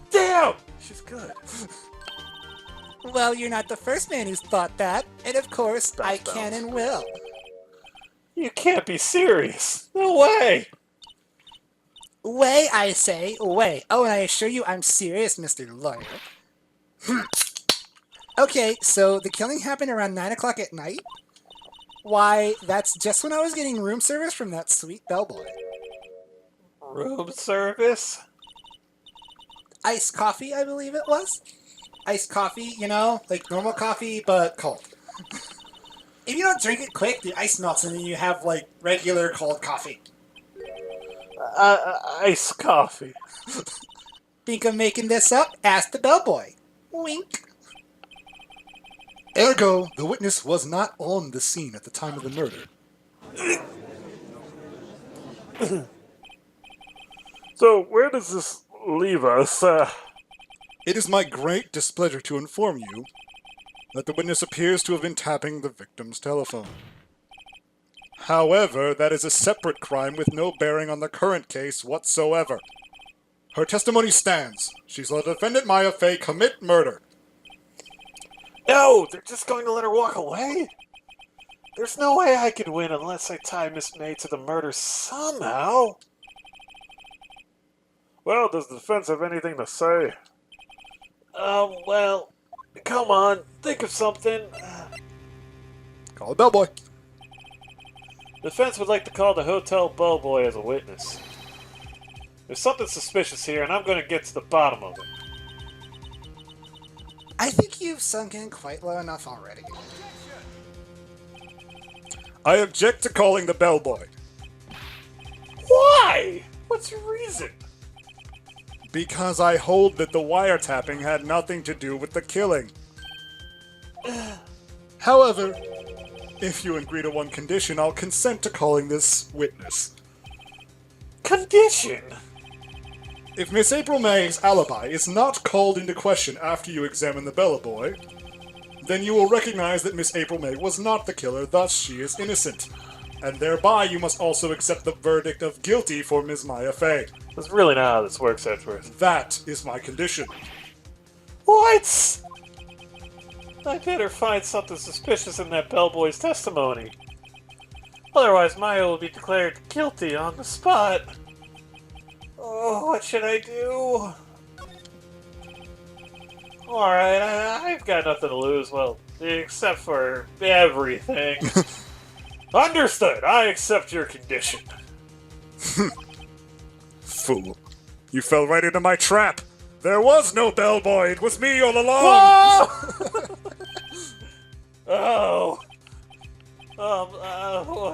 Damn! She's good. Well, you're not the first man who's thought that. And of course, I can and will. You can't be serious. No way! Way, I say, way. Oh, and I assure you I'm serious, Mr. Lawyer. Okay, so the killing happened around 9 o'clock at night? Why, that's just when I was getting room service from that sweet bellboy. Room service? Iced coffee, I believe it was. Iced coffee, you know, like normal coffee, but cold. If you don't drink it quick, the ice melts and then you have, like, regular cold coffee. Iced coffee. Think I'm making this up? Ask the bellboy. Wink. Ergo, the witness was not on the scene at the time of the murder. So, where does this leave us? It is my great displeasure to inform you that the witness appears to have been tapping the victim's telephone. However, that is a separate crime with no bearing on the current case whatsoever. Her testimony stands. She's let defendant Maya Fey commit murder. No, they're just going to let her walk away? There's no way I could win unless I tie Miss May to the murder somehow. Well, does the defense have anything to say? Well, come on, think of something. Call a bellboy. The defense would like to call the hotel bellboy as a witness. There's something suspicious here, and I'm going to get to the bottom of it. I think you've sunk in quite low enough already. I object to calling the bellboy. Why? What's your reason? Because I hold that the wiretapping had nothing to do with the killing. However, if you agree to one condition, I'll consent to calling this witness. Condition? If Miss April May's alibi is not called into question after you examine the bellboy, then you will recognize that Miss April May was not the killer, thus she is innocent. And thereby you must also accept the verdict of guilty for Ms. Maya Fey. That's really not how this works, Edgeworth. That is my condition. What? I better find something suspicious in that bellboy's testimony. Otherwise, Maya will be declared guilty on the spot. Oh, what should I do? Alright, I've got nothing to lose, well, except for everything. Understood, I accept your condition. Fool. You fell right into my trap. There was no bellboy, it was me all along! Oh!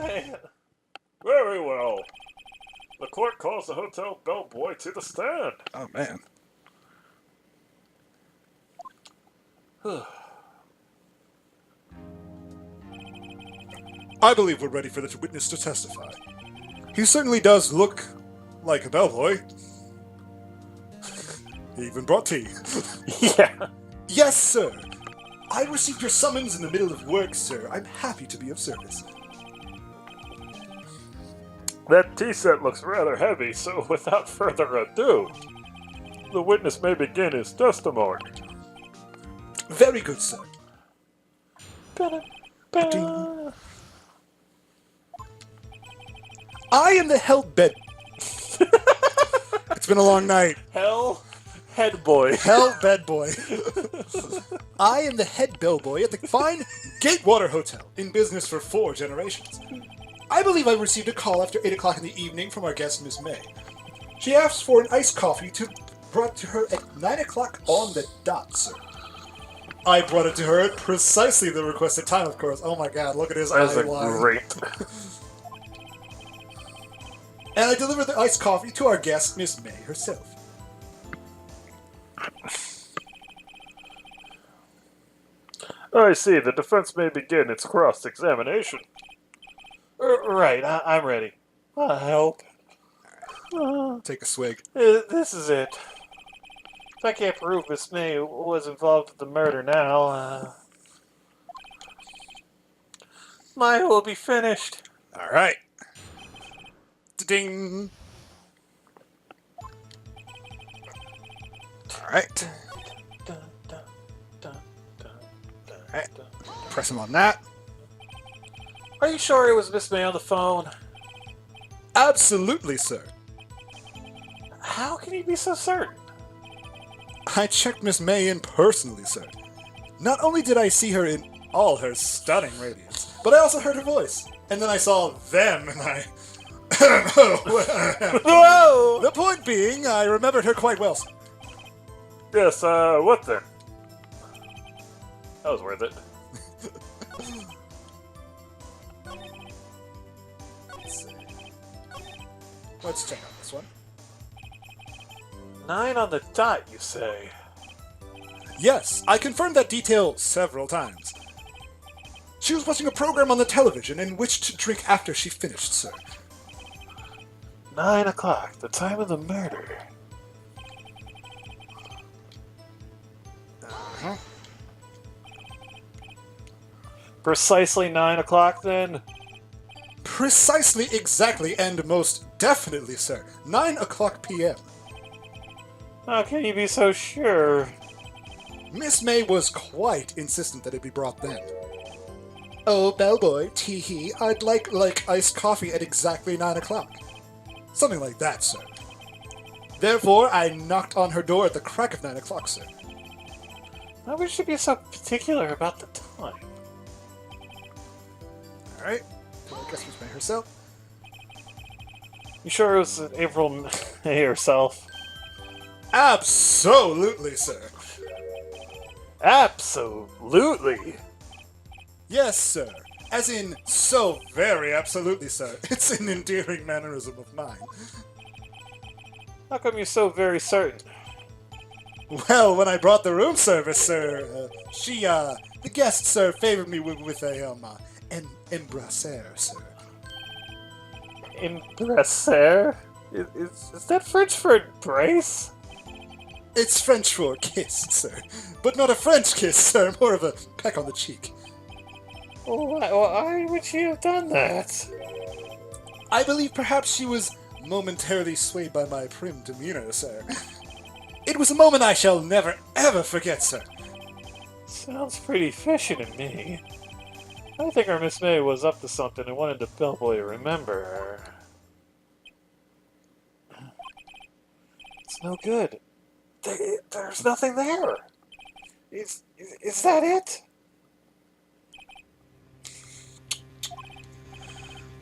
Wait. Very well. The court calls the hotel bellboy to the stand. Oh, man. I believe we're ready for the witness to testify. He certainly does look like a bellboy. He even brought tea. Yeah. Yes, sir. I received your summons in the middle of work, sir. I'm happy to be of service. That tea set looks rather heavy, so without further ado, the witness may begin his testimony. Very good, sir. I am the hell-bed... It's been a long night. Hell head boy. Hell-bed boy. I am the head bellboy at the fine Gatewater Hotel, in business for 4 generations. I believe I received a call after 8 o'clock in the evening from our guest, Miss May. She asked for an iced coffee brought to her at 9 o'clock on the dot, sir. I brought it to her at precisely the requested time, of course. Oh my god, look at his That's a eye line. great. And I delivered the iced coffee to our guest, Miss May herself. I see. The defense may begin its cross-examination. Right, I'm ready. I hope. Take a swig. This is it. If I can't prove Miss May was involved with the murder now, Maya will be finished. All right. Ding. All right. Alright. Press him on that. Are you sure it was Miss May on the phone? Absolutely, sir. How can you be so certain? I checked Miss May in personally, sir. Not only did I see her in all her stunning radiance, but I also heard her voice. And then I saw them, and I... Whoa! The point being, I remembered her quite well, sir. Yes, what then? That was worth it. Let's check out this one. 9 on the dot, you say? Yes, I confirmed that detail several times. She was watching a program on the television and wished to drink after she finished, sir. 9 o'clock, the time of the murder. Uh-huh. Precisely 9 o'clock, then? Precisely, exactly, and most definitely, sir. 9 o'clock p.m. How can you be so sure? Miss May was quite insistent that it be brought then. Oh, bellboy, tee-hee, I'd like iced coffee at exactly 9 o'clock. Something like that, sir. Therefore, I knocked on her door at the crack of 9 o'clock, sir. Why would she be so particular about the time? Alright, so I guess Miss May herself. You sure it was April May herself? Absolutely, sir. Absolutely! Yes, sir. As in, so very absolutely, sir. It's an endearing mannerism of mine. How come you're so very certain? Well, when I brought the room service, sir, the guest, sir, favored me with an embrasser, sir. Embrasser? Is that French for embrace? It's French for kiss, sir. But not a French kiss, sir, more of a peck on the cheek. Why would she have done that? I believe perhaps she was momentarily swayed by my prim demeanor, sir. It was a moment I shall never, ever forget, sir. Sounds pretty fishy to me. I think our Miss May was up to something and wanted the bellboy to remember her. It's no good. There's nothing there. Is that it?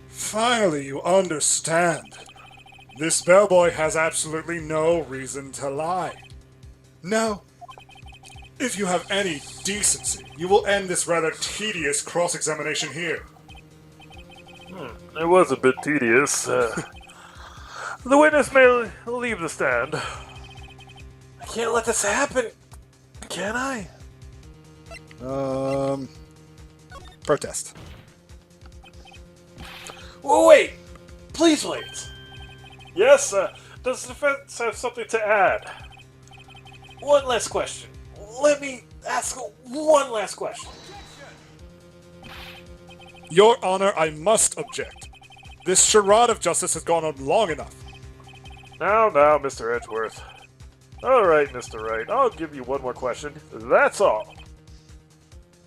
Finally, you understand. This bellboy has absolutely no reason to lie. Now, if you have any decency, you will end this rather tedious cross-examination here. It was a bit tedious. The witness may leave the stand. I can't let this happen, can I? Protest. Oh, wait! Please wait! Yes, does the defense have something to add? One last question. Let me ask one last question. Your Honor, I must object. This charade of justice has gone on long enough. Now, Mr. Edgeworth. Alright, Mr. Wright, I'll give you one more question. That's all.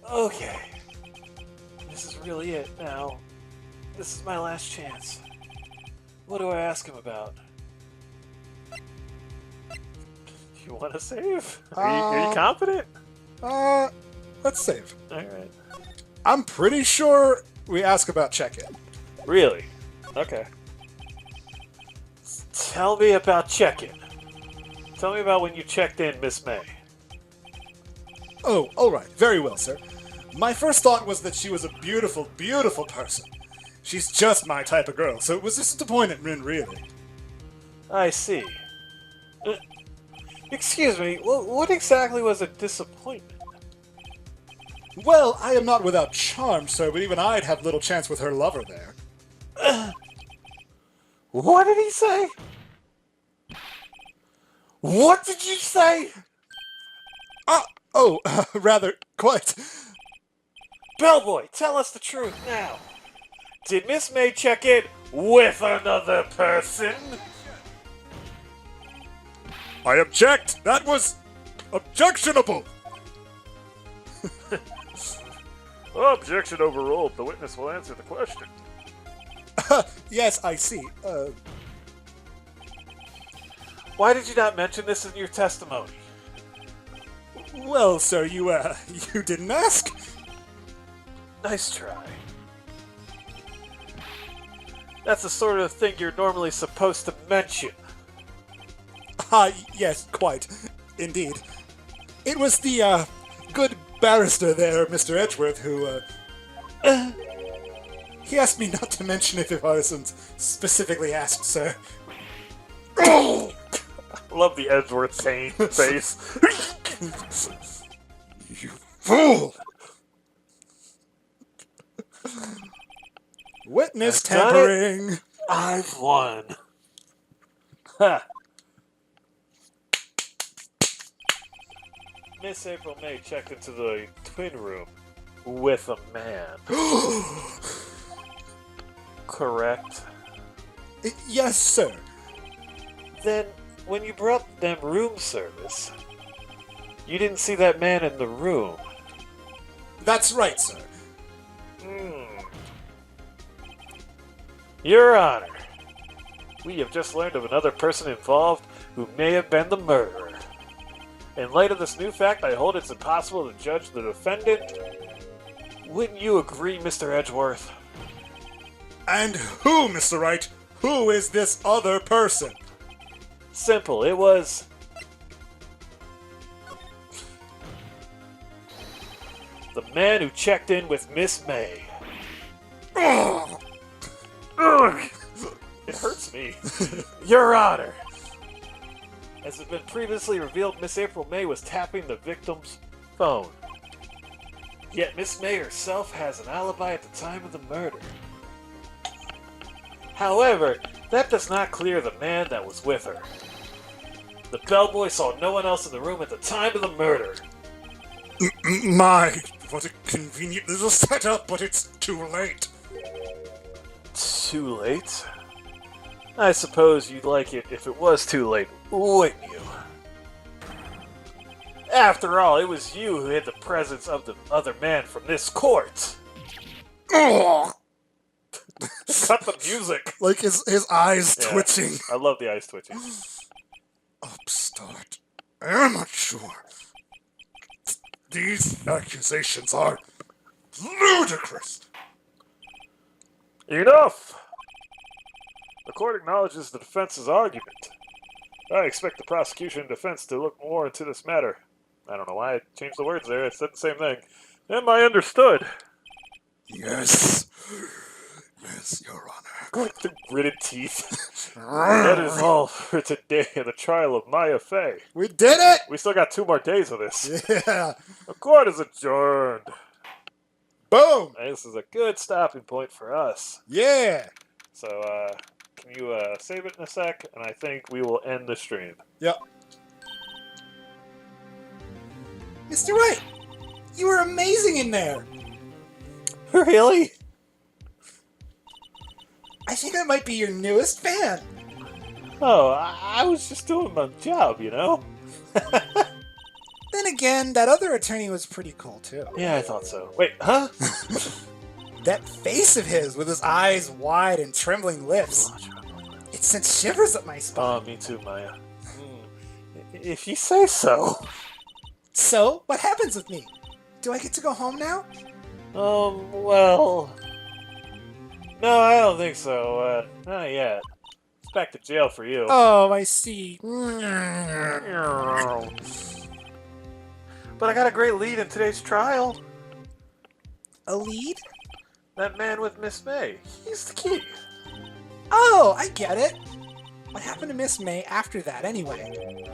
Okay. This is really it now. This is my last chance. What do I ask him about? You want to save? Are you confident? Let's save. Alright. I'm pretty sure we ask about check-in. Really? Okay. Tell me about check-in. Tell me about when you checked in, Miss May. Oh, alright. Very well, sir. My first thought was that she was a beautiful, beautiful person. She's just my type of girl, so it was disappointment, really. I see. Excuse me, what exactly was a disappointment? Well, I am not without charm, sir, but even I'd have little chance with her lover there. What did he say? What did you say? Rather, quite. Bellboy, tell us the truth now. Did Miss May check in with another person? I object! That was objectionable! Objection overruled. The witness will answer the question. Yes, I see. Why did you not mention this in your testimony? Well, sir, you didn't ask? Nice try. That's the sort of thing you're normally supposed to mention. Yes, quite. Indeed. It was the, good barrister there, Mr. Edgeworth, who, he asked me not to mention it if I wasn't specifically asked, sir. Love the Edgeworth Sane face. You fool! Witness tampering! I've won. Ha. Miss April May checked into the twin room with a man. Correct? Yes, sir. Then when you brought them room service, you didn't see that man in the room. That's right, sir. Your Honor, we have just learned of another person involved who may have been the murderer. In light of this new fact, I hold it's impossible to judge the defendant. Wouldn't you agree, Mr. Edgeworth? And who, Mr. Wright? Who is this other person? Simple, it was... the man who checked in with Miss May. Ugh. Ugh. It hurts me. Your Honor! As has been previously revealed, Miss April May was tapping the victim's phone. Yet Miss May herself has an alibi at the time of the murder. However, that does not clear the man that was with her. The bellboy saw no one else in the room at the time of the murder. My, what a convenient little setup, but it's too late. Too late? I suppose you'd like it if it was too late, wouldn't you? After all, it was you who hid the presence of the other man from this court. Ugh. Cut the music. Like his eyes Yeah, twitching. I love the eyes twitching. Upstart. Amateur. These accusations are ludicrous. Enough! The court acknowledges the defense's argument. I expect the prosecution and defense to look more into this matter. I don't know why I changed the words there. I said the same thing. Am I understood? Yes. Yes, Your Honor. Like the gritted teeth. That is all for today in the trial of Maya Fey. We did it! We still got 2 more days of this. Yeah. The court is adjourned. Boom! This is a good stopping point for us. Yeah. So, can you save it in a sec? And I think we will end the stream. Yep. Mr. Wright, you were amazing in there. Really? I think I might be your newest fan. Oh, I was just doing my job, you know? Then again, that other attorney was pretty cool, too. Yeah, I thought so. Wait, huh? That face of his with his eyes wide and trembling lips. It sent shivers up my spine. Oh, me too, Maya. If you say so. So, what happens with me? Do I get to go home now? Well... No, I don't think so. Not yet. It's back to jail for you. Oh, I see. But I got a great lead in today's trial. A lead? That man with Miss May. He's the key. Oh, I get it. What happened to Miss May after that, anyway?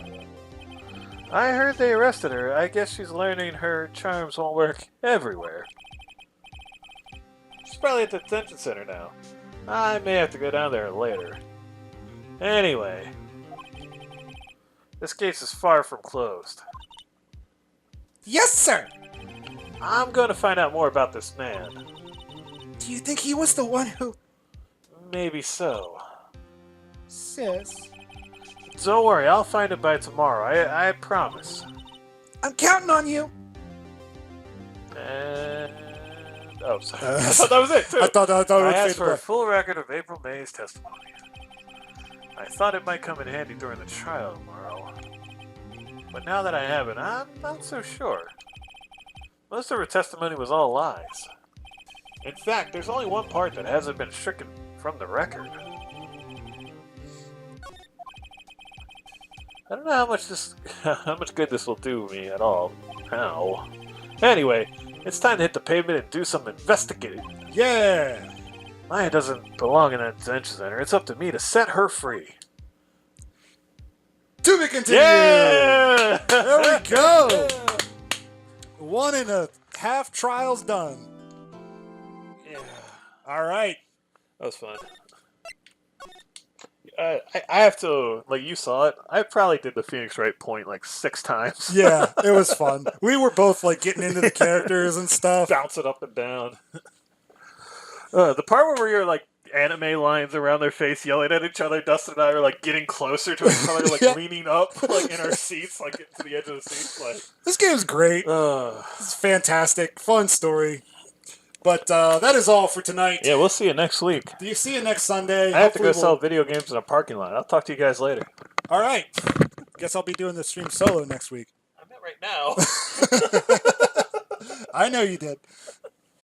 I heard they arrested her. I guess she's learning her charms won't work everywhere. She's probably at the detention center now. I may have to go down there later. Anyway, this case is far from closed. Yes, sir! I'm going to find out more about this man. Do you think he was the one who... Maybe so. Sis... Don't worry, I'll find it by tomorrow. I promise. I'm counting on you! And... Oh, sorry. I thought that was it, too. I thought it I was asked fade for a away. full record of April May's testimony. I thought it might come in handy during the trial tomorrow. But now that I have it, I'm not so sure. Most of her testimony was all lies. In fact, there's only one part that hasn't been stricken from the record. I don't know how much good this will do me at all. How? Anyway, it's time to hit the pavement and do some investigating. Yeah! Maya doesn't belong in that detention center. It's up to me to set her free. To be continued! Yeah! There we go! 1.5 trials done. Yeah. Alright. That was fun. I have to, like, you saw it. I probably did the Phoenix Wright point like 6 times. Yeah, it was fun. We were both like getting into the characters and stuff. Bouncing up and down. The part where you're like anime lines around their face, yelling at each other. Dustin and I are like getting closer to each other, like Yeah. leaning up, like in our seats, like getting to the edge of the seats. Like, This game's great. It's fantastic. Fun story. But that is all for tonight. yeah, we'll see you next week. Do you see you next Sunday? I have to go Hopefully sell video games in a parking lot. I'll talk to you guys later. All right. Guess I'll be doing the stream solo next week. I'm not right now. I know you did.